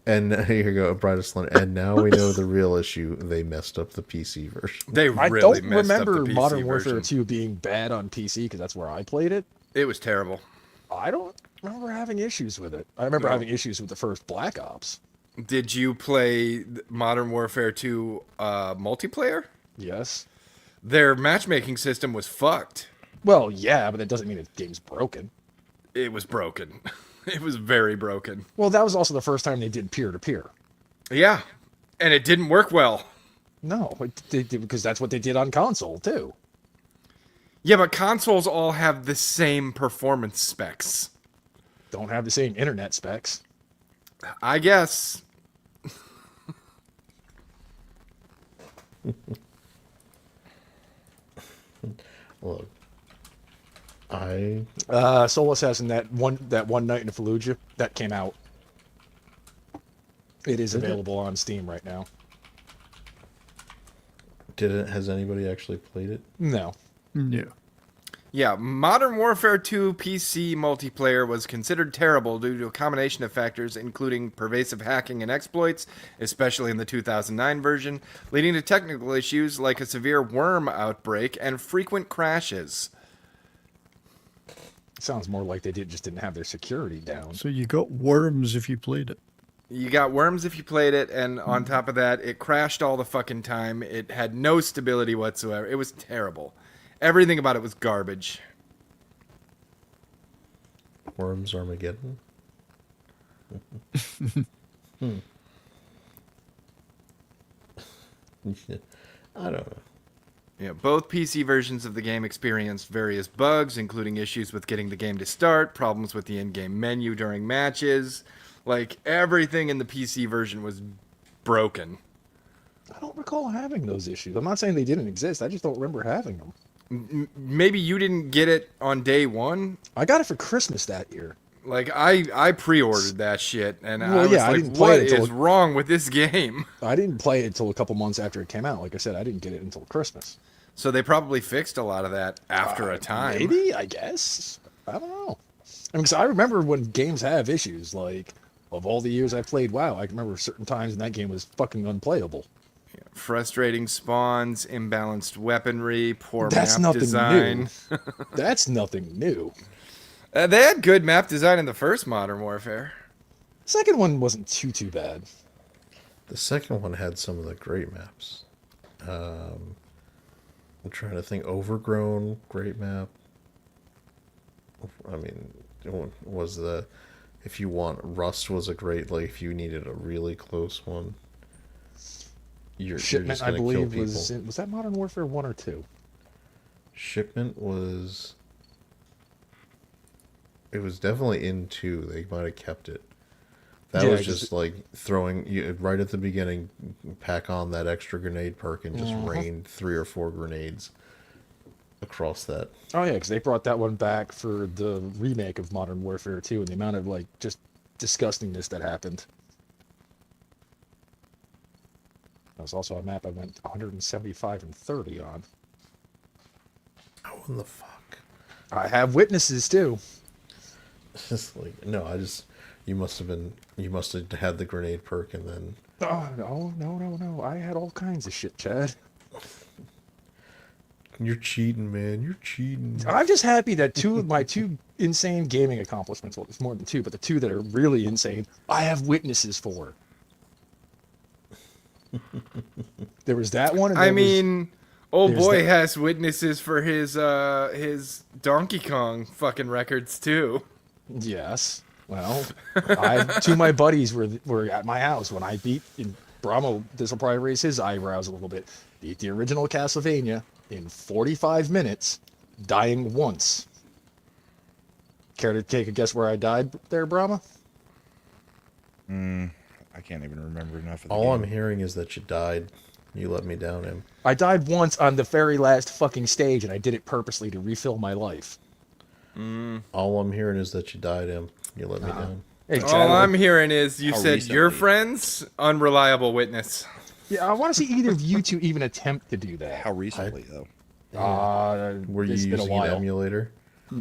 And here you go, Bride of Slender. And now we know the real issue. They messed up the PC version. They I really don't messed up the remember PC Modern Warfare version. 2 being bad on PC because that's where I played it. It was terrible. I don't remember having issues with it. I remember No. having issues with the first Black Ops. Did you play Modern Warfare 2 multiplayer? Yes. Their matchmaking system was fucked. Well, yeah, but that doesn't mean the game's broken. It was broken. It was very broken. Well, that was also the first time they did peer-to-peer. Yeah, and it didn't work well. No, because that's what they did on console, too. Yeah, but consoles all have the same performance specs. Don't have the same internet specs. I guess. Look, I Soul Assassin, that one night in Fallujah, that came out. It is available on Steam right now. has anybody actually played it? No. No. Yeah, Modern Warfare 2 PC multiplayer was considered terrible due to a combination of factors, including pervasive hacking and exploits, especially in the 2009 version, leading to technical issues like a severe worm outbreak and frequent crashes. Sounds more like they just didn't have their security down. So you got worms if you played it. You got worms if you played it, and on top of that, it crashed all the fucking time. It had no stability whatsoever. It was terrible. Everything about it was garbage. Worms Armageddon? I don't know. Yeah, both PC versions of the game experienced various bugs, including issues with getting the game to start, problems with the in-game menu during matches. Like, everything in the PC version was broken. I don't recall having those issues. I'm not saying they didn't exist. I just don't remember having them. Maybe you didn't get it on day one? I got it for Christmas that year. Like I pre-ordered that shit, and Well, I was yeah, I like, didn't play "What it until is wrong with this game?" I didn't play it until a couple months after it came out. Like I said, I didn't get it until Christmas. So they probably fixed a lot of that after a time. Maybe, I guess. I don't know. I mean, 'cause I remember when games have issues. Like, of all the years I played WoW, I can remember certain times in that game was fucking unplayable. Frustrating spawns, imbalanced weaponry, poor That's map nothing design. new. That's nothing new. They had good map design in the first Modern Warfare. Second one wasn't too bad. The second one had some of the great maps. I'm trying to think. Overgrown, great map. I mean, was the if you want Rust was a great, like if you needed a really close one. You're Shipment, just I gonna kill believe, people. was that Modern Warfare 1 or 2? Shipment was. It was definitely in 2. They might have kept it. That Yeah, was 'cause just like throwing you right at the beginning, pack on that extra grenade perk and just rain 3 or 4 grenades across that. Oh yeah, because they brought that one back for the remake of Modern Warfare 2, and the amount of like just disgustingness that happened. That was also a map I went 175 and 30 on. How in the fuck? I have witnesses too. It's like no, you must have had the grenade perk and then. Oh no! I had all kinds of shit, Chad. You're cheating, man. You're cheating. I'm just happy that two of my two insane gaming accomplishments, well, it's more than two, but the two that are really insane, I have witnesses for. There was that one. And I there was- mean, old there's boy that- has witnesses for his Donkey Kong fucking records too. Yes. Well, two of my buddies were at my house when I beat. In Brahmo, this will probably raise his eyebrows a little bit. Beat the original Castlevania in 45 minutes, dying once. Care to take a guess where I died there, Brahma? I can't even remember enough of the All game. I'm hearing is that you died. You let me down, him. I died once on the very last fucking stage, and I did it purposely to refill my life. All I'm hearing is that you died, him. You let me down. Hey, All Chad, I'm hearing is you How said your recently? friends, unreliable witness. yeah, I want to see either of you two even attempt to do that. How recently, though? Were you It's been a using an while. emulator?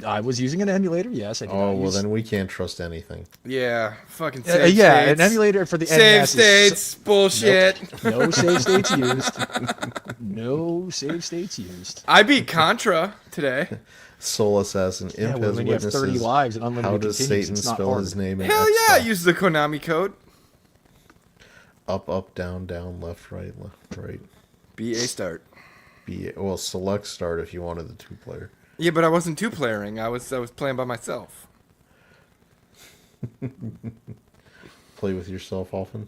I was using an emulator, yes. I did Oh, not well, use... then we can't trust anything. Yeah, fucking save yeah, states. an emulator for the Save NES states, bullshit. No save states used. No save states used. I beat Contra today. Soul Assassin, Yeah, Imp well, has when you have 30 witnesses. lives and unlimited How does continues, Satan it's not spell hard. his name in Hell yeah, I Xbox? use the Konami code. Up, up, down, down, left, right, BA start. Well, select start if you wanted the 2-player. Yeah, but I wasn't two-playering. I was playing by myself. Play with yourself often.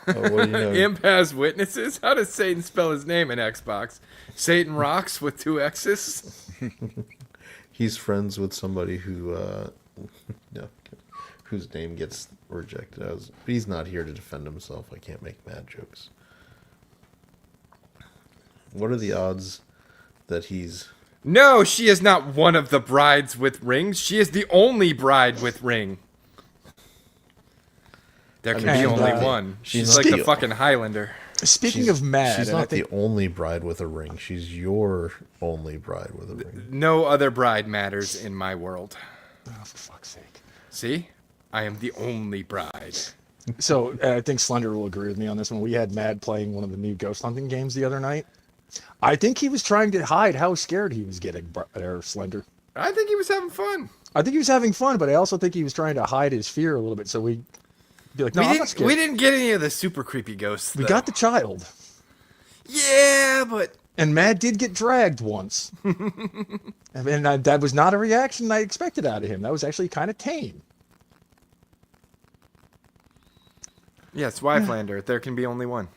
Oh, what do you know? Imp has witnesses? How does Satan spell his name in Xbox? Satan rocks with 2 X's? He's friends with somebody who, no, whose name gets rejected. He's not here to defend himself. I can't make mad jokes. What are the odds that he's... No, she is not one of the brides with rings. She is the only bride with ring. There can be only one. She's like the fucking Highlander. Speaking of mad, she's and I not think the only bride with a ring. She's your only bride with a ring. No other bride matters in my world. oh, for fuck's sake. See? I am the only bride. So I think Slender will agree with me on this one. We had Mad playing one of the new ghost hunting games the other night. I think he was trying to hide how scared he was getting, Slender. I think he was having fun. I think he was having fun, but I also think he was trying to hide his fear a little bit. So we'd be like, no, I'm not scared. We didn't get any of the super creepy ghosts, We though. got the child. Yeah, but... And Mad did get dragged once. And that was not a reaction I expected out of him. That was actually kind of tame. Yes, Wyflander. There can be only one.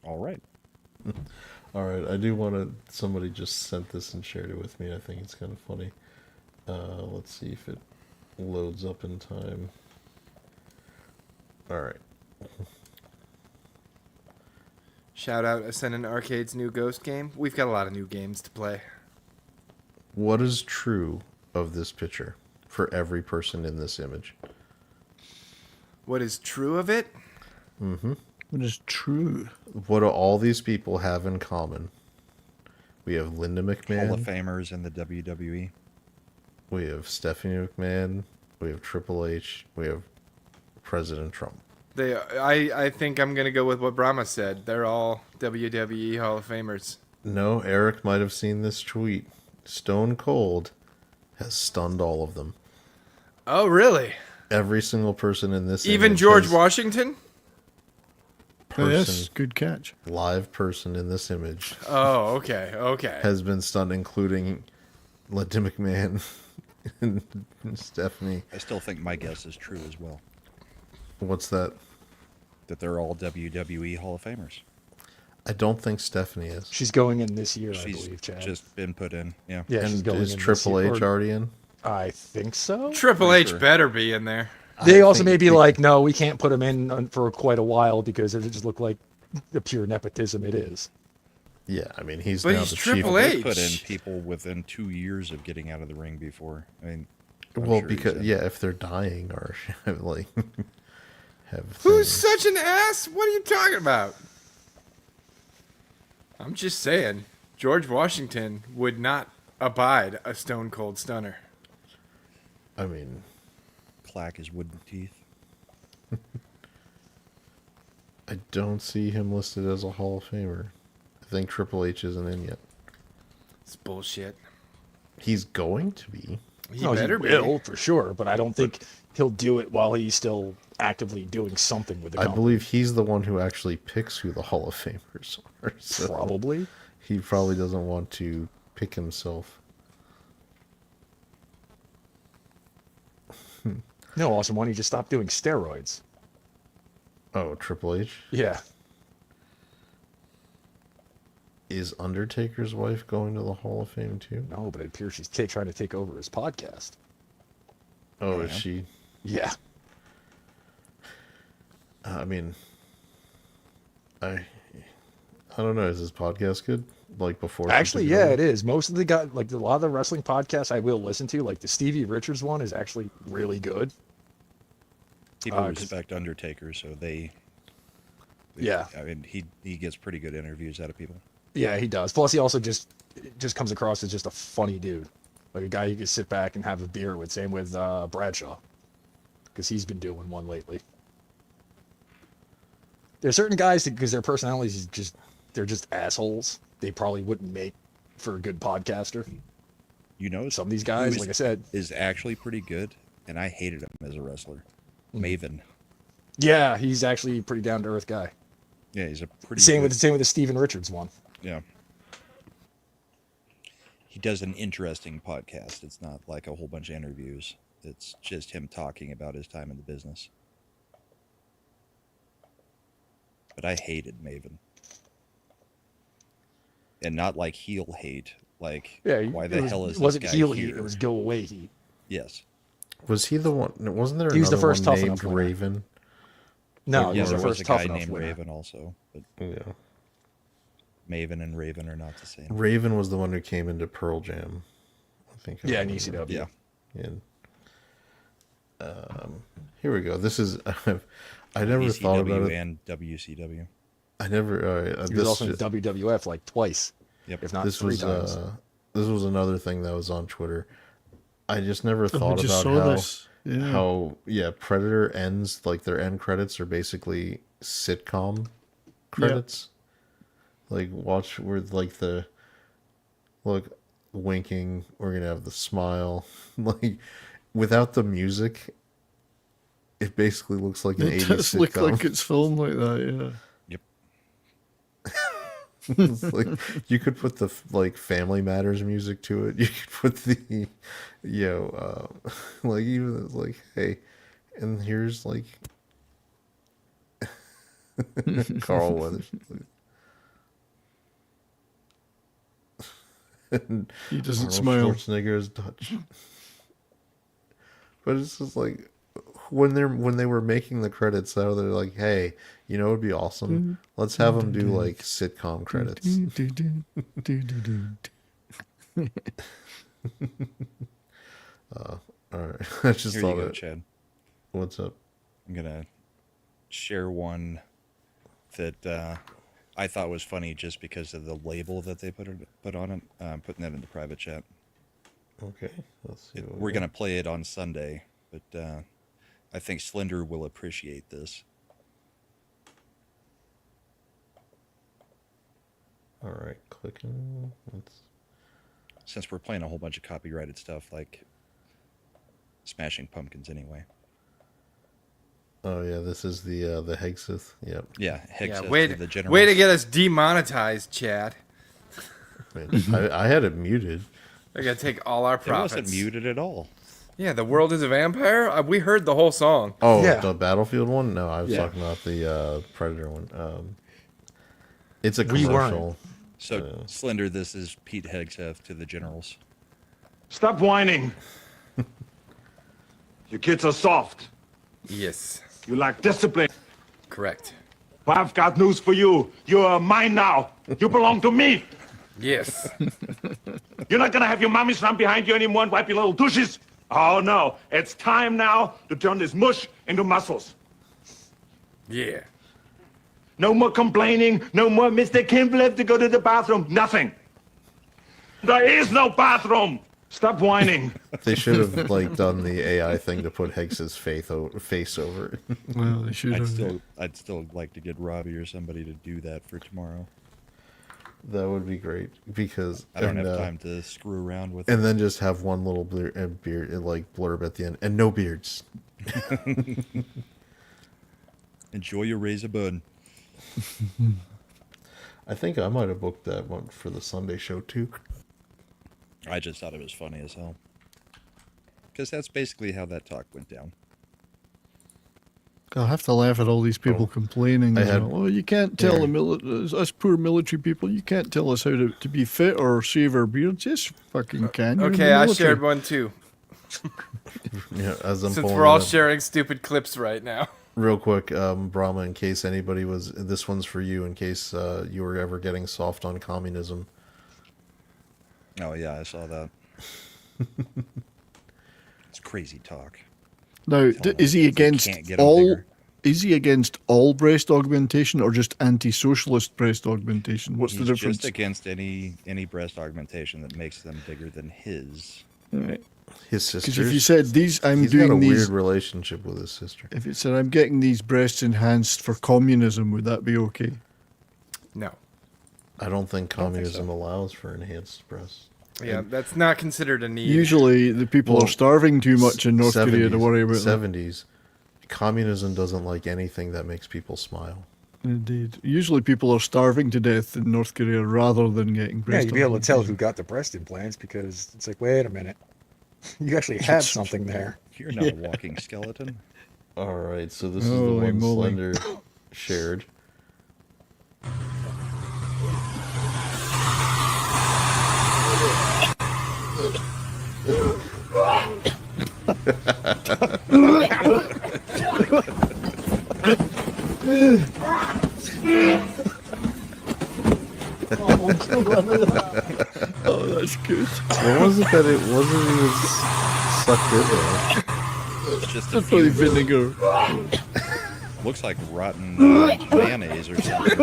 All right. All right, I do want to... Somebody just sent this and shared it with me. I think it's kind of funny. Let's see if it loads up in time. All right. Shout out Ascendant Arcade's new Ghost game. We've got a lot of new games to play. What is true of this picture for every person in this image? What is true of it? Mm-hmm. What is true? What do all these people have in common? We have Linda McMahon. Hall of Famers in the WWE. We have Stephanie McMahon. We have Triple H. We have President Trump. I think I'm going to go with what Brahma said. They're all WWE Hall of Famers. No, Eric might have seen this tweet. Stone Cold has stunned all of them. Oh, really? Every single person in this Even image George has- Washington? person, yes, good catch. live person in this image Oh, okay. has been stunned, including Linda McMahon and Stephanie. I still think my guess is true as well. What's that? That they're all WWE Hall of Famers. I don't think Stephanie is. She's going in this year, I She's believe, Chad. just been put in. Yeah. Yeah, she's And going is in this Triple year, H or- already in? I think so. Triple Pretty H sure. better be in there. They I also think may be they- like, no, we can't put him in for quite a while because it just looked like the pure nepotism it is. Yeah, I mean he's But now he's the Triple chief. H. They put in people within 2 years of getting out of the ring before. I mean, I'm Well, sure he's because in. yeah, if they're dying or like have Who's things. such an ass? What are you talking about? I'm just saying, George Washington would not abide a Stone Cold Stunner. I mean, clack his wooden teeth. I don't see him listed as a Hall of Famer. I think Triple H isn't in yet. It's bullshit. He's going to be. He No, better he be. will, for sure, but I don't think he'll do it while he's still actively doing something with the I company. believe he's the one who actually picks who the Hall of Famers are. So Probably. he probably doesn't want to pick himself. No, Austin, why don't you just stop doing steroids? Oh, Triple H? Yeah. Is Undertaker's wife going to the Hall of Fame too? No, but it appears she's trying to take over his podcast. Oh, Yeah. is she? Yeah. I mean, I don't know. Is his podcast good? Like before? Actually, Super yeah, Bowl? it is. Most of the guys, like a lot of the wrestling podcasts I will listen to, like the Stevie Richards one is actually really good. People 'cause- respect Undertaker, so they. Yeah. I mean, he gets pretty good interviews out of people. Yeah, he does. Plus, he also just comes across as just a funny dude, like a guy you can sit back and have a beer with. Same with Bradshaw, because he's been doing one lately. There's certain guys that, because their personalities is just they're just assholes. They probably wouldn't make for a good podcaster. You know, Some of these guys, who like I said, is actually pretty good, and I hated him as a wrestler. Mm-hmm. Maven. yeah, he's actually a pretty down to earth guy. Yeah, he's a pretty. Same good, with the Steven Richards one. Yeah. He does an interesting podcast. It's not like a whole bunch of interviews. It's just him talking about his time in the business. But I hated Maven. And not like heel hate. Like, Yeah, why the hell is it wasn't this guy heel here? heat? It was go away heat. Yes. Was he the one? Wasn't there He was the another first one tough named enough winner. Raven? No, Like, he Yeah, was the there was first a tough guy enough named winner. Raven also. But Yeah. Maven and Raven are not the same. Raven was the one who came into Pearl Jam. I think. Yeah, in ECW. Yeah. And here we go. This is. I never thought about ECW it. and WCW. I never. He was this also in ju- WWF like twice, Yep. if not this three was times. this was another thing that was on Twitter. I just never I thought just about saw how this. Yeah. how Predator ends, like their end credits are basically sitcom credits. Like watch where like the look winking, we're gonna have the smile. Like without the music, it basically looks like an It 80s does look sitcom. like it's filmed like that, Yep. It's like you could put the like Family Matters music to it. You could put the like even like hey, and here's like Carl Weathers. And He doesn't Arnold smile. Schwarzenegger is Dutch. But it's just like when they were making the credits, they're like, hey, you know, it'd be awesome. Let's have them do like sitcom credits. All right, I just Here thought you go, it. Chad. What's up? I'm gonna share one that I thought was funny just because of the label that they put on it. I'm putting that in the private chat. Okay, let's see. We're gonna play it on Sunday, but I think Slender will appreciate this. All right, clicking. Since we're playing a whole bunch of copyrighted stuff like Smashing Pumpkins anyway. Oh yeah, this is the Hegseth. Yep. Yeah, Hegseth. Yeah, the general. way to get us demonetized, Chad. I had it muted. I gotta take all our profits. It wasn't muted at all. Yeah, the world is a vampire. We heard the whole song. Oh, Yeah. the Battlefield one? No, I was talking about the Predator one. It's a commercial. So Slender, this is Pete Hegseth to the generals. Stop whining. You kids are soft. Yes. You lack discipline. Correct. But I've got news for you. You are mine now. You belong to me. Yes. You're not gonna have your mommies run behind you anymore and wipe your little douches. Oh no, it's time now to turn this mush into muscles. Yeah. No more complaining, no more Mr. Kimball have to go to the bathroom, nothing. There is no bathroom. Stop whining. They should have like done the AI thing to put Higgs's face over it. Well, they should have. I'd still like to get Robbie or somebody to do that for tomorrow. That would be great because I don't have time to screw around with and it. then just have one little beard like blurb at the end and no beards. Enjoy your razor bud. I think I might have booked that one for the Sunday show too. I just thought it was funny as hell. Because that's basically how that talk went down. I'll have to laugh at all these people complaining. Oh, you can't tell us poor military people, you can't tell us how to be fit or shave our beards. Yes, fucking can. Okay, I shared one too. Yeah, as I'm Since pulling we're all it up. sharing stupid clips right now. Real quick, Brahma, in case anybody was, this one's for you, in case you were ever getting soft on communism. Oh yeah, I saw that. It's crazy talk. Now, is he against can't get 'em all? bigger. Is he against all breast augmentation or just anti-socialist breast augmentation? What's He's the difference? just against any breast augmentation that makes them bigger than his. Right. His sister. Because if you said these, I'm he's doing got a these. weird relationship with his sister. If it said I'm getting these breasts enhanced for communism, would that be okay? No. I don't think communism allows for enhanced breasts. Yeah, that's not considered a need. Usually, the people are starving too much in North Korea to worry about that. 70s. Communism doesn't like anything that makes people smile. Indeed. Usually, people are starving to death in North Korea rather than getting Yeah, breast. you'd be able to tell who got the breast implants because it's like, wait a minute, you actually have something there. You're not a walking skeleton. All right, so this is the Holy one moly. Slender shared. Oh, that's good. What was it that it wasn't even sucked in there? It's just a That's probably few- vinegar. Looks like rotten mayonnaise or something.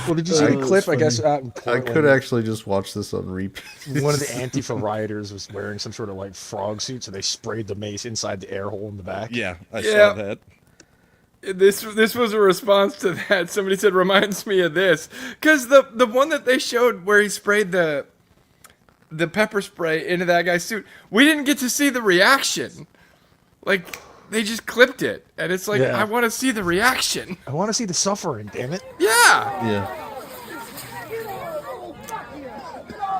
Well, did you see the clip? I guess out in I Portland, could actually just watch this on repeat. one of the Antifa rioters was wearing some sort of like frog suit, so they sprayed the mace inside the air hole in the back. Yeah, I Yeah. saw that. This was a response to that. Somebody said, reminds me of this. Because the one that they showed where he sprayed the pepper spray into that guy's suit, we didn't get to see the reaction. Like, they just clipped it. And it's like, Yeah. I want to see the reaction. I want to see the suffering, damn it. Yeah. Yeah.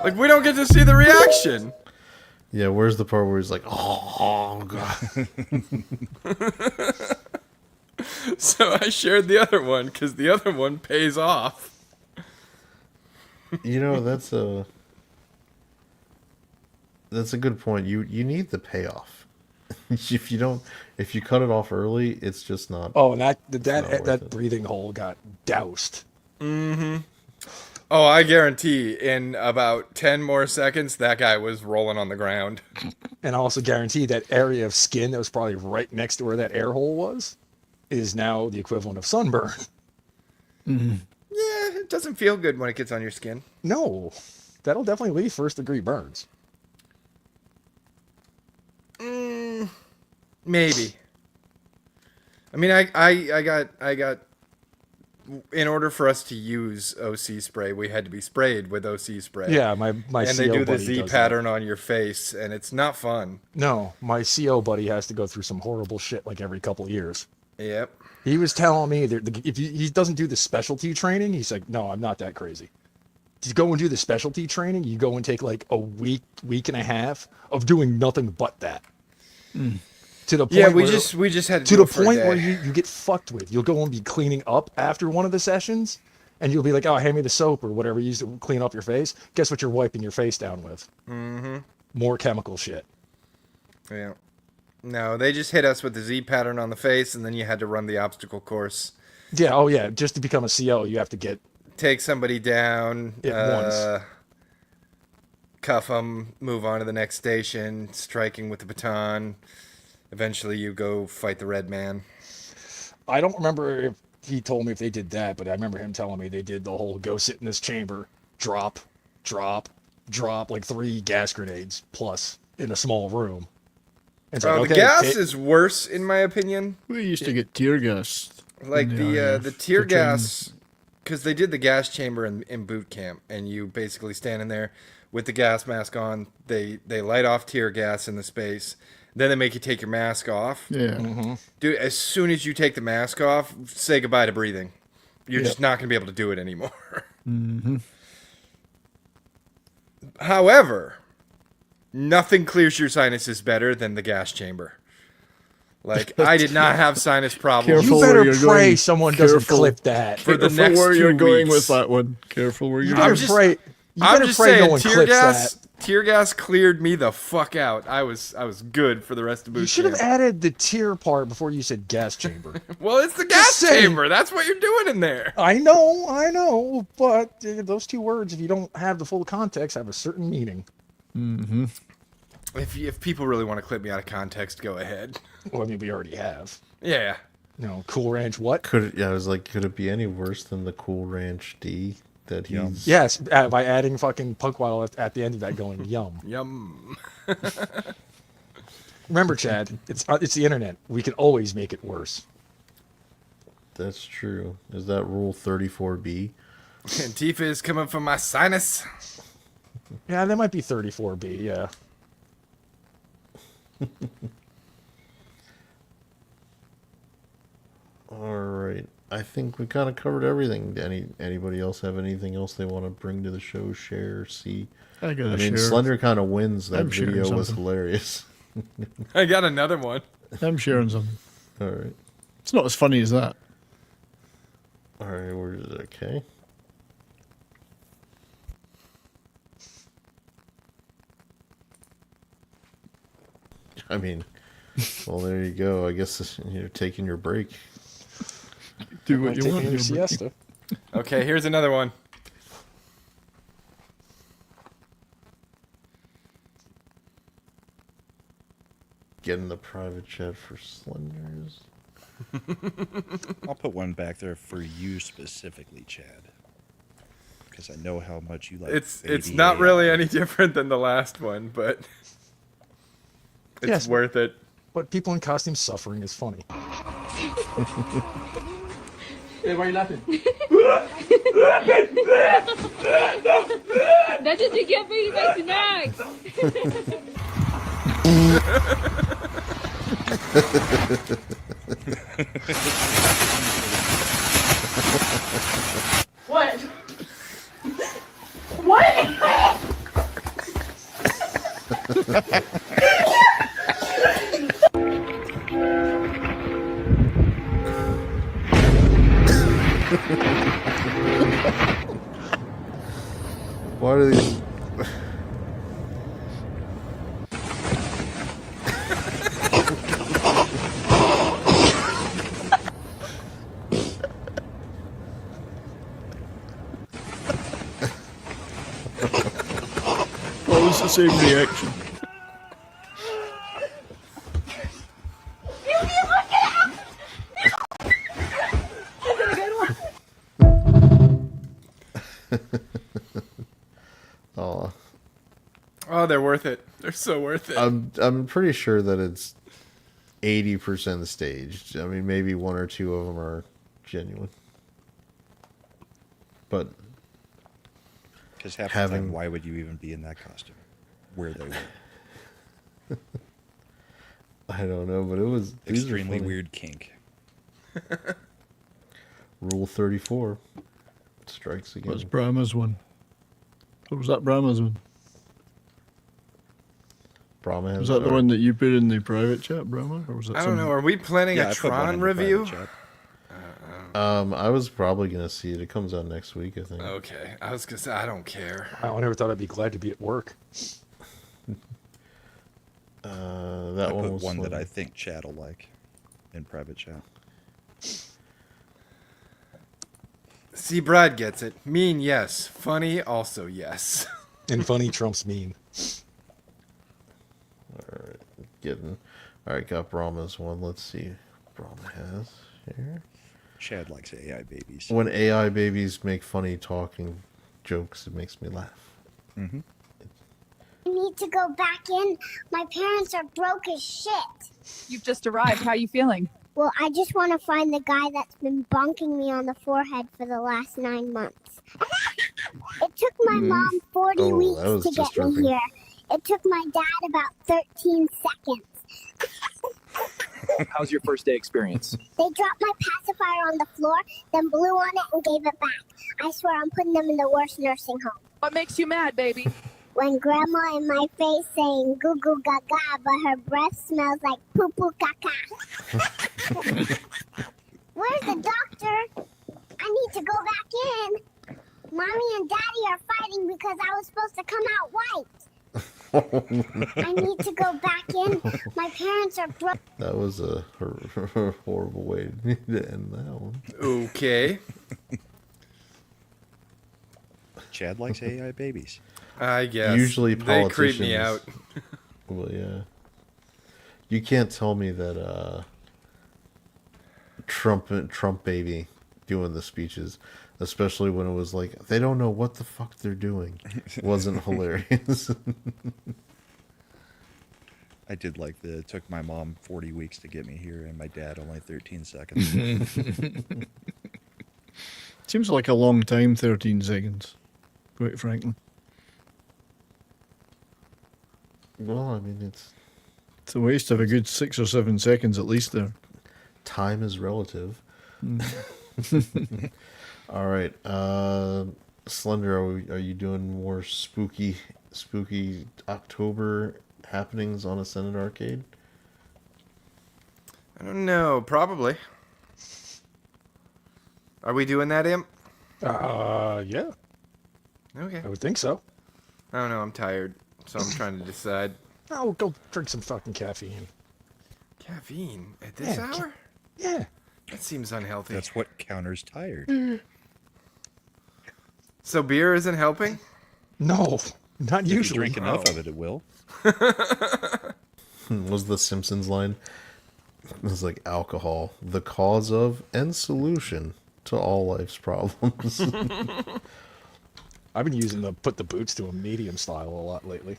Like, we don't get to see the reaction. Yeah, where's the part where he's like, oh, God. So I shared the other one because the other one pays off. You know, that's a good point. You need the payoff. If you cut it off early, it's just not. Oh, and not worth that it. breathing hole got doused. Mm-hmm. Oh, I guarantee in about 10 more seconds, that guy was rolling on the ground. And I also guarantee that area of skin that was probably right next to where that air hole was is now the equivalent of sunburn. Mm-hmm. Yeah, it doesn't feel good when it gets on your skin. No, that'll definitely leave first-degree burns. Maybe. I mean, I got. In order for us to use OC spray, we had to be sprayed with OC spray. Yeah, my and they CO do the buddy Z does pattern on your face, and it's not fun. No, my CO buddy has to go through some horrible shit like every couple of years. Yep. He was telling me that if he doesn't do the specialty training, he's like, no, I'm not that crazy. To go and do the specialty training, you go and take like a week and a half of doing nothing but that. To the point we just had to do the it for a point day. where you get fucked with. You'll go and be cleaning up after one of the sessions, and you'll be like, oh, hand me the soap or whatever you use to clean off your face. Guess what you're wiping your face down with? Mm-hmm. More chemical shit. Yeah. No, they just hit us with the Z pattern on the face, and then you had to run the obstacle course. Yeah, oh yeah, just to become a CO, you have to take somebody down once. Cuff them, move on to the next station, striking with the baton. Eventually, you go fight the red man. I don't remember if he told me if they did that, but I remember him telling me they did the whole go sit in this chamber, drop, like 3 gas grenades plus in a small room. And The gas is worse, in my opinion. We used to get tear gas. Like the tear gas, because they did the gas chamber in boot camp, and you basically stand in there with the gas mask on. They light off tear gas in the space. Then they make you take your mask off. Yeah. Mm-hmm. Dude, as soon as you take the mask off, say goodbye to breathing. You're just not going to be able to do it anymore. Mm-hmm. However, nothing clears your sinuses better than the gas chamber. Like, I did not have sinus problems. You better pray someone doesn't clip that. For the next where 2 you're going weeks. with that one. Careful where you're I'm going. just, I'm just pray no saying, one tear clips gas. that. Tear gas cleared me the fuck out. I was good for the rest of boot You should have camp. added the tear part before you said gas chamber. Well, it's the gas saying. chamber. That's what you're doing in there. I know, but those 2 words, if you don't have the full context, have a certain meaning. Mm-hmm. If people really want to clip me out of context, go ahead. Well, I mean, we already have. Yeah. No, Cool Ranch what? Could it be any worse than the Cool Ranch D that he's... Yes, by adding fucking Punkwile at the end of that going, yum. Yum. Remember, Chad, it's the internet. We can always make it worse. That's true. Is that rule 34B? Antifa is coming from my sinus. Yeah, that might be 34B, yeah. All right. I think we kind of covered everything. Anybody else have anything else they want to bring to the show, share, see? I gotta mean, share. Slender kind of wins. That I'm sharing video was something. hilarious. I got another one. I'm sharing something. All right. It's not as funny as that. All right, where is it? Okay. I mean, well, there you go. I guess you're taking your break. Do what you want. Taking your siesta. Okay, here's another one. Getting the private jet for Slenders. I'll put one back there for you specifically, Chad, because I know how much you like. It's not really any different than the last one, but it's Yes. worth it. But people in costume suffering is funny. Hey, why are you laughing? That's just to get me my snacks. What? What? Why do these... Always the same reaction. Oh, Oh, they're worth it. They're so worth it. I'm pretty sure that it's 80% staged. I mean, maybe one or two of them are genuine. But Because half the time, why would you even be in that costume? Where they were. I don't know, but it was Extremely weird kink. Rule 34 strikes again. What's Brahma's one? What was that Brahma's one? Brahma has Was that the one that you put in the private chat, Brahma? Or was that I don't know. Are we planning a Tron review? I was probably gonna see it. It comes out next week, I think. Okay, I was gonna say I don't care. I never thought I'd be glad to be at work. That I one put was one fun. that I think Chad will like in private chat. See, Brad gets it. Mean, yes. Funny, also yes. And funny trumps mean. Alright, got Brahma's one. Let's see what Brahma has here. Chad likes AI babies. When AI babies make funny talking jokes, it makes me laugh. Mm-hmm. I need to go back in. My parents are broke as shit. You've just arrived. How are you feeling? Well, I just want to find the guy that's been bonking me on the forehead for the last 9 months. It took my mom 40 weeks to get disturbing. me here. It took my dad about 13 seconds. How's your first day experience? They dropped my pacifier on the floor, then blew on it and gave it back. I swear I'm putting them in the worst nursing home. What makes you mad, baby? When grandma in my face saying goo goo gaga, but her breath smells like poo poo caca. Where's the doctor? I need to go back in. Mommy and Daddy are fighting because I was supposed to come out white. I need to go back in. My parents are broke. That was a horrible way to end that one. Okay. Chad likes AI babies. I guess. Usually they politicians. creep me out. Well, yeah. You can't tell me that Trump baby doing the speeches, especially when it was like they don't know what the fuck they're doing, wasn't hilarious. I did like it took my mom 40 weeks to get me here and my dad only 13 seconds. Seems like a long time, 13 seconds, quite frankly. Well, I mean, it's a waste of a good 6 or 7 seconds at least there. Time is relative. All right, Slender, are you doing more spooky October happenings on Ascended Arcade? I don't know. Probably. Are we doing that, Imp? Yeah. Okay. I would think so. I don't know. I'm tired, so I'm trying to decide. Oh, go drink some fucking caffeine. Caffeine at this hour? Yeah. That seems unhealthy. That's what counters tired. So beer isn't helping? No, not If you usually. drink enough of it, it will. Was the Simpsons line? It was like alcohol, the cause of and solution to all life's problems. I've been using the put the boots to a medium style a lot lately.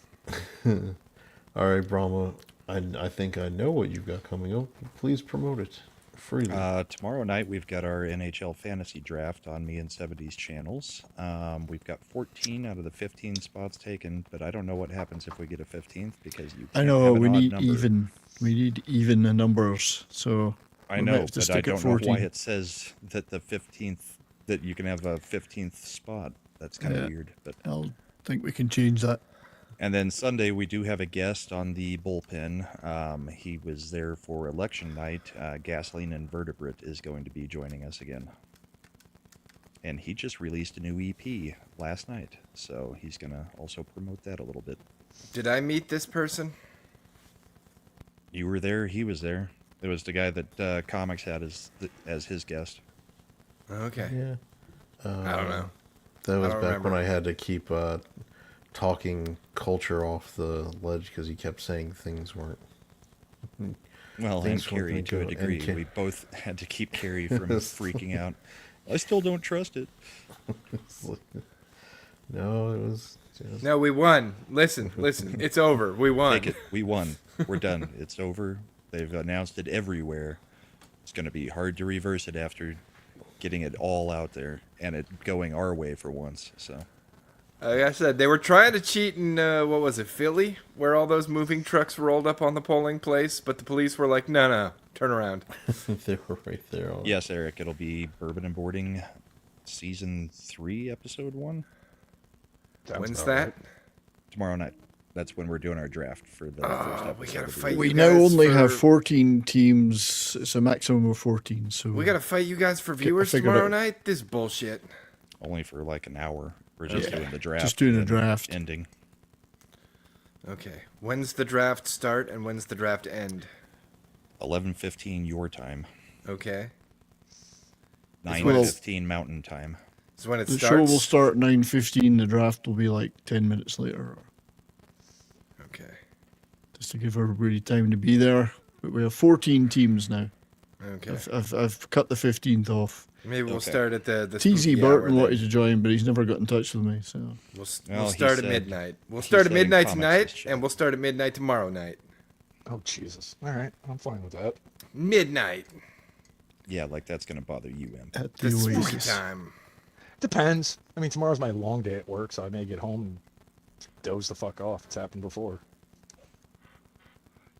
All right, Brahma, I think I know what you've got coming up. Please promote it freely. Tomorrow night we've got our NHL fantasy draft on me and 70's channels. We've got 14 out of the 15 spots taken, but I don't know what happens if we get a 15th because you. I can't know have an we odd need number. even. We need even the numbers. So I we might know, have to but I stick at don't know 14. why it says that the 15th that you can have a 15th spot. That's kind of Yeah. weird, but I'll think we can change that. And then Sunday, we do have a guest on the bullpen. He was there for election night. Gasoline and Vertebrate is going to be joining us again. And he just released a new EP last night, so he's gonna also promote that a little bit. Did I meet this person? You were there. He was there. It was the guy that Comics had as his guest. Okay. Yeah. I don't know. That was I don't back remember. when I had to keep talking culture off the ledge because he kept saying things weren't. Well, and things weren't Carrie, to a gonna go- degree, and we both had to keep Carrie from freaking out. I still don't trust it. No, it was. Just... No, we won. Listen, it's over. We won. Take it. We won. We're done. It's over. They've announced it everywhere. It's going to be hard to reverse it after getting it all out there and it going our way for once. So, like I said, they were trying to cheat in what was it, Philly, where all those moving trucks rolled up on the polling place, but the police were like, no, turn around. They were right there. yes, Eric, it'll be Bourbon and Boarding Season 3, Episode 1. When's that? Right. Tomorrow night. That's when we're doing our draft for the first episode. We gotta of the fight year. We you now guys only have for- 14 teams. It's a maximum of 14. So We gotta fight you guys for viewers figured tomorrow out. night? This bullshit. Only for like an hour. We're just doing the draft. just doing a and draft. Ending. Okay. When's the draft start and when's the draft end? 11:15 your time. Okay. 9:15 Mountain Time. So when it the starts. show will start 9:15. The draft will be like 10 minutes later, Okay. just to give everybody time to be there. But we have 14 teams now. Okay. I've cut the 15th off. Maybe we'll Okay. start at the TZ spooky Burton hour wanted then. to join, but he's never got in touch with me. So We'll Well, he start at said- midnight. We'll he start at said in midnight comics tonight, this show. and we'll start at midnight tomorrow night. Oh Jesus! All right, I'm fine with that. Midnight. Yeah, like that's gonna bother you, Imp. at The the spooky Oasis. time. Depends. I mean, tomorrow's my long day at work, so I may get home and doze the fuck off. It's happened before.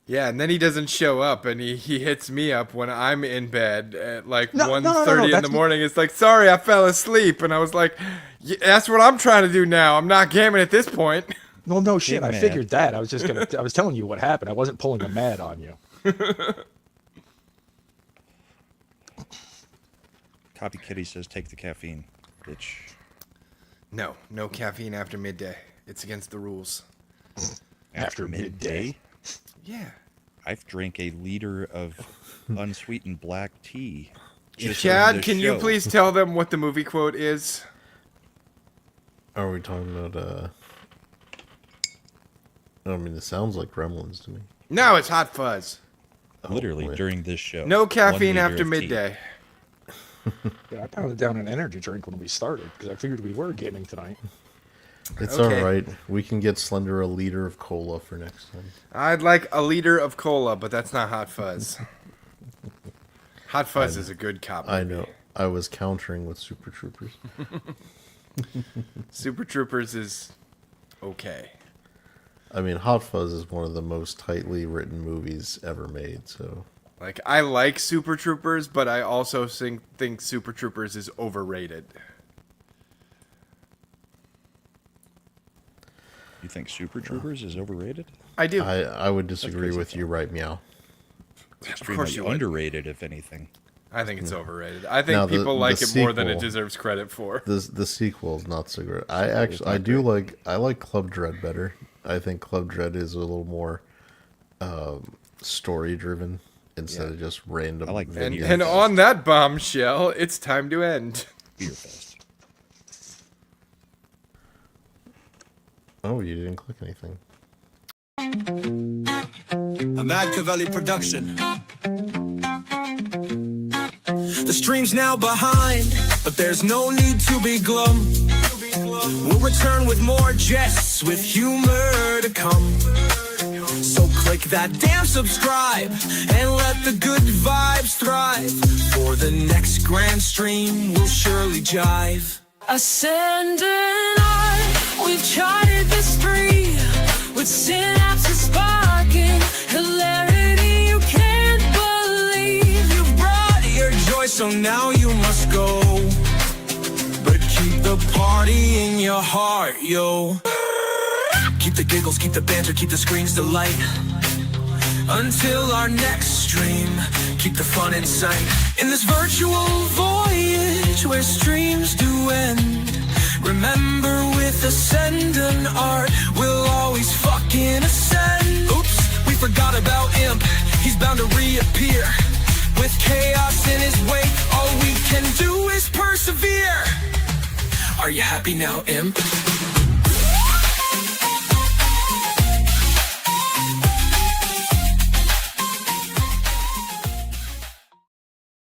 Yeah, and then he doesn't show up, and he hits me up when I'm in bed at like No, 1:30 in that's the morning. It's like, sorry, I fell asleep, and I was like, that's what I'm trying to do now. I'm not gaming at this point. Well, no shit. I mad. figured that. I was just gonna. I was telling you what happened. I wasn't pulling a mad on you. Copy Kitty says take the caffeine, bitch. No caffeine after midday. It's against the rules. After midday? Yeah. I've drank a liter of unsweetened black tea. just for Chad, this can you show. please tell them what the movie quote is? Are we talking about? I mean, it sounds like Gremlins to me. No, it's Hot Fuzz. Literally wait. during this show. No 1 caffeine liter after of tea. midday. Yeah, I pounded down an energy drink when we started because I figured we were gaming tonight. It's Okay. all right. We can get Slender a liter of cola for next time. I'd like a liter of cola, but that's not Hot Fuzz. Hot Fuzz is a good cop movie. I know. I was countering with Super Troopers. Super Troopers is okay. I mean, Hot Fuzz is one of the most tightly written movies ever made. So Like, I like Super Troopers, but I also think Super Troopers is overrated. You think Super Troopers is overrated? I do. I would disagree crazy with you, right, Meow? It's extremely you would. underrated, if anything. I think it's overrated. I think Now, the- people like the it more than it sequel- deserves credit for. The sequel is not so great. I like Club Dread better. I think Club Dread is a little more story driven instead of just random. I like And, Beer and Fest. on that bombshell, it's time to end. Beer Fest. Oh, you didn't click anything. A Machiavelli production. The stream's now behind, but there's no need to be glum. We'll return with more jests, with humor to come. So click that damn subscribe and let the good vibes thrive. For the next grand stream, we'll surely jive. Ascend and I, we've charted the street with synapses sparking, hilarity you can't believe. You've brought your joy, so now you must go. But keep the party in your heart, yo. Keep the giggles, keep the banter, keep the screens delight. Until our next stream, keep the fun in sight. In this virtual voyage where streams do end, remember with ascendant art, we'll always fucking ascend. Oops, we forgot about Imp, he's bound to reappear. With chaos in his wake, all we can do is persevere. Are you happy now, Imp?